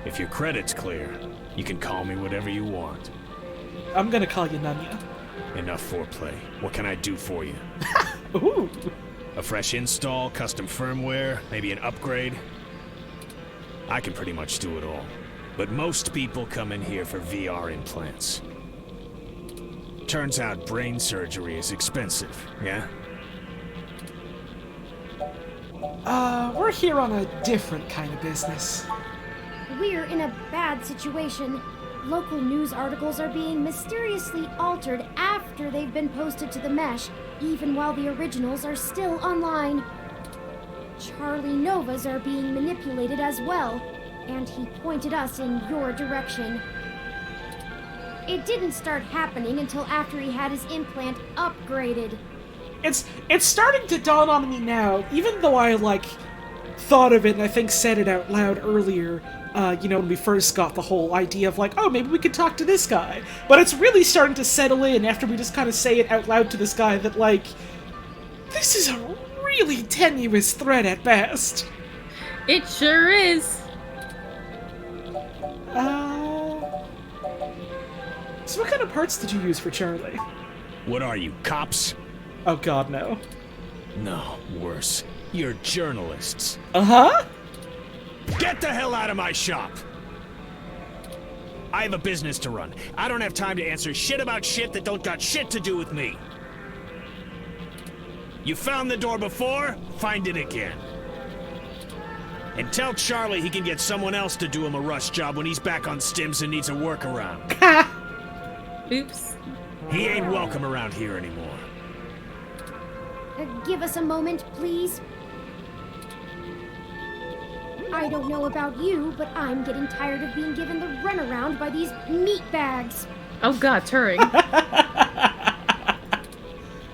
If your credit's clear, you can call me whatever you want. I'm gonna call you Nanya. Enough foreplay. What can I do for you? Ooh. A fresh install, custom firmware, maybe an upgrade? I can pretty much do it all. But most people come in here for VR implants. Turns out brain surgery is expensive, yeah? We're here on a different kind of business. We're in a bad situation. Local news articles are being mysteriously altered after they've been posted to the mesh, even while the originals are still online. Charlie Novas are being manipulated as well, and he pointed us in your direction. It didn't start happening until after he had his implant upgraded. It's starting to dawn on me now, even though I, thought of it and I think said it out loud earlier, when we first got the whole idea of oh, maybe we could talk to this guy. But it's really starting to settle in after we just kind of say it out loud to this guy that, this is a really tenuous thread at best. It sure is. So what kind of parts did you use for Charlie? What are you, cops? Oh god, no. No, worse. You're journalists. Uh-huh? Get the hell out of my shop! I have a business to run. I don't have time to answer shit about shit that don't got shit to do with me. You found the door before? Find it again. And tell Charlie he can get someone else to do him a rush job when he's back on stims and needs a workaround. Oops. He ain't welcome around here anymore. Give us a moment, please. I don't know about you, but I'm getting tired of being given the runaround by these meatbags. Oh god, Turing.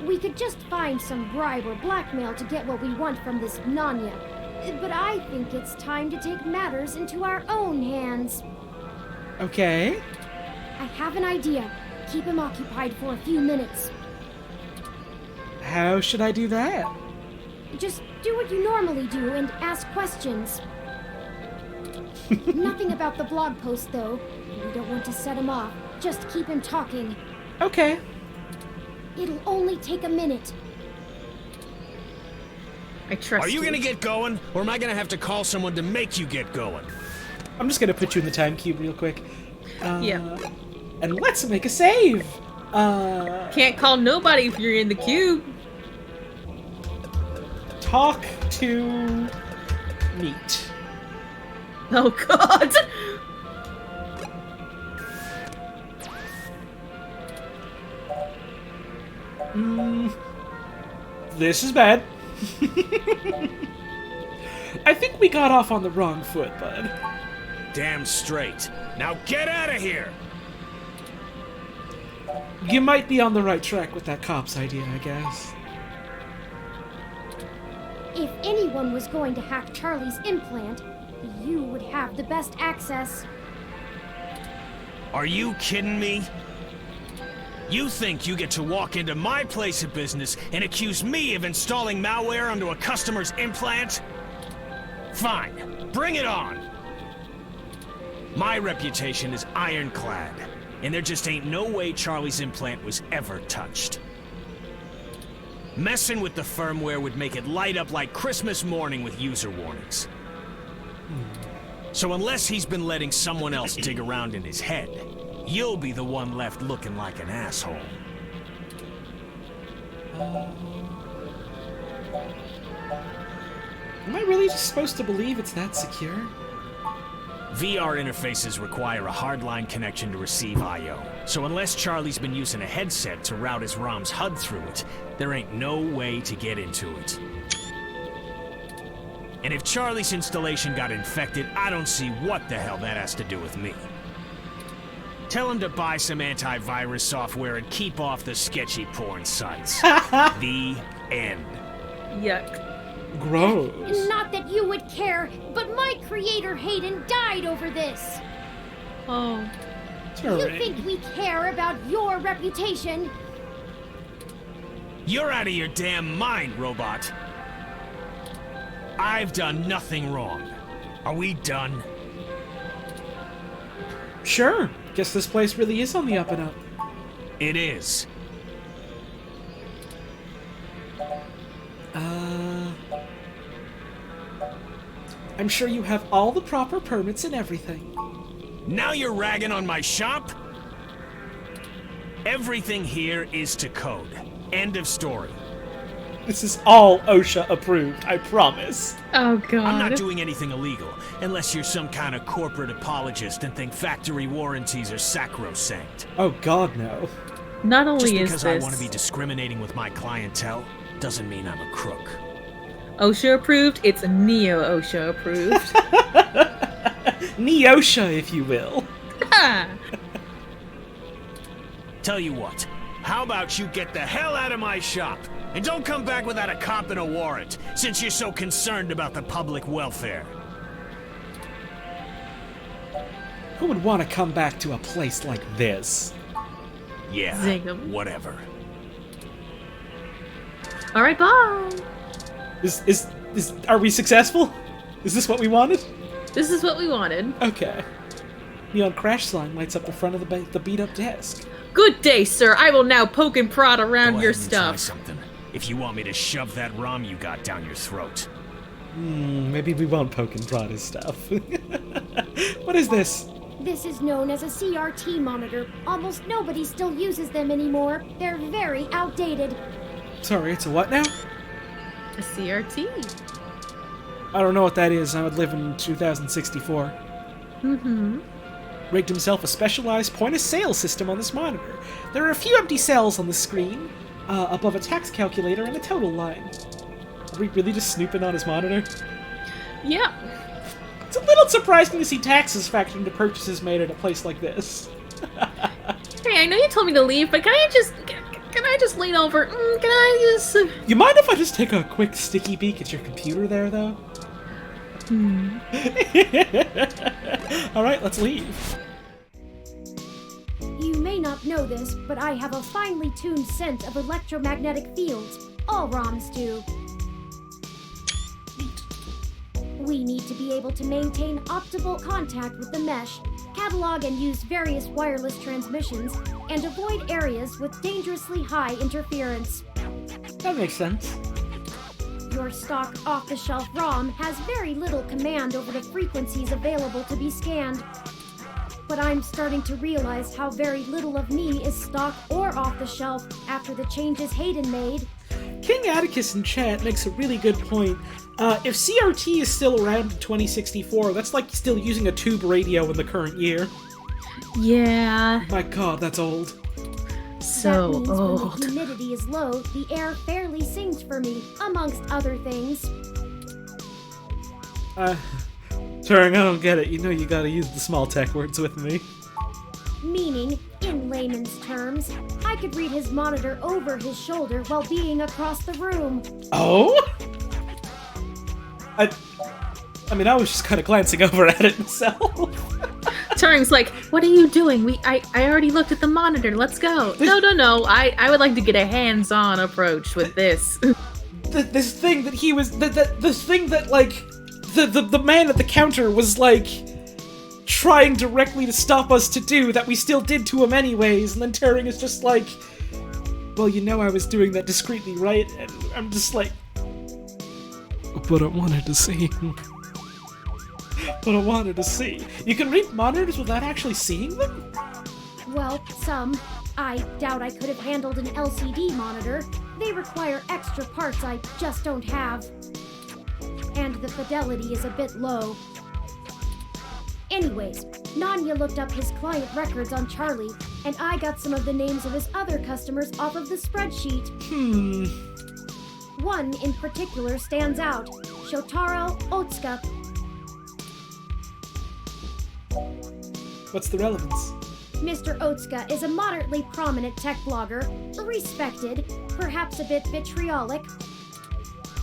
We could just find some bribe or blackmail to get what we want from this Nanya. But I think it's time to take matters into our own hands. Okay. I have an idea. Keep him occupied for a few minutes. How should I do that? Just do what you normally do and ask questions. Nothing about the blog post, though. We don't want to set him off. Just keep him talking. Okay. It'll only take a minute. I trust Are you gonna get going, or am I gonna have to call someone to make you get going? I'm just gonna put you in the time cube real quick. Yeah. And let's make a save! Can't call nobody if you're in the cube. Talk to meat. Oh god! This is bad. I think we got off on the wrong foot, bud. Damn straight. Now get out of here! You might be on the right track with that cop's idea, I guess. If anyone was going to hack Charlie's implant, you would have the best access. Are you kidding me? You think you get to walk into my place of business and accuse me of installing malware onto a customer's implant? Fine, bring it on! My reputation is ironclad, and there just ain't no way Charlie's implant was ever touched. Messing with the firmware would make it light up like Christmas morning with user warnings. So unless he's been letting someone else dig around in his head, you'll be the one left looking like an asshole. Am I really just supposed to believe it's that secure? VR interfaces require a hardline connection to receive I/O. So unless Charlie's been using a headset to route his ROM's HUD through it, there ain't no way to get into it. And if Charlie's installation got infected, I don't see what the hell that has to do with me. Tell him to buy some antivirus software and keep off the sketchy porn sites. The end. Yuck. Gross. Not that you would care, but my creator Hayden died over this. Oh. You think we care about your reputation? You're out of your damn mind, robot. I've done nothing wrong. Are we done? Sure. Guess this place really is on the up and up. It is. I'm sure you have all the proper permits and everything. Now you're ragging on my shop? Everything here is to code. End of story. This is all OSHA approved, I promise. Oh, God. I'm not doing anything illegal, unless you're some kind of corporate apologist and think factory warranties are sacrosanct. Oh, God, no. Not only Just is because this I want to be discriminating with my clientele, doesn't mean I'm a crook. OSHA approved, it's Neo OSHA approved. Neosha, if you will. Tell you what, how about you get the hell out of my shop? And don't come back without a cop and a warrant, since you're so concerned about the public welfare. Who would want to come back to a place like this? Yeah, Zing 'em. whatever. Alright, bye! Are we successful? Is this what we wanted? This is what we wanted. Okay. Neon crash sign lights up the front of the beat-up desk. Good day, sir. I will now poke and prod around Go your ahead and try stuff. something. If you want me to shove that ROM you got down your throat. Maybe we won't poke and prod his stuff. What is this? This is known as a CRT monitor. Almost nobody still uses them anymore. They're very outdated. Sorry, it's a what now? A CRT. I don't know what that is. I would live in 2064. Mm-hmm. Rigged himself a specialized point-of-sale system on this monitor. There are a few empty cells on the screen, above a tax calculator and a total line. Are we really just snooping on his monitor? Yeah. It's a little surprising to see taxes factored into purchases made at a place like this. Hey, I know you told me to leave, but can I just lean over? Can I just... You mind if I just take a quick sticky peek at your computer there, though? Alright, let's leave. You may not know this, but I have a finely tuned sense of electromagnetic fields. All ROMs do. We need to be able to maintain optimal contact with the mesh, catalog and use various wireless transmissions, and avoid areas with dangerously high interference. That makes sense. Your stock off-the-shelf ROM has very little command over the frequencies available to be scanned. But I'm starting to realize how very little of me is stock or off-the-shelf after the changes Hayden made. King Atticus in chat makes a really good point. If CRT is still around in 2064, that's like still using a tube radio in the current year. Yeah. My god, that's old. So that means old. when the humidity is low, the air fairly sings for me, amongst other things. Turing, I don't get it. You know you gotta use the small tech words with me. Meaning, in layman's terms, I could read his monitor over his shoulder while being across the room. Oh? I mean, I was just kind of glancing over at it myself. Turing, Turing's like, what are you doing? I already looked at the monitor. Let's go. No. I would like to get a hands-on approach with this. This thing that he was... This thing that, like... The man at the counter was, like... trying directly to stop us to do that we still did to him anyways, and then Turing is just like... Well, you know I was doing that discreetly, right? And I'm just like... But I wanted to see. But I wanted to see. You can read monitors without actually seeing them? Well, some. I doubt I could have handled an LCD monitor. They require extra parts I just don't have. And the fidelity is a bit low. Anyways, Nanya looked up his client records on Charlie, and I got some of the names of his other customers off of the spreadsheet. One in particular stands out. Shotaro Otsuka. What's the relevance? Mr. Otsuka is a moderately prominent tech blogger, respected, perhaps a bit vitriolic.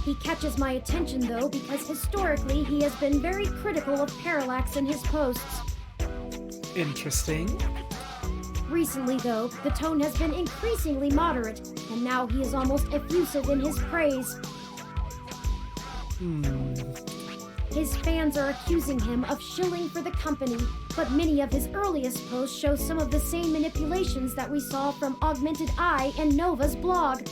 He catches my attention, though, because historically he has been very critical of parallax in his posts. Interesting. Recently, though, the tone has been increasingly moderate, and now he is almost effusive in his praise. His fans are accusing him of shilling for the company, but many of his earliest posts show some of the same manipulations that we saw from Augmented Eye and Nova's blog.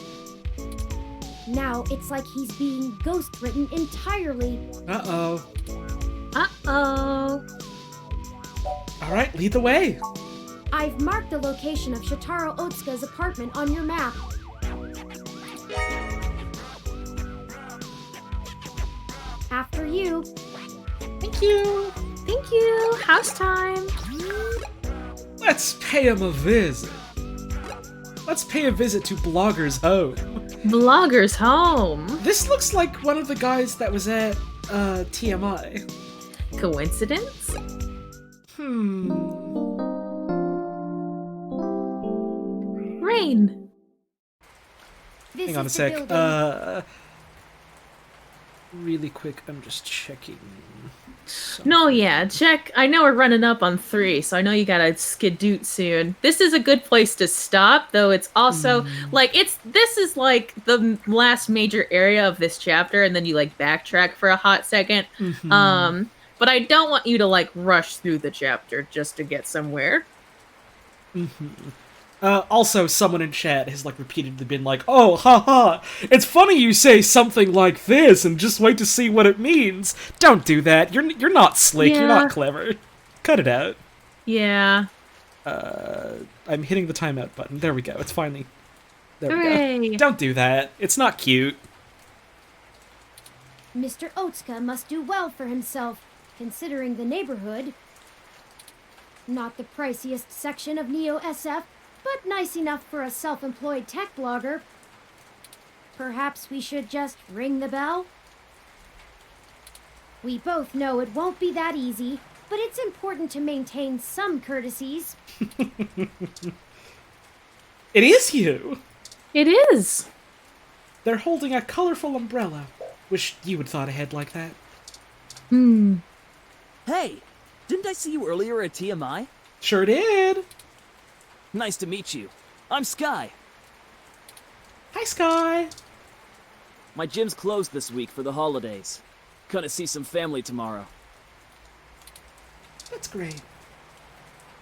Now it's like he's being ghost-written entirely. Uh-oh. Uh-oh. Alright, lead the way. I've marked the location of Shotaro Otsuka's apartment on your map. After you. Thank you. Thank you. House time. Let's pay him a visit. Let's pay a visit to Blogger's home. Blogger's home? This looks like one of the guys that was at TMI. Coincidence? Rain. Hang on a sec. Really quick, I'm just checking. No, yeah, check. I know we're running up on 3, so I know you gotta skidoot soon. This is a good place to stop, though it's also, this is like the last major area of this chapter, and then you, backtrack for a hot second. But I don't want you to, rush through the chapter just to get somewhere. Also, someone in chat has, repeatedly been like, oh, haha, it's funny you say something like this and just wait to see what it means. Don't do that. You're not slick. Yeah. You're not clever. Cut it out. Yeah. I'm hitting the timeout button. There we go. It's finally... There Hooray. we go. Don't do that. It's not cute. Mr. Otsuka must do well for himself, considering the neighborhood. Not the priciest section of Neo SF, but nice enough for a self-employed tech blogger. Perhaps we should just ring the bell? We both know it won't be that easy, but it's important to maintain some courtesies. It is you! It is! They're holding a colorful umbrella. Wish you had thought ahead like that. Hey! Didn't I see you earlier at TMI? Sure did! Nice to meet you. I'm Sky. Hi, Sky. My gym's closed this week for the holidays. Gonna see some family tomorrow. That's great.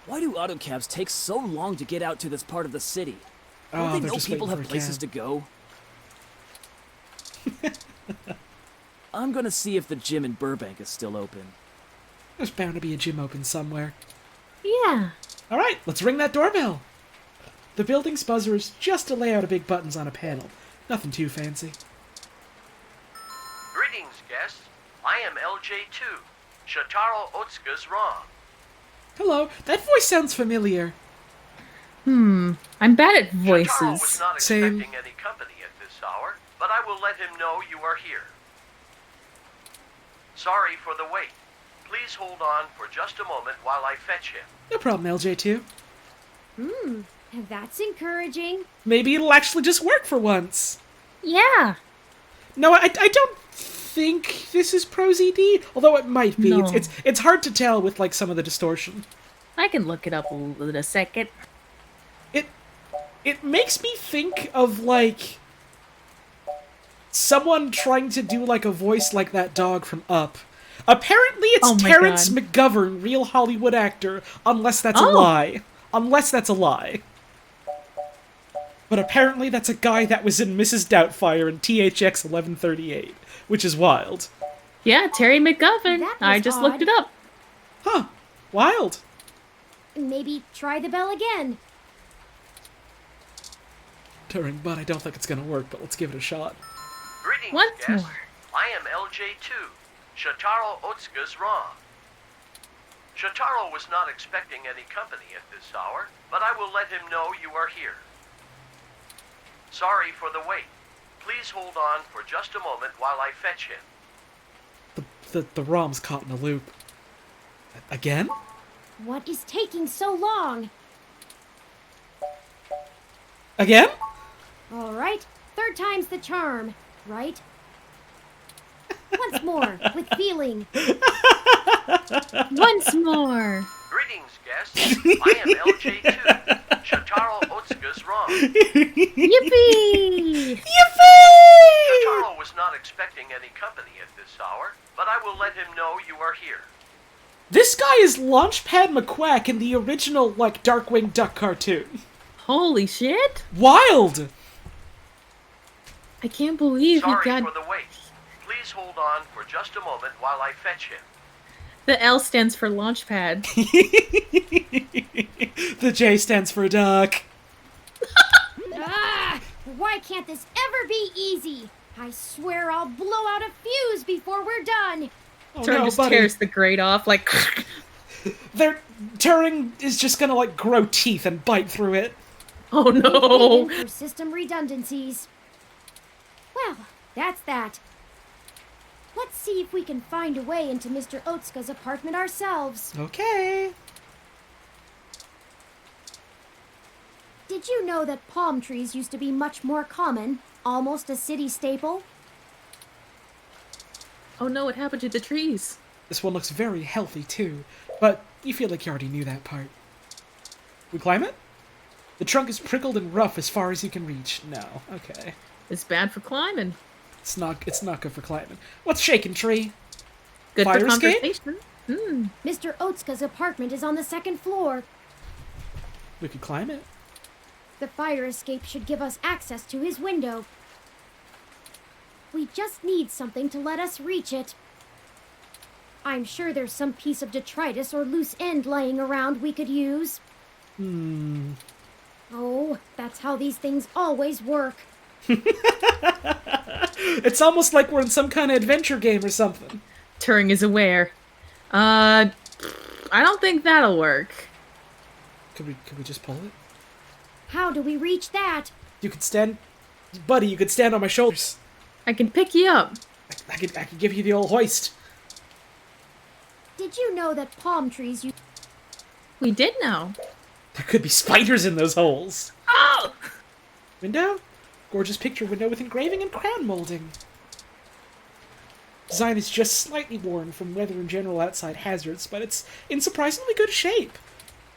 Why do autocabs take so long to get out to this part of the city? Oh, Don't they know people have places to go? I'm gonna see if the gym in Burbank is still open. There's bound to be a gym open somewhere. Yeah. Alright, let's ring that doorbell. The building's buzzer is just a layout of big buttons on a panel. Nothing too fancy. Greetings, guests. I am LJ2. Shotaro Otsuka's wrong. Hello, that voice sounds familiar. I'm bad at voices. Shotaro was not expecting any company at this hour, but I will let him know you are here. Sorry for the wait. Please hold on for just a moment while I fetch him. No problem, LJ2. That's encouraging. Maybe it'll actually just work for once. Yeah. No, I don't think this is ProZD, although it might be. No. It's hard to tell with, some of the distortion. I can look it up in a second. It makes me think of, like, someone trying to do, like, a voice like that dog from Up. Apparently it's Terrence McGovern, real Hollywood actor, unless that's a lie. Unless that's a lie. But apparently that's a guy that was in Mrs. Doubtfire and THX 1138, which is wild. Yeah, Terry McGovern. I just looked it up. Huh. Wild. Maybe try the bell again. Turing, but I don't think it's gonna work, but let's give it a shot. Greetings, Once guests. more. I am LJ2, Shotaro Otsuka's Rom. Shotaro was not expecting any company at this hour, but I will let him know you are here. Sorry for the wait. Please hold on for just a moment while I fetch him. The ROM's caught in a loop. Again? What is taking so long? Again? All right, third time's the charm, right? Once more, with feeling. Once more. Greetings, guests. I am LJ2, Shotaro Otsuka's Rom. Yippee! Shotaro was not expecting any company at this hour, but I will let him know you are here. This guy is Launchpad McQuack in the original, like, Darkwing Duck cartoon. Holy shit! Wild! I can't believe Sorry he got... for the wait. Please hold on for just a moment while I fetch him. The L stands for Launchpad. The J stands for duck. Why can't this ever be easy? I swear I'll blow out a fuse before we're done. Oh, Turing just tears the grate off, like... Turing is just gonna, like, grow teeth and bite through it. Oh no! For system redundancies. Well, that's that. Let's see if we can find a way into Mr. Otsuka's apartment ourselves. Okay. Did you know that palm trees used to be much more common? Almost a city staple? Oh no, what happened to the trees? This one looks very healthy, too. But you feel like you already knew that part. We climb it? The trunk is prickled and rough as far as you can reach. No. Okay. It's bad for climbing. It's not good for climbing. What's shaking, tree? Good Fire for escape? conversation. Mr. Otsuka's apartment is on the second floor. We could climb it. The fire escape should give us access to his window. We just need something to let us reach it. I'm sure there's some piece of detritus or loose end lying around we could use. Oh, that's how these things always work. It's almost like we're in some kind of adventure game or something. Turing is aware. I don't think that'll work. Could we just pull it? How do we reach that? You could stand... Buddy, you could stand on my shoulders. I can pick you up. I could give you the old hoist. Did you know that palm trees use... We did know. There could be spiders in those holes. Oh! Window? Gorgeous picture window with engraving and crown molding. Design is just slightly worn from weather and general outside hazards, but it's in surprisingly good shape.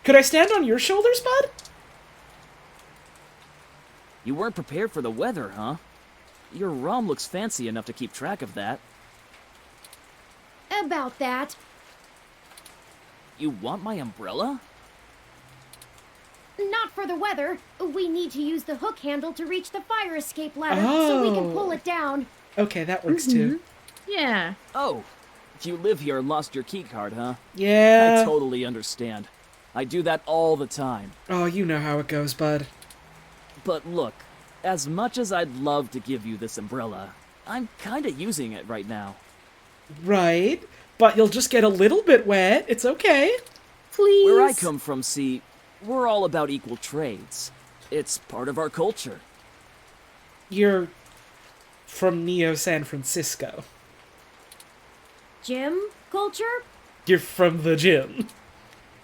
Could I stand on your shoulders, bud? You weren't prepared for the weather, huh? Your ROM looks fancy enough to keep track of that. About that. You want my umbrella? Not for the weather. We need to use the hook handle to reach the fire escape ladder so we can pull it down. Okay, that works too. Yeah. Oh, you live here and lost your keycard, huh? Yeah. I totally understand. I do that all the time. Oh, you know how it goes, bud. But look, as much as I'd love to give you this umbrella, I'm kinda using it right now. Right, but you'll just get a little bit wet. It's okay. Please. Where I come from, see, we're all about equal trades. It's part of our culture. You're from Neo San Francisco. Gym culture? You're from the gym.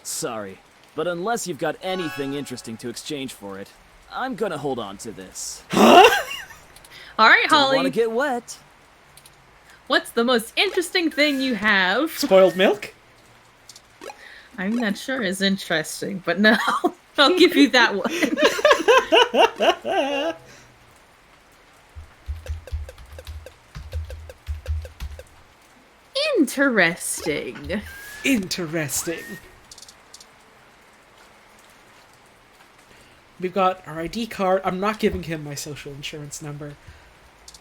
Sorry, but unless you've got anything interesting to exchange for it, I'm gonna hold on to this. Huh? All right, Don't Holly. want to get wet. What's the most interesting thing you have? Spoiled milk? I'm not sure is interesting, but no, I'll give you that one. Interesting. Interesting. We've got our ID card. I'm not giving him my social insurance number.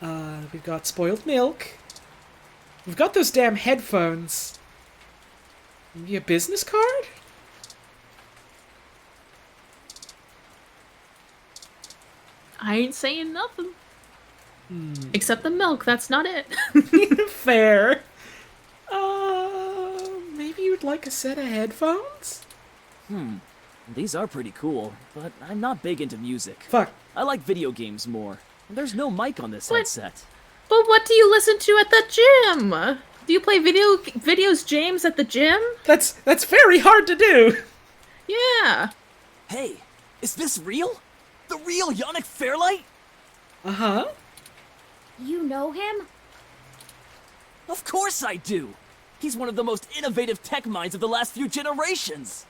We've got spoiled milk. We've got those damn headphones. Maybe a business card? I ain't saying nothing. Except the milk, that's not it. Fair. Maybe you'd like a set of headphones? These are pretty cool, but I'm not big into music. Fuck. I like video games more. There's no mic on this headset. But what do you listen to at the gym? Do you play videos, James, at the gym? That's very hard to do. Yeah. Hey, is this real? The real Yannick Fairlight? Uh-huh. You know him? Of course I do. He's one of the most innovative tech minds of the last few generations.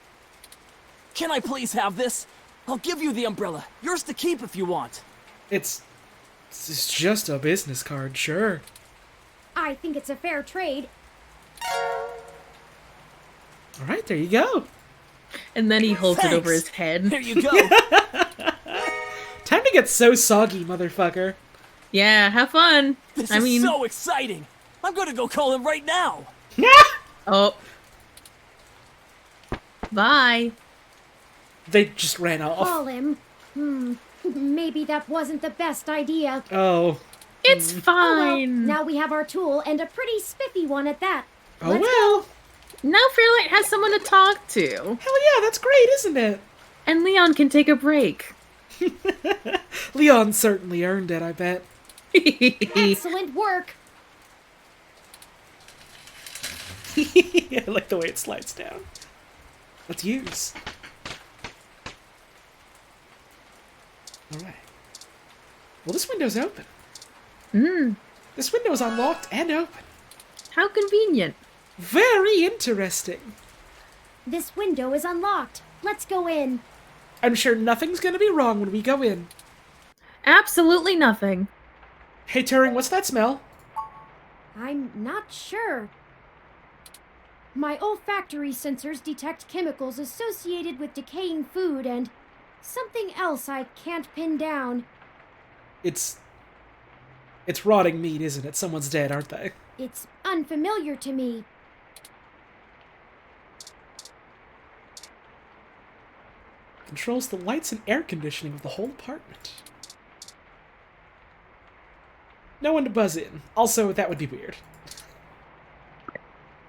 Can I please have this? I'll give you the umbrella. Yours to keep if you want. It's just a business card, sure. I think it's a fair trade. All right, there you go. And then he holds it over his head. There you go. Time to get so soggy, motherfucker. Yeah, have fun. This is so exciting. I'm gonna go call him right now. Oh. Bye. They just ran off. Call him. Maybe that wasn't the best idea. Oh. It's fine. Oh, well, now we have our tool, and a pretty spiffy one at that. Oh, Let's well. go. Now Fairlight has someone to talk to. Hell yeah, that's great, isn't it? And Leon can take a break. Leon certainly earned it, I bet. Excellent work. I like the way it slides down. Let's use. Alright. Well, this window's open. This window is unlocked and open. How convenient. Very interesting. This window is unlocked. Let's go in. I'm sure nothing's gonna be wrong when we go in. Absolutely nothing. Hey, Turing, what's that smell? I'm not sure. My olfactory sensors detect chemicals associated with decaying food and something else I can't pin down. It's rotting meat, isn't it? Someone's dead, aren't they? It's unfamiliar to me. Controls the lights and air conditioning of the whole apartment. No one to buzz in. Also, that would be weird.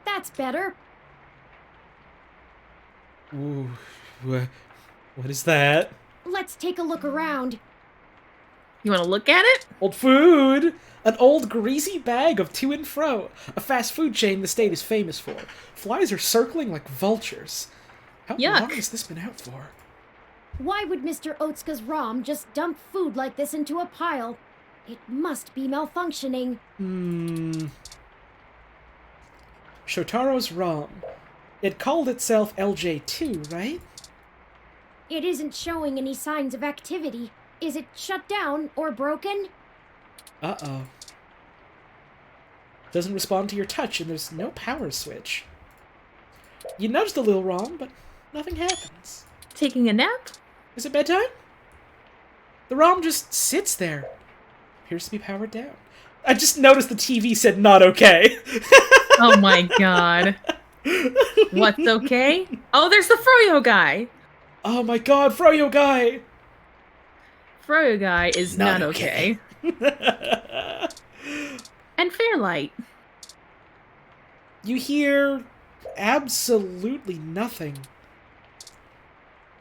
That's better. Ooh, what is that? Let's take a look around. You want to look at it? Old food! An old greasy bag of to and fro. A fast food chain the state is famous for. Flies are circling like vultures. How long has this been out for? Why would Mr. Otsuka's ROM just dump food like this into a pile? It must be malfunctioning. Shotaro's ROM. It called itself LJ2, right? It isn't showing any signs of activity. Is it shut down or broken? Uh-oh. Doesn't respond to your touch, and there's no power switch. You nudge the little ROM, but nothing happens. Taking a nap? Is it bedtime? The ROM just sits there. Appears to be powered down. I just noticed the TV said not okay. Oh my god. What's okay? Oh, there's the Froyo guy. Oh my god, Froyo guy! Froyo guy is not okay. And Fairlight. You hear absolutely nothing.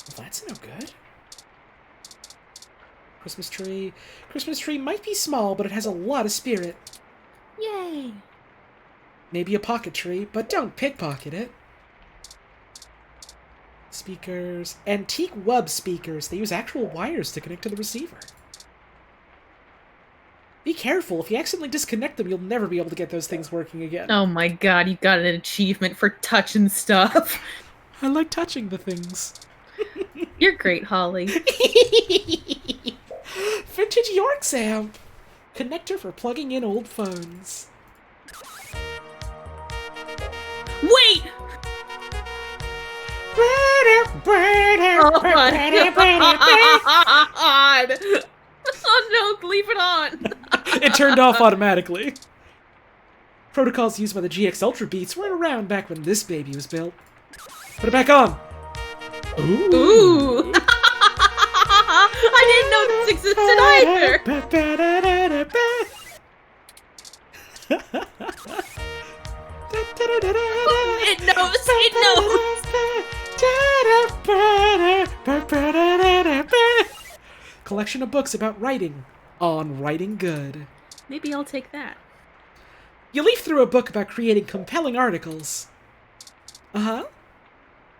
Well, that's no good. Christmas tree. Christmas tree might be small, but it has a lot of spirit. Yay. Maybe a pocket tree, but don't pickpocket it. Speakers. Antique wub speakers. They use actual wires to connect to the receiver. Be careful. If you accidentally disconnect them, you'll never be able to get those things working again. Oh my god, you got an achievement for touching stuff. I like touching the things. You're great, Holly. Vintage York's amp. Connector for plugging in old phones. Wait! Oh my god! Oh no, leave it on! It turned off automatically. Protocols used by the GX Ultra Beats weren't around back when this baby was built. Put it back on! Ooh! I didn't know this existed either! It knows! It knows! Collection of books about writing. On writing good. Maybe I'll take that. You leaf through a book about creating compelling articles. Uh-huh.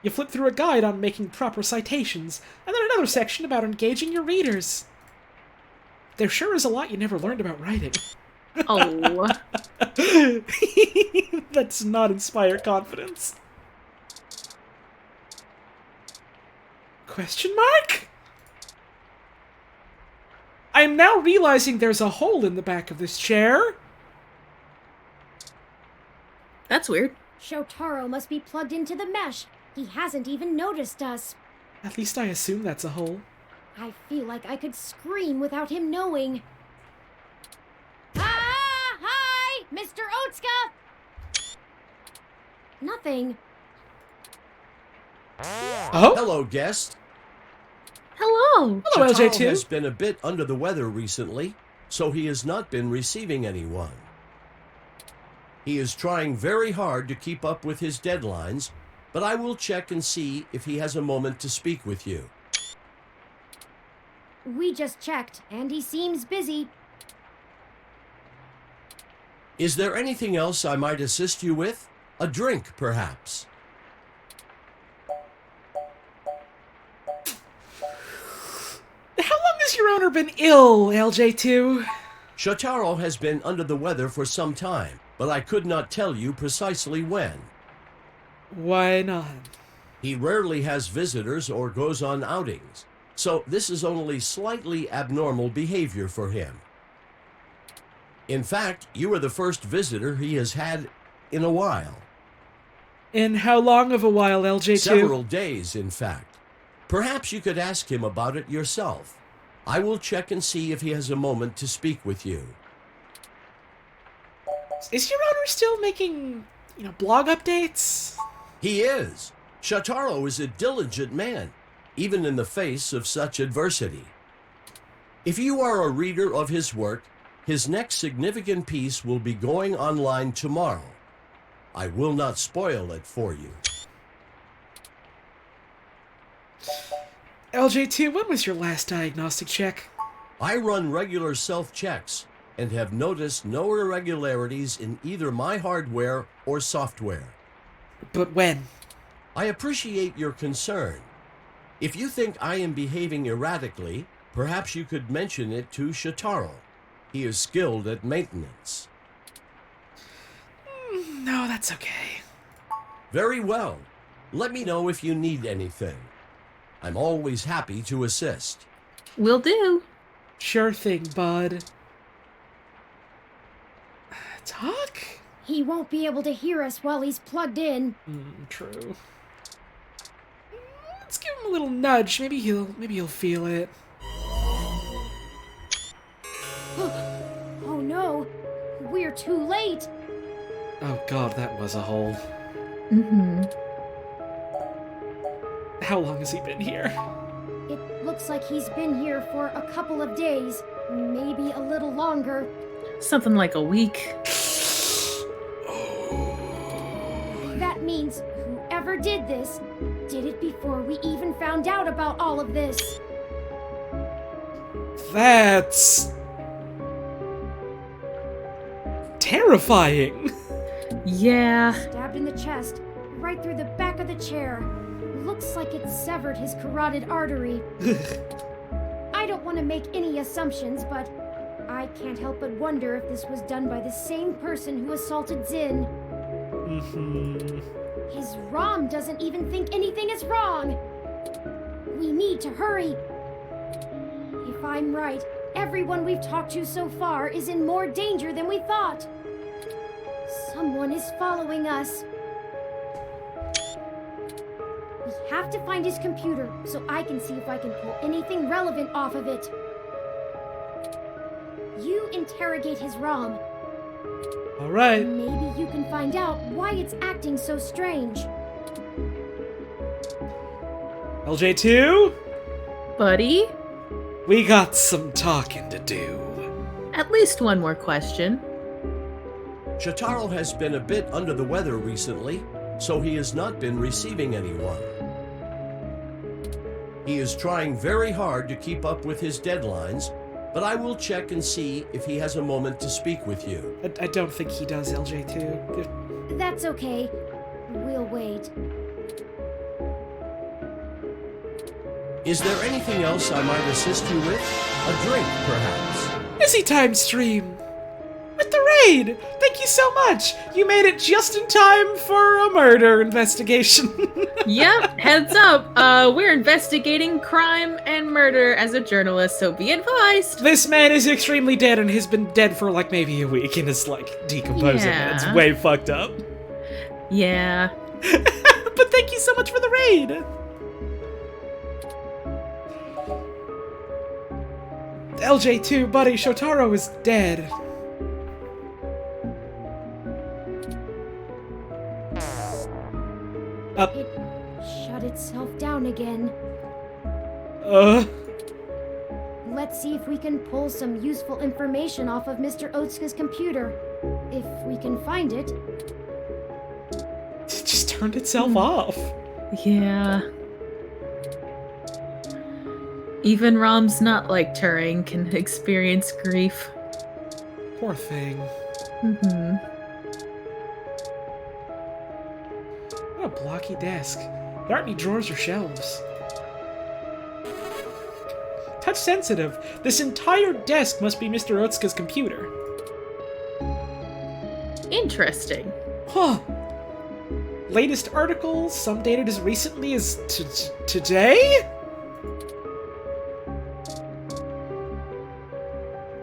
You flip through a guide on making proper citations, and then another section about engaging your readers. There sure is a lot you never learned about writing. Oh. That does not inspire confidence. Question mark? I am now realizing there's a hole in the back of this chair. That's weird. Shotaro must be plugged into the mesh. He hasn't even noticed us. At least I assume that's a hole. I feel like I could scream without him knowing. Ah! Hi! Mr. Otsuka! Nothing. Oh? Hello, guest. Hello. Hello, Shotaro LJ2. has been a bit under the weather recently, so he has not been receiving anyone. He is trying very hard to keep up with his deadlines, but I will check and see if he has a moment to speak with you. We just checked, and he seems busy. Is there anything else I might assist you with? A drink, perhaps? How long has your owner been ill, LJ2? Shotaro has been under the weather for some time, but I could not tell you precisely when. Why not? He rarely has visitors or goes on outings, so this is only slightly abnormal behavior for him. In fact, you are the first visitor he has had in a while. In how long of a while, LJ2? Several days, in fact. Perhaps you could ask him about it yourself. I will check and see if he has a moment to speak with you. Is your owner still making, blog updates? He is. Shotaro is a diligent man, even in the face of such adversity. If you are a reader of his work, his next significant piece will be going online tomorrow. I will not spoil it for you. LJ2, when was your last diagnostic check? I run regular self-checks and have noticed no irregularities in either my hardware or software. But when? I appreciate your concern. If you think I am behaving erratically, perhaps you could mention it to Shotaro. He is skilled at maintenance. No, that's okay. Very well. Let me know if you need anything. I'm always happy to assist. Will do. Sure thing, bud. Talk? He won't be able to hear us while he's plugged in. True. Let's give him a little nudge. Maybe he'll feel it. Oh no, we're too late. Oh god, that was a hole. Mm-hmm. How long has he been here? It looks like he's been here for a couple of days, maybe a little longer. Something like a week. That means whoever did this did it before we even found out about all of this. That's terrifying. Yeah. Stabbed in the chest, right through the back of the chair. Looks like it severed his carotid artery. I don't want to make any assumptions, but I can't help but wonder if this was done by the same person who assaulted Zinn. His ROM doesn't even think anything is wrong. We need to hurry. If I'm right, everyone we've talked to so far is in more danger than we thought. Someone is following us. We have to find his computer so I can see if I can pull anything relevant off of it. You interrogate his ROM. All right. Maybe you can find out why it's acting so strange. LJ2? Buddy? We got some talking to do. At least one more question. Shotaro has been a bit under the weather recently, so he has not been receiving anyone. He is trying very hard to keep up with his deadlines, but I will check and see if he has a moment to speak with you. I don't think he does, LJ2. That's okay. We'll wait. Is there anything else I might assist you with? A drink, perhaps? Busy time stream! With the raid! Thank you so much! You made it just in time for a murder investigation. Yep, heads up. We're investigating crime and murder as a journalist, so be advised. This man is extremely dead and has been dead for like maybe a week and is like decomposing. Yeah. It's way fucked up. Yeah. But thank you so much for the raid! LJ2, buddy, Shotaro is dead. Up. It shut itself down again. Let's see if we can pull some useful information off of Mr. Otsuka's computer. If we can find it. It just turned itself off. Yeah. Even ROMs not like Turing can experience grief. Poor thing. Mm-hmm. What a blocky desk. There aren't any drawers or shelves. Touch sensitive. This entire desk must be Mr. Otsuka's computer. Interesting. Huh. Latest articles, some dated as recently as today?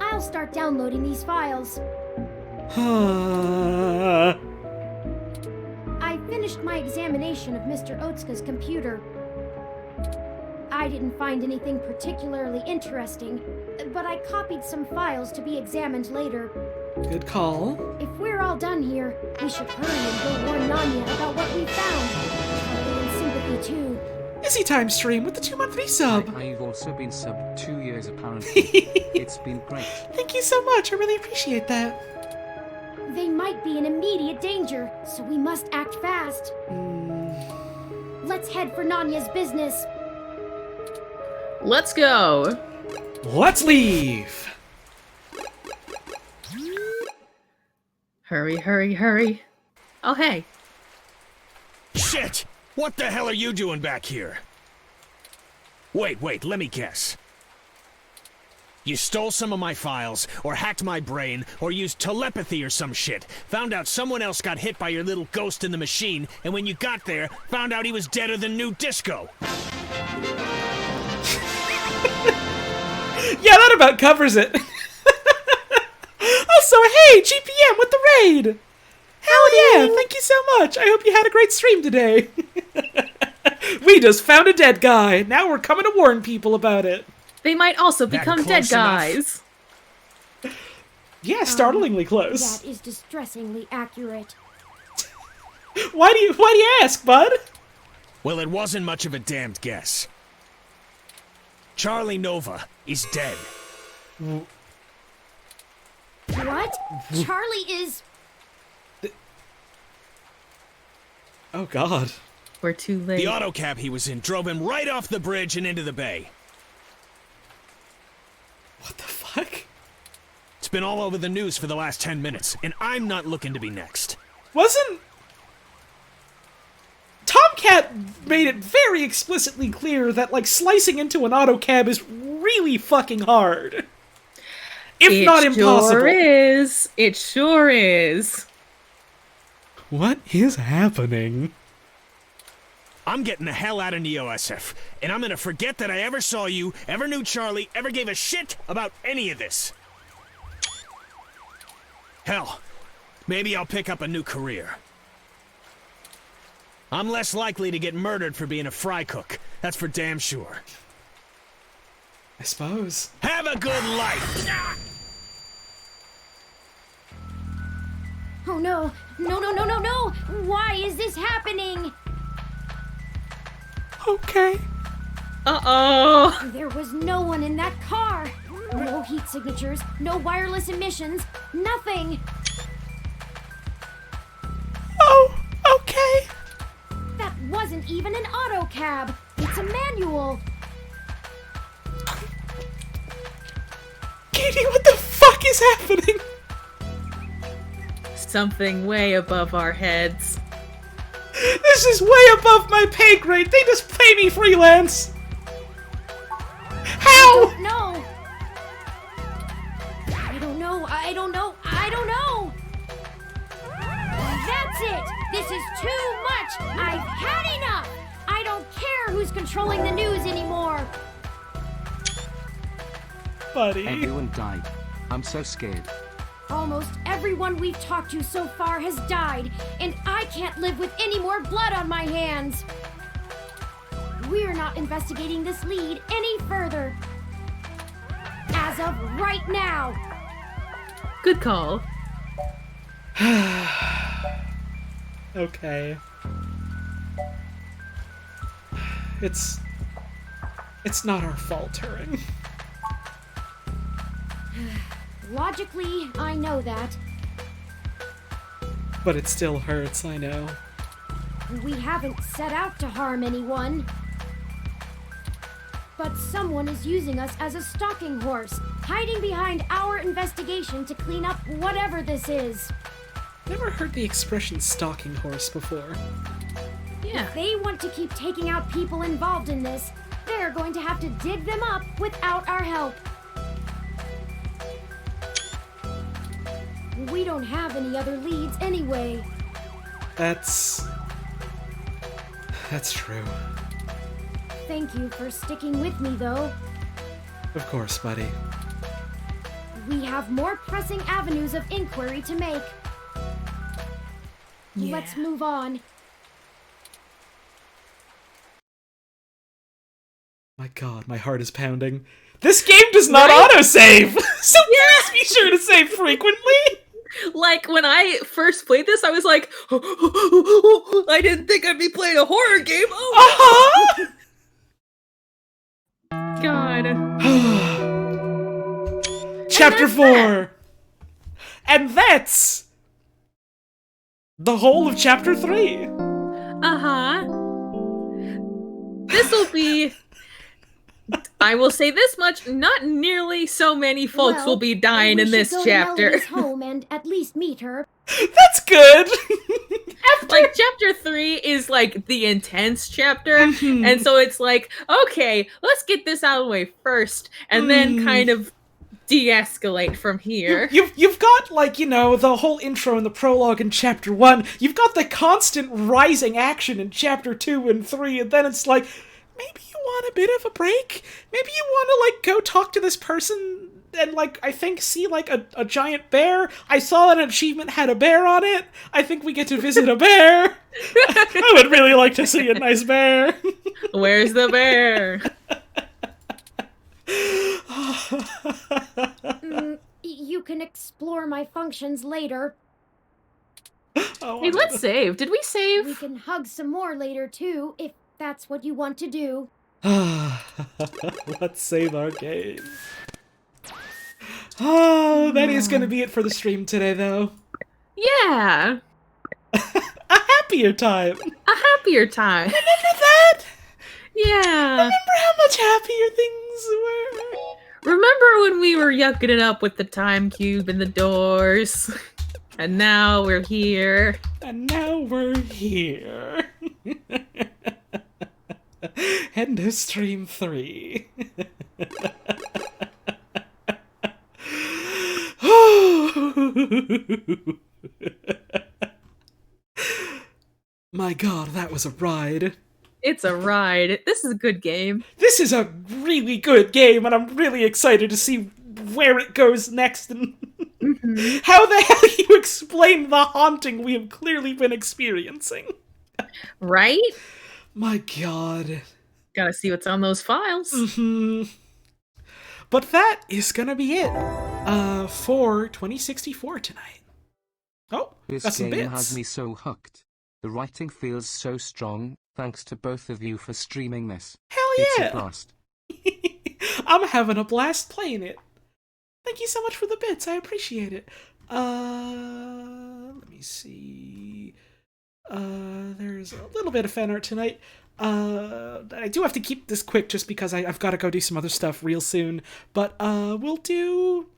I'll start downloading these files. I finished my examination of Mr. Otsuka's computer. I didn't find anything particularly interesting, but I copied some files to be examined later. Good call. If we're all done here, we should hurry and go warn Nanya about what we found. Charlie and Sympathy, too. Busy time stream with the 2-month resub. I've also been subbed 2 years apparently. It's been great. Thank you so much. I really appreciate that. They might be in immediate danger, so we must act fast. Let's head for Nanya's business. Let's go. Let's leave. Hurry, hurry, hurry. Oh, hey. Shit! What the hell are you doing back here? Wait, let me guess. You stole some of my files, or hacked my brain, or used telepathy or some shit. Found out someone else got hit by your little ghost in the machine, and when you got there, found out he was deader than new disco. Yeah, that about covers it. Also, hey, GPM with the raid! Hell yeah, thank you so much. I hope you had a great stream today. We just found a dead guy. Now we're coming to warn people about it. They might also become dead guys. Yeah, startlingly close. That is distressingly accurate. Why do you ask, bud? Well, it wasn't much of a damned guess. Charlie Nova is dead. What? Charlie is... Oh, God. We're too late. The auto cab he was in drove him right off the bridge and into the bay. What the fuck? It's been all over the news for the last 10 minutes, and I'm not looking to be next. Wasn't... Tomcat made it very explicitly clear that, like, slicing into an auto cab is really fucking hard. If not impossible. It sure is. What is happening? I'm getting the hell out of NeoSF, and I'm gonna forget that I ever saw you, ever knew Charlie, ever gave a shit about any of this. Hell, maybe I'll pick up a new career. I'm less likely to get murdered for being a fry cook. That's for damn sure. I suppose. Have a good life! Oh no! No, no, no, no, no! Why is this happening? Okay. Uh-oh. There was no one in that car. No heat signatures, no wireless emissions, nothing. Oh, okay. That wasn't even an auto cab. It's a manual. Katie, what the fuck is happening? Something way above our heads. This is way above my pay grade. They just pay me freelance. How? No. I don't know. I don't know. I don't know. That's it. This is too much. I've had enough. I don't care who's controlling the news anymore. Buddy. Everyone died. I'm so scared. Almost everyone we've talked to so far has died, and I can't live with any more blood on my hands. We're not investigating this lead any further. As of right now. Good call. Okay. It's not our fault, Turing. Logically, I know that. But it still hurts, I know. We haven't set out to harm anyone. But someone is using us as a stalking horse, hiding behind our investigation to clean up whatever this is. Never heard the expression stalking horse before. Yeah. If they want to keep taking out people involved in this, they're going to have to dig them up without our help. We don't have any other leads anyway. That's true. Thank you for sticking with me, though. Of course, buddy. We have more pressing avenues of inquiry to make. Yeah. Let's move on. My god, my heart is pounding. This game does not autosave! So please be sure to save frequently! Like, when I first played this, I was like, I didn't think I'd be playing a horror game. Oh, God. Chapter 4! And that's the whole of Chapter 3. Uh-huh. This'll be... I will say this much, not nearly so many folks will be dying in this chapter. We should go to home and at least meet her. That's good! Like, chapter 3 is, like, the intense chapter, and so it's like, okay, let's get this out of the way first, and then kind of de-escalate from here. You've got, like, you know, the whole intro and the prologue in Chapter 1, you've got the constant rising action in Chapter 2 and 3, and then it's like, maybe you want a bit of a break? Maybe you want to, like, go talk to this person and, like, I think see, like, a giant bear? I saw an achievement had a bear on it. I think we get to visit a bear. I would really like to see a nice bear. Where's the bear? You can explore my functions later. Hey, let's save. Did we save? We can hug some more later, too, if that's what you want to do. Let's save our game. Oh, that is going to be it for the stream today, though. Yeah. A happier time. A happier time. Remember that? Yeah. Remember how much happier things were? Remember when we were yucking it up with the time cube and the doors? And now we're here. And now we're here. End of stream 3. My god, that was a ride. It's a ride. This is a good game. This is a really good game, and I'm really excited to see where it goes next and how the hell you explain the haunting we have clearly been experiencing. Right? My god. Gotta see what's on those files. But that is gonna be it for 2064 tonight. Oh, this got some game bits. has me so hooked. The writing feels so strong, thanks to both of you for streaming this. Hell It's yeah! a blast. I'm having a blast playing it. Thank you so much for the bits. I appreciate it. Let me see. There's a little bit of fan art tonight. I do have to keep this quick just because I've got to go do some other stuff real soon. But we'll do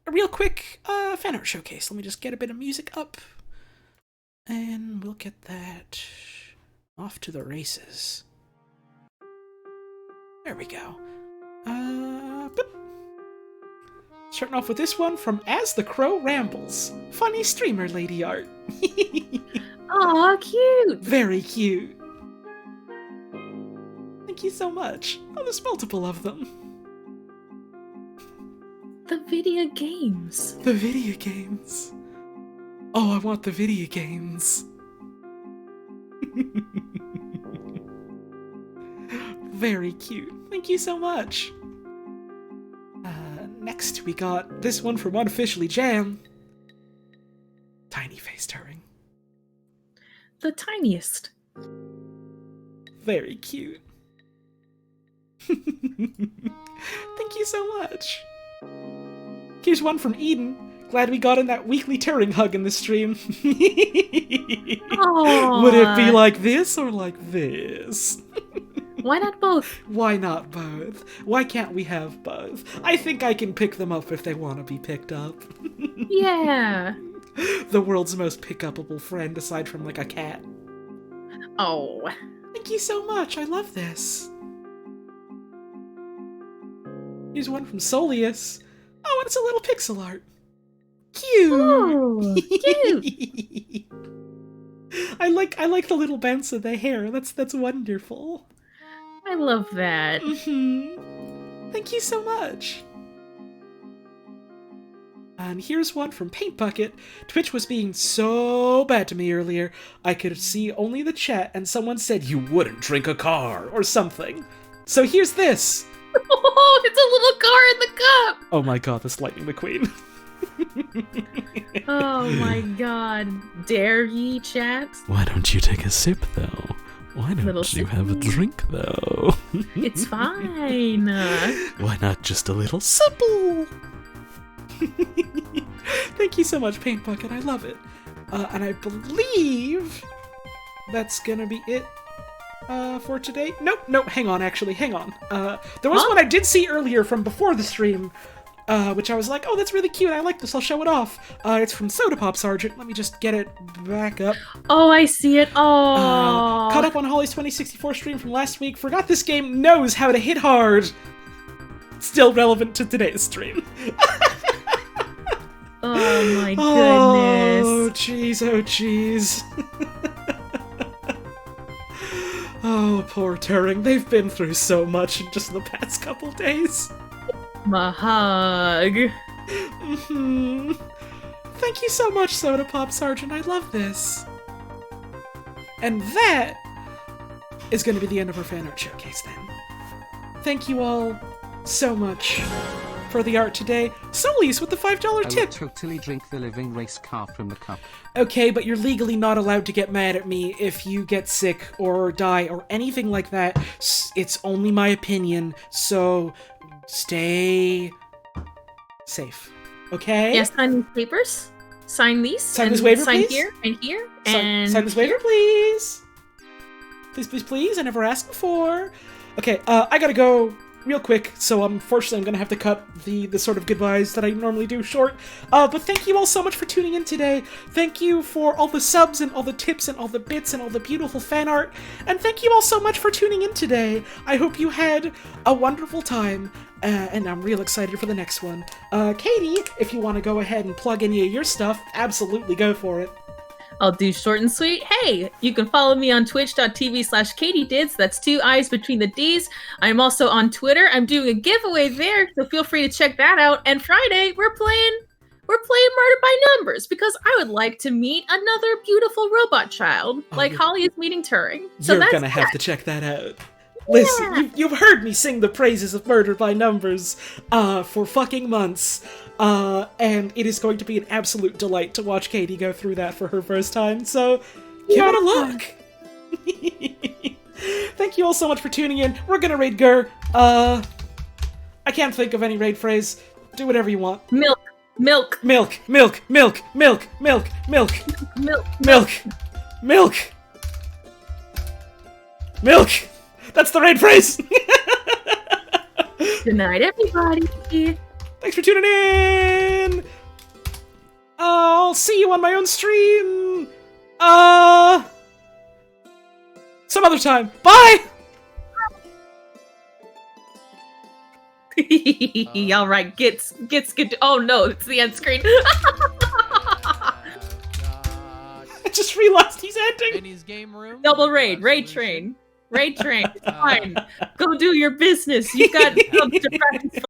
a real quick fan art showcase. Let me just get a bit of music up. And we'll get that off to the races. There we go. Boop. Starting off with this one from As the Crow Rambles. Funny streamer lady art. Aw, cute. Very cute. Thank you so much. Oh, there's multiple of them. The video games. The video games. Oh, I want the video games. Very cute. Thank you so much. Next we got this one from Unofficially Jam. Tiny face Turing. The tiniest. Very cute. Thank you so much. Here's one from Eden. Glad we got in that weekly Turing hug in the stream. Would it be like this or like this? Why not both? Why not both? Why can't we have both? I think I can pick them up if they want to be picked up. Yeah. The world's most pick-upable friend aside from like a cat. Oh. Thank you so much. I love this. Here's one from Solius. Oh, and it's a little pixel art. Cute. Oh, cute. I like the little bounce of the hair. That's wonderful. I love that. Thank you so much. And here's one from Paint Bucket. Twitch was being so bad to me earlier. I could see only the chat, and someone said you wouldn't drink a car or something. So here's this. Oh, it's a little car in the cup. Oh my god, that's Lightning McQueen. Oh my god. Dare ye, chat? Why don't you take a sip, though? Why don't Little you have a drink, though? It's fine. Why not just a little supple? Thank you so much, Paint Bucket. I love it. And I believe that's gonna be it for today. Nope, hang on, actually, hang on. There was one I did see earlier from before the stream, which I was like, oh, that's really cute, I like this, I'll show it off. It's from Soda Pop Sergeant. Let me just get it back up. Oh, I see it. Oh. Caught up on Holly's 2064 stream from last week. Forgot this game knows how to hit hard. Still relevant to today's stream. Oh my goodness. Oh, jeez, oh, jeez. Oh, poor Turing. They've been through so much in just the past couple days. My hug. Thank you so much, Soda Pop Sergeant. I love this. And that is going to be the end of our fan art showcase then. Thank you all so much for the art today. Solis with the $5 tip. I would totally drink the living race car from the cup. Okay, but you're legally not allowed to get mad at me if you get sick or die or anything like that. It's only my opinion, so stay safe. Okay? Yes, sign these papers. Sign these. Sign this waiver, sign please. here and here. Sign this waiver, please. Please, please, please. I never asked before. Okay, I gotta go real quick, so unfortunately I'm gonna have to cut the sort of goodbyes that I normally do short. But thank you all so much for tuning in today. Thank you for all the subs and all the tips and all the bits and all the beautiful fan art. And thank you all so much for tuning in today. I hope you had a wonderful time. And I'm real excited for the next one. Katie, if you want to go ahead and plug any of your stuff, absolutely go for it. I'll do short and sweet. Hey, you can follow me on twitch.tv/Katydiids. That's 2 I's between the D's. I'm also on Twitter. I'm doing a giveaway there, so feel free to check that out. And Friday, we're playing Murder by Numbers because I would like to meet another beautiful robot child, like Holly is meeting Turing. So You're gonna have to check that out. Listen, you've heard me sing the praises of Murder by Numbers for fucking months, and it is going to be an absolute delight to watch Katie go through that for her first time, so give it a look! Thank you all so much for tuning in. We're gonna raid Gur. I can't think of any raid phrase. Do whatever you want. Milk. Milk. Milk. Milk. Milk. Milk. Milk. Milk. Milk. Milk. Milk. Milk. That's the raid phrase. Good night, everybody. Thanks for tuning in. I'll see you on my own stream. Some other time. Bye. All right, get. Oh no, it's the end screen. I just realized he's ending. Benny's game room. Double raid train. Fine. Go do your business. You got to practice